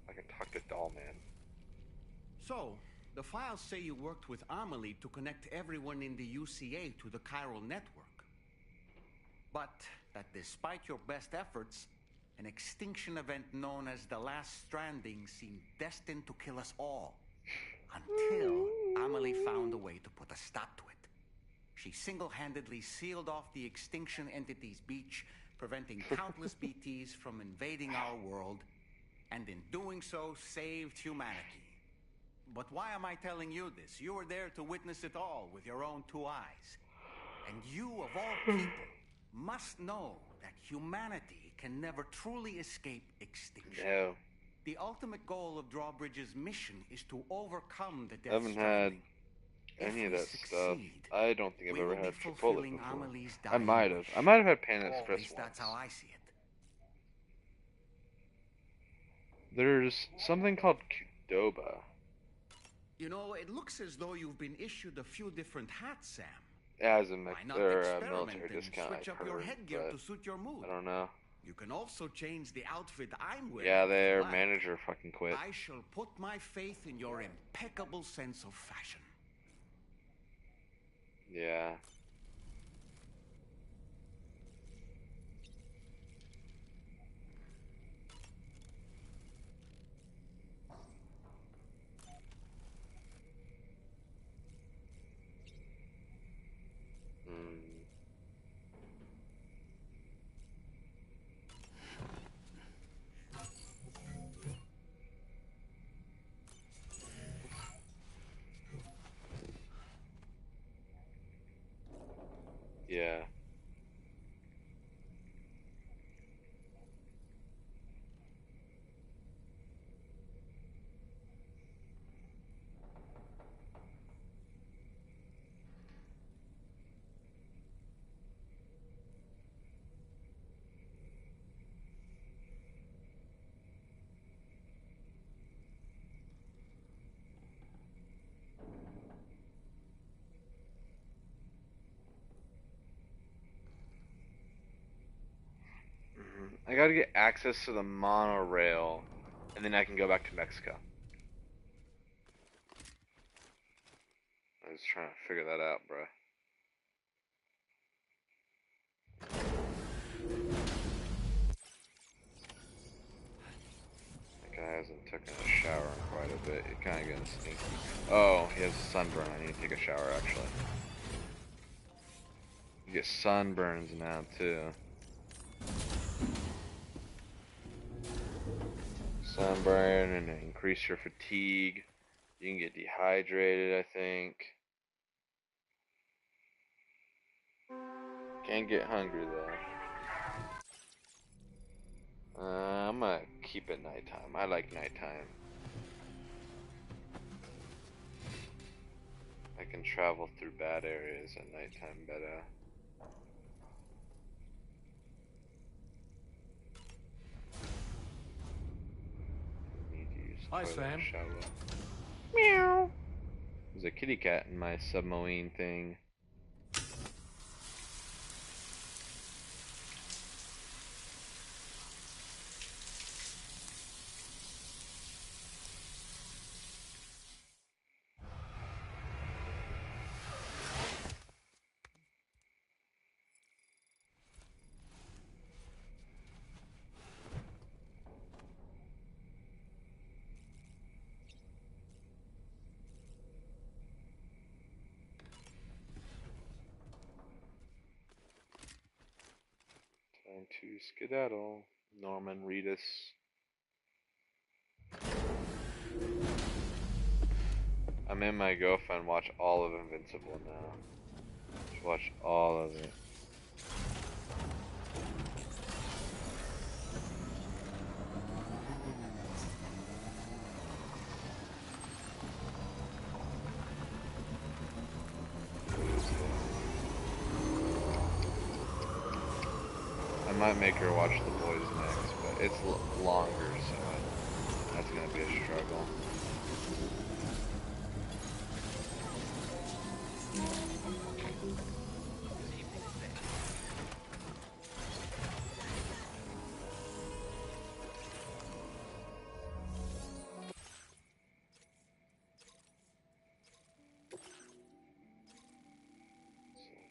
can talk to Doll Man? So, the files say you worked with Amelie to connect everyone in the UCA to the chiral network. But that despite your best efforts, an extinction event known as the Last Stranding seemed destined to kill us all. Until Amelie found a way to put a stop to it. She single-handedly sealed off the extinction entity's beach, preventing countless BTs from invading our world, and in doing so, saved humanity. But why am I telling you this? You were there to witness it all with your own two eyes. And you, of all people, must know that humanity can never truly escape extinction. No. The ultimate goal of Drawbridge's mission is to overcome the I death haven't had stranding. any of If we that stuff. succeed, I don't think I've we ever will be had Chipotle fulfilling before. Amelie's I dying might have. wish. I might have had Panda At Express least once. that's how I see it. There's something called Qdoba. You know, it looks as though you've been issued a few different hats, Sam. As a Why not military experiment and discount, switch I've up your heard, headgear but to suit your mood? I don't know. You can also change the outfit I'm wearing. Yeah, if you their like. manager fucking quit. I shall put my faith in your impeccable sense of fashion. Yeah. Hmm. Yeah. I gotta get access to the monorail, and then I can go back to Mexico. I was trying to figure that out, bruh. That guy hasn't taken a shower in quite a bit. He's kinda getting stinky. Oh, he has a sunburn. I need to take a shower, actually. You get sunburns now, too. Sunburn and increase your fatigue. You can get dehydrated, I think. Can't get hungry though. I'm gonna keep it nighttime. I like nighttime. I can travel through bad areas at nighttime better. Need to use Hi, toilet Sam. shower. Meow. There's a kitty cat in my submarine thing. Time to skedaddle. Norman Reedus. I'm in my girlfriend watch all of Invincible now. Just watch all of it. might make her watch The Boys next, but it's longer, so that's gonna be a struggle.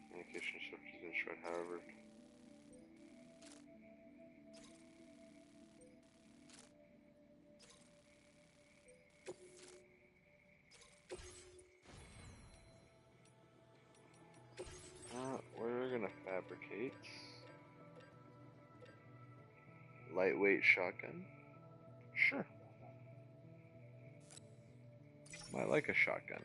Communication structures in short, however. We're gonna fabricate lightweight shotgun. Sure. I like a shotgun.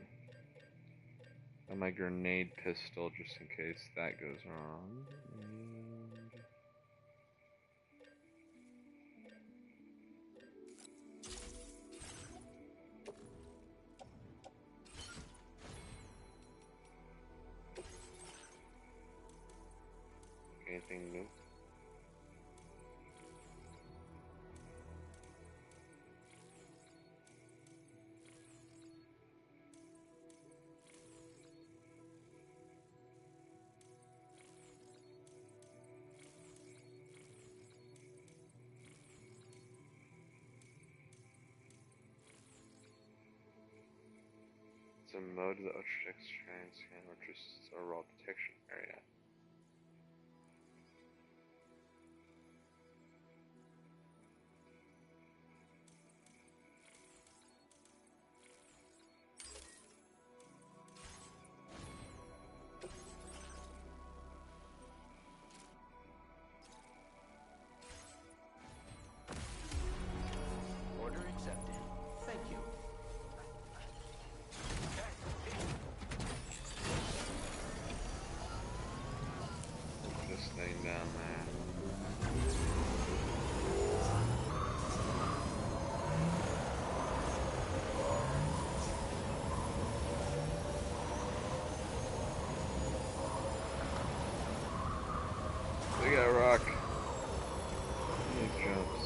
And my grenade pistol just in case that goes wrong. Anything new? It's a mode of the Ultratex scan, which is a raw detection area. Order accepted. Thank you. This thing down there. We got a rock. He jumps.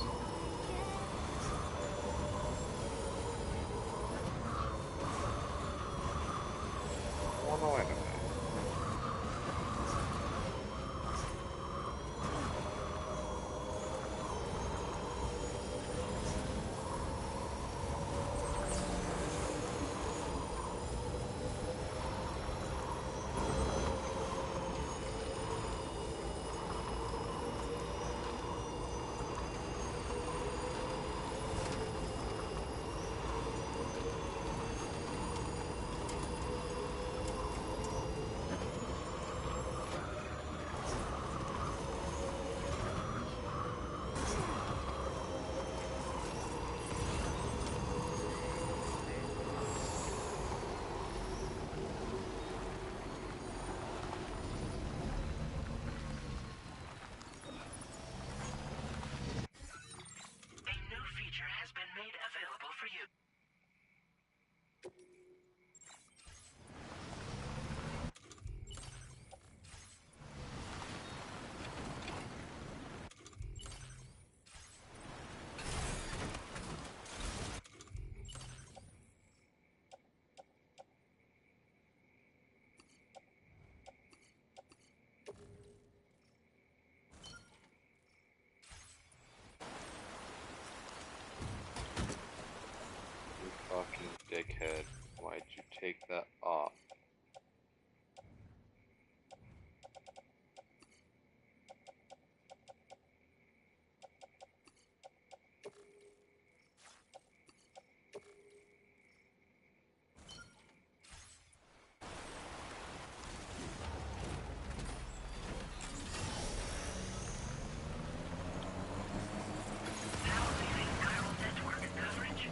Oh no, wait a minute. A new feature has been made available for you. You fucking dickhead. Why'd you take that off? Now leaving chiral network coverage.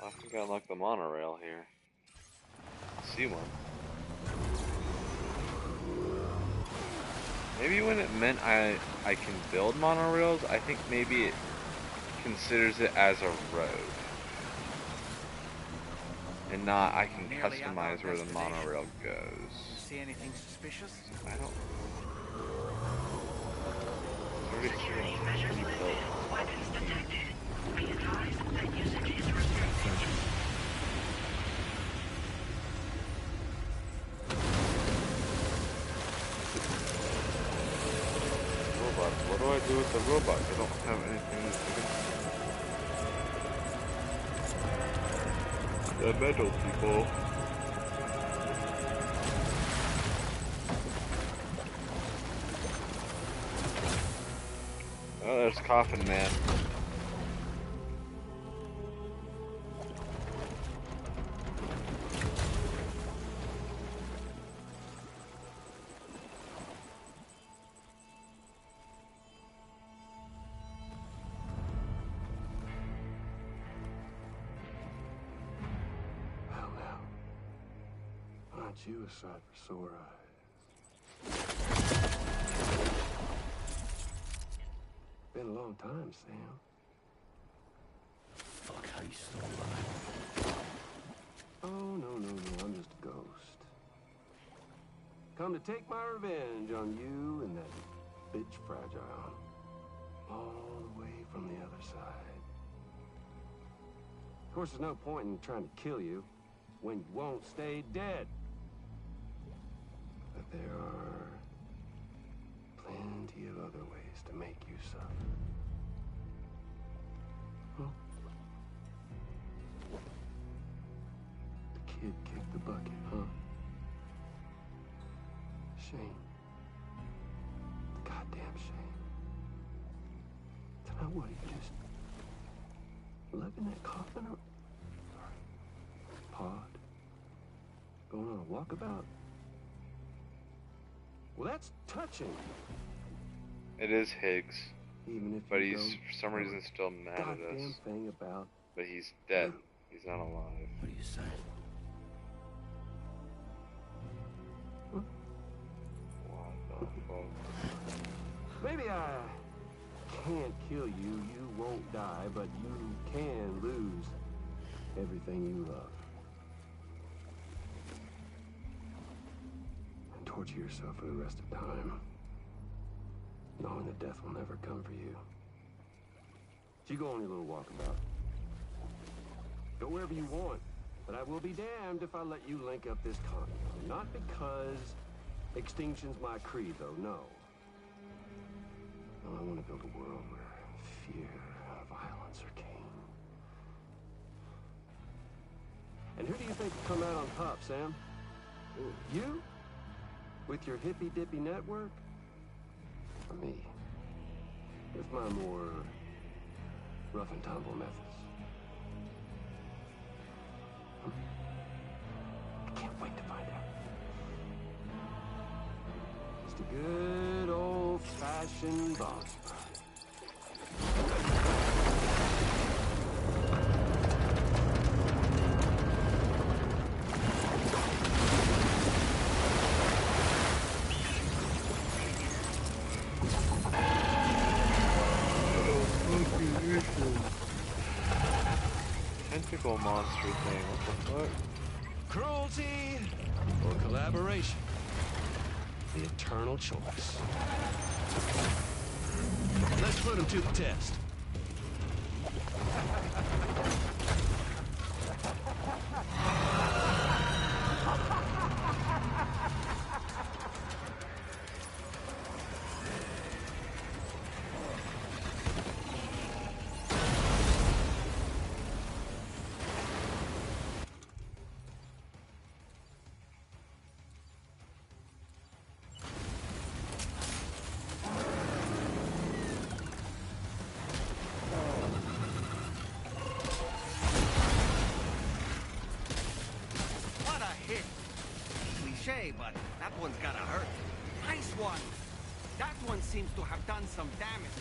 I think I unlocked the monorail here. I see one. Maybe when it meant I can build monorails, I think maybe it considers it as a road. And not, I can Nearly at our customize where the destination. monorail You goes. see anything suspicious? I don't... It's already Security sort measures of lifted. pre-built. Weapons detected. Be advised that usage is restricted. Robots. What do I do with the robots? I don't have anything to do. The metal people. Oh, there's Coffin Man. Well, now, aren't you a sight for sore eyes? Been a long time, Sam. Fuck, how you still alive? Oh, no, I'm just a ghost. Come to take my revenge on you and that bitch Fragile. All the way from the other side. Of course, there's no point in trying to kill you when you won't stay dead. But there are plenty of other ways to make you suffer. Huh? The kid kicked the bucket, huh? Shame. The goddamn shame. Now what, you just left in that coffin or pod? Going on a walkabout? Well, that's touching. It is Higgs. Even if but you he's, for some reason, still mad at us. goddamn thing about... But he's dead. He's not alive. What are you saying? What the fuck? Maybe I can't kill you, you won't die, but you can lose everything you love. And torture yourself for the rest of time, knowing that death will never come for you. So you go on your little walkabout. Go wherever you want, but I will be damned if I let you link up this continent. Not because extinction's my creed, though, no. No, I want to build a world where fear and violence are king. And who do you think will come out on top, Sam? You? With your hippy-dippy network? Or me? With my more rough and tumble methods? I can't wait to find out. Just a good old-fashioned boss fight. Tentacle monster thing, what the fuck? Cruelty or collaboration? The eternal choice. Let's put him to the test. What a hit! Cliche, but that one's gotta hurt. Nice one! That one seems to have done some damage.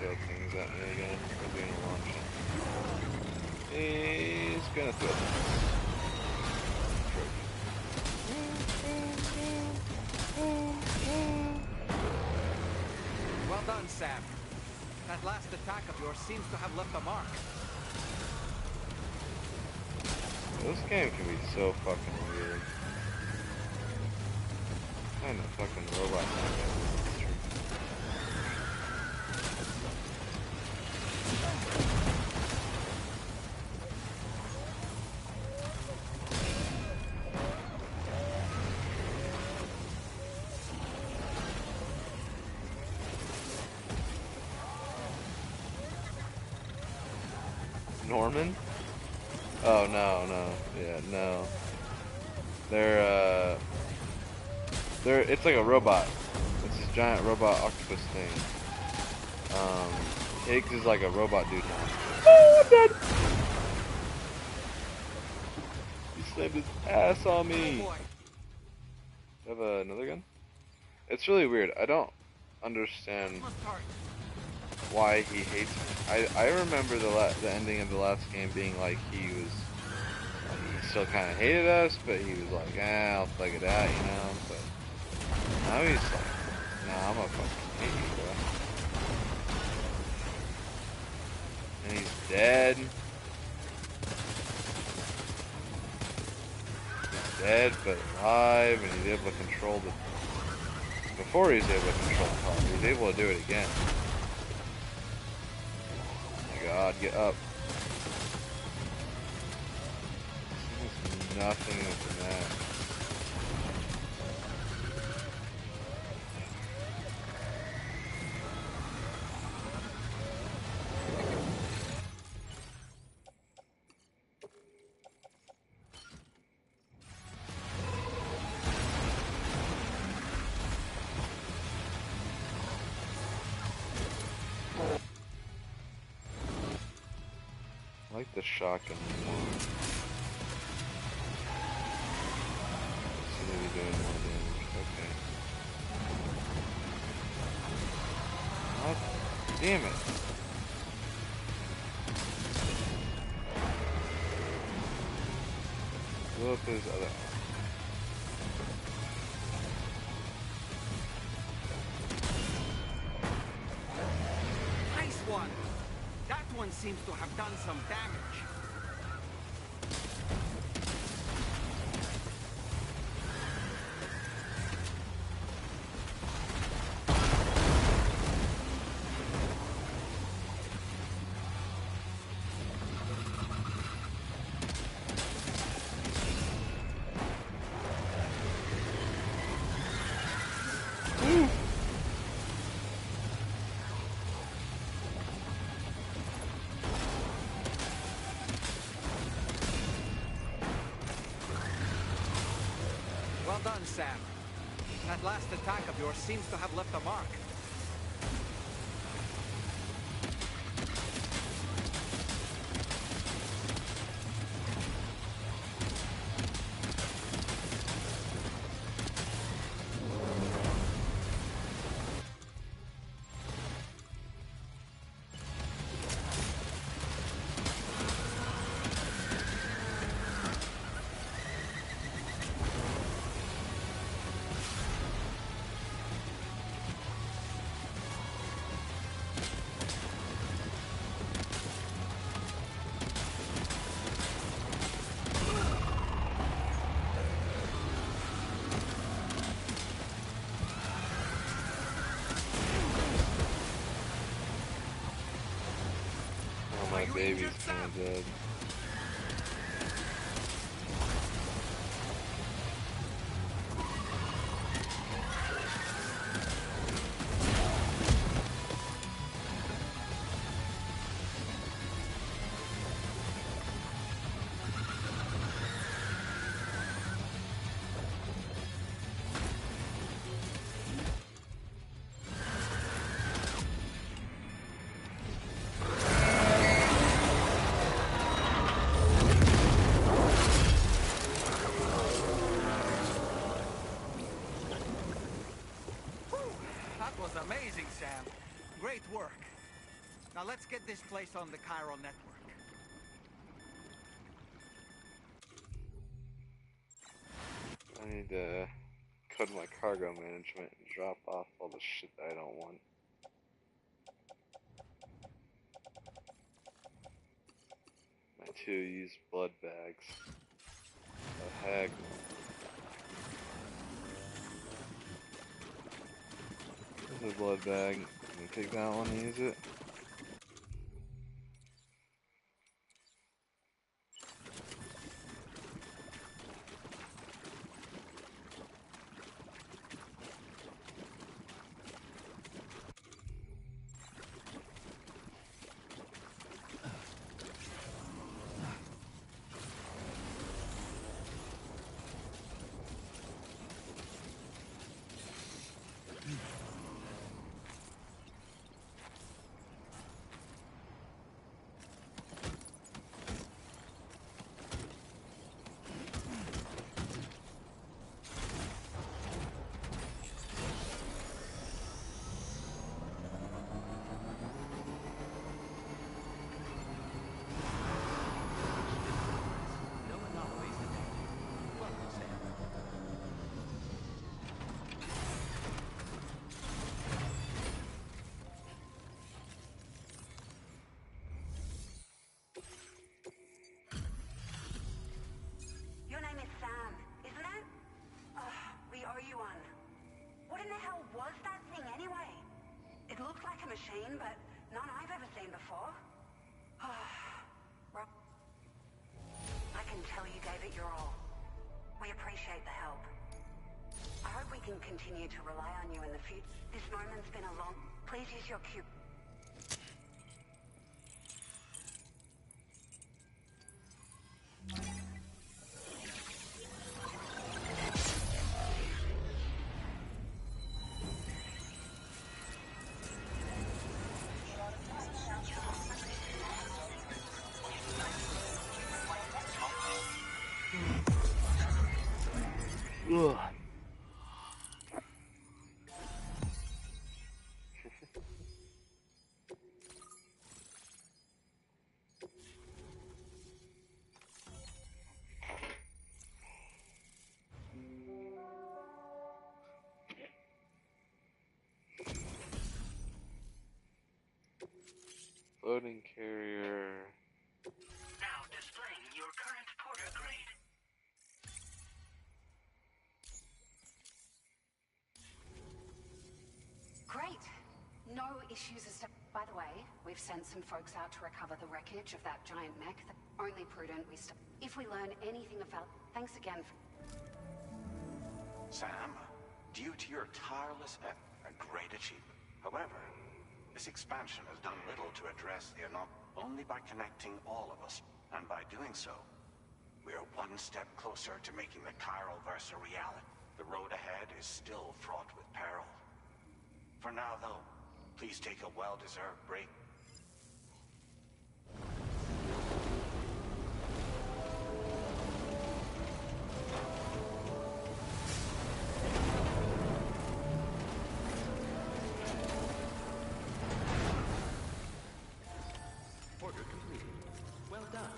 throw things at me again. Where's he gonna launch it? He's gonna throw things. Well done, Sam. That last attack of yours seems to have left a mark. This game can be so fucking weird. What kind of fucking robot is this? Norman? Oh, no. Yeah, no. It's like a robot. It's this giant robot octopus thing. Higgs is like a robot dude now. Oh, I'm dead! He slammed his ass on me! Have another gun? It's really weird. I don't understand why he hates me. I remember the ending of the last game being like he still kind of hated us, but he was like, I'll thug it out, you know. But now he's like, nah, I'm gonna fucking hate you, bro. And he's dead. He's dead, but alive, and he's able to control the. Before he was able to control the car, he was able to do it again. Oh my God, get up. There's nothing with that. I like the shotgun more. Seem to be doing more damage. Okay. Oh, damn it. Blow up his other arm. Nice one! That one seems to have done some damage. Well done, Sam. That last attack of yours seems to have left a mark. My baby's kind of dead. That was amazing, Sam. Great work. Now let's get this place on the Chiral network. I need to code my cargo management and drop off all the shit that I don't want. My 2 used blood bags. The heck? There's a blood bag. Can you take that one and use it? Your name is Sam, isn't it? We owe you one. What in the hell was that thing anyway? It looked like a machine, but none I've ever seen before. Rob, I can tell you gave it your all. We appreciate the help. I hope we can continue to rely on you in the future. This moment's been a long... Please use your cube. Ugh. Loading carrier. Now displaying your current porter grade. Great. No issues as to... By the way, we've sent some folks out to recover the wreckage of that giant mech. Only prudent we If we learn anything of value... Thanks again for... Sam, due to your tireless effort, a great achievement. However, this expansion has done little to address the anomaly only by connecting all of us. And by doing so, we are one step closer to making the Chiral verse a reality. The road ahead is still fraught with peril. For now, though, please take a well-deserved break. Order completed. Well done.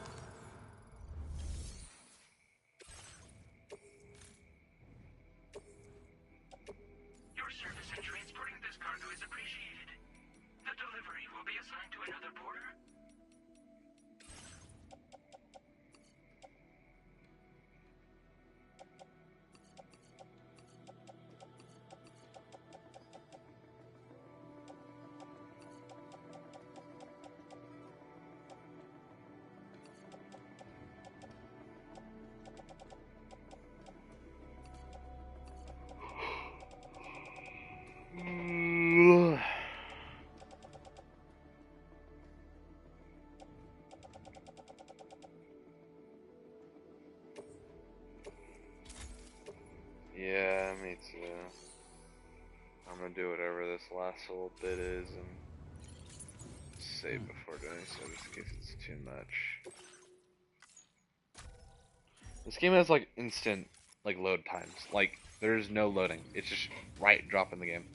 Your service in transporting this cargo is appreciated. The delivery will be assigned to another porter. Yeah, me too. I'm gonna do whatever this last little bit is and save before doing so, just in case it's too much. This game has like instant load times. Like there's no loading. It's just drop in the game.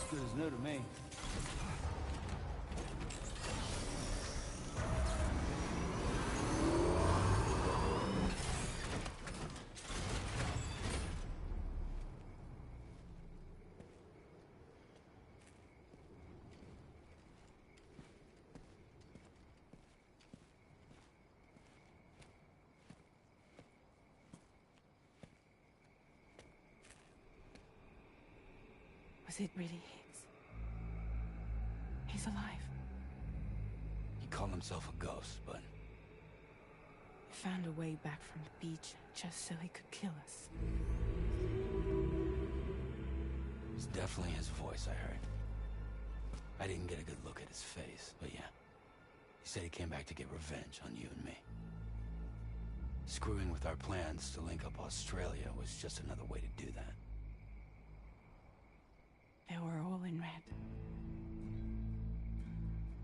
Good as new to me. Was it really his? He's alive. He called himself a ghost, but He found a way back from the beach just so he could kill us. it's definitely his voice I heard. I didn't get a good look at his face, but yeah. He said he came back to get revenge on you and me. Screwing with our plans to link up Australia was just another way to do that. They were all in red.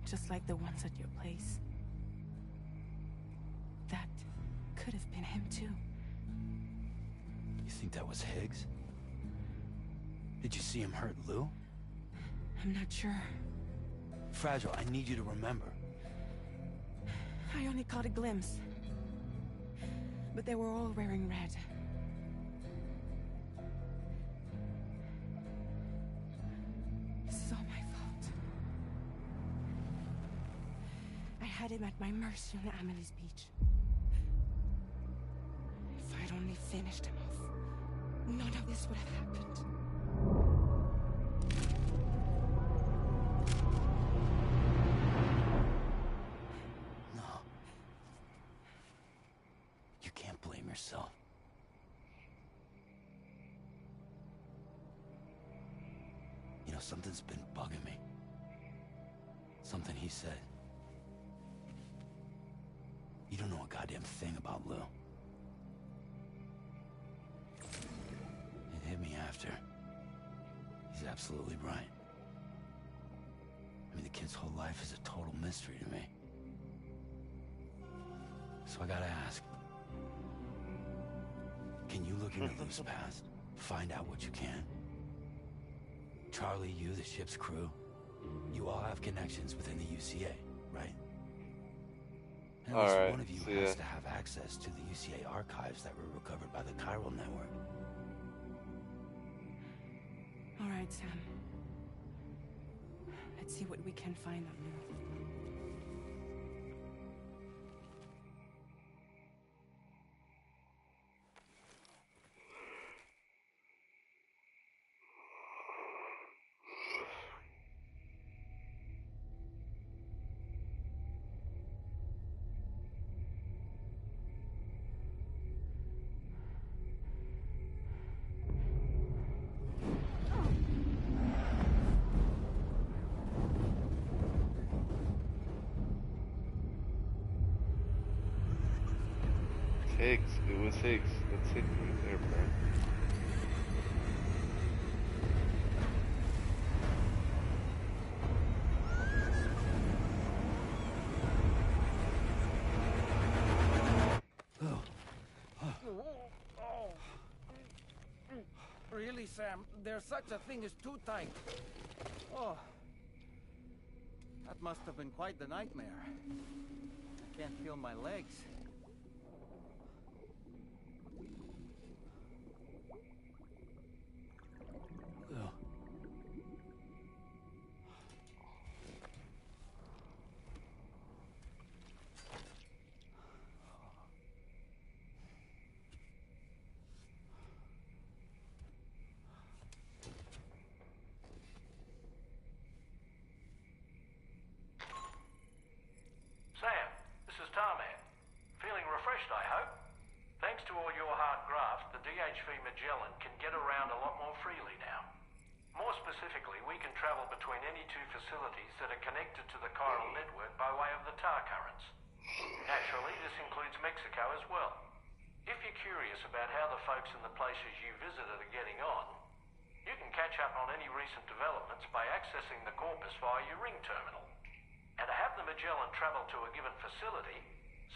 Just like the ones at your place. That could have been him too. You think that was Higgs? Did you see him hurt Lou? I'm not sure. Fragile, I need you to remember. I only caught a glimpse. But they were all wearing red. This is all my fault. I had him at my mercy on Amelie's beach. If I'd only finished him off, none of this would have happened. No. You can't blame yourself. You know, something's been bugging me. Something he said. You don't know a goddamn thing about Lou. It hit me after. He's absolutely right. I mean, the kid's whole life is a total mystery to me. So I gotta ask. Can you look into Lou's past? Find out what you can? Charlie, you, the ship's crew, you all have connections within the UCA, right? And at least one of you has to have access to the UCA archives that were recovered by the Chiral Network. All right, Sam. Let's see what we can find on Lou. Higgs. It was Higgs. That's Higgs right there, bro. Really, Sam? There's such a thing as too tight. Oh. That must have been quite the nightmare. I can't feel my legs. Lou. Sam, this is Tarman. Feeling refreshed, I hope? Thanks to all your hard graft, the DHV Magellan can get around a lot more freely now. More specifically, we can travel between any two facilities that are connected to the chiral network by way of the tar currents. Naturally, this includes Mexico as well. If you're curious about how the folks in the places you visited are getting on, you can catch up on any recent developments by accessing the Corpus via your ring terminal. And to have the Magellan travel to a given facility,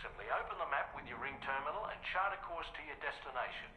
simply open the map with your ring terminal and chart a course to your destination.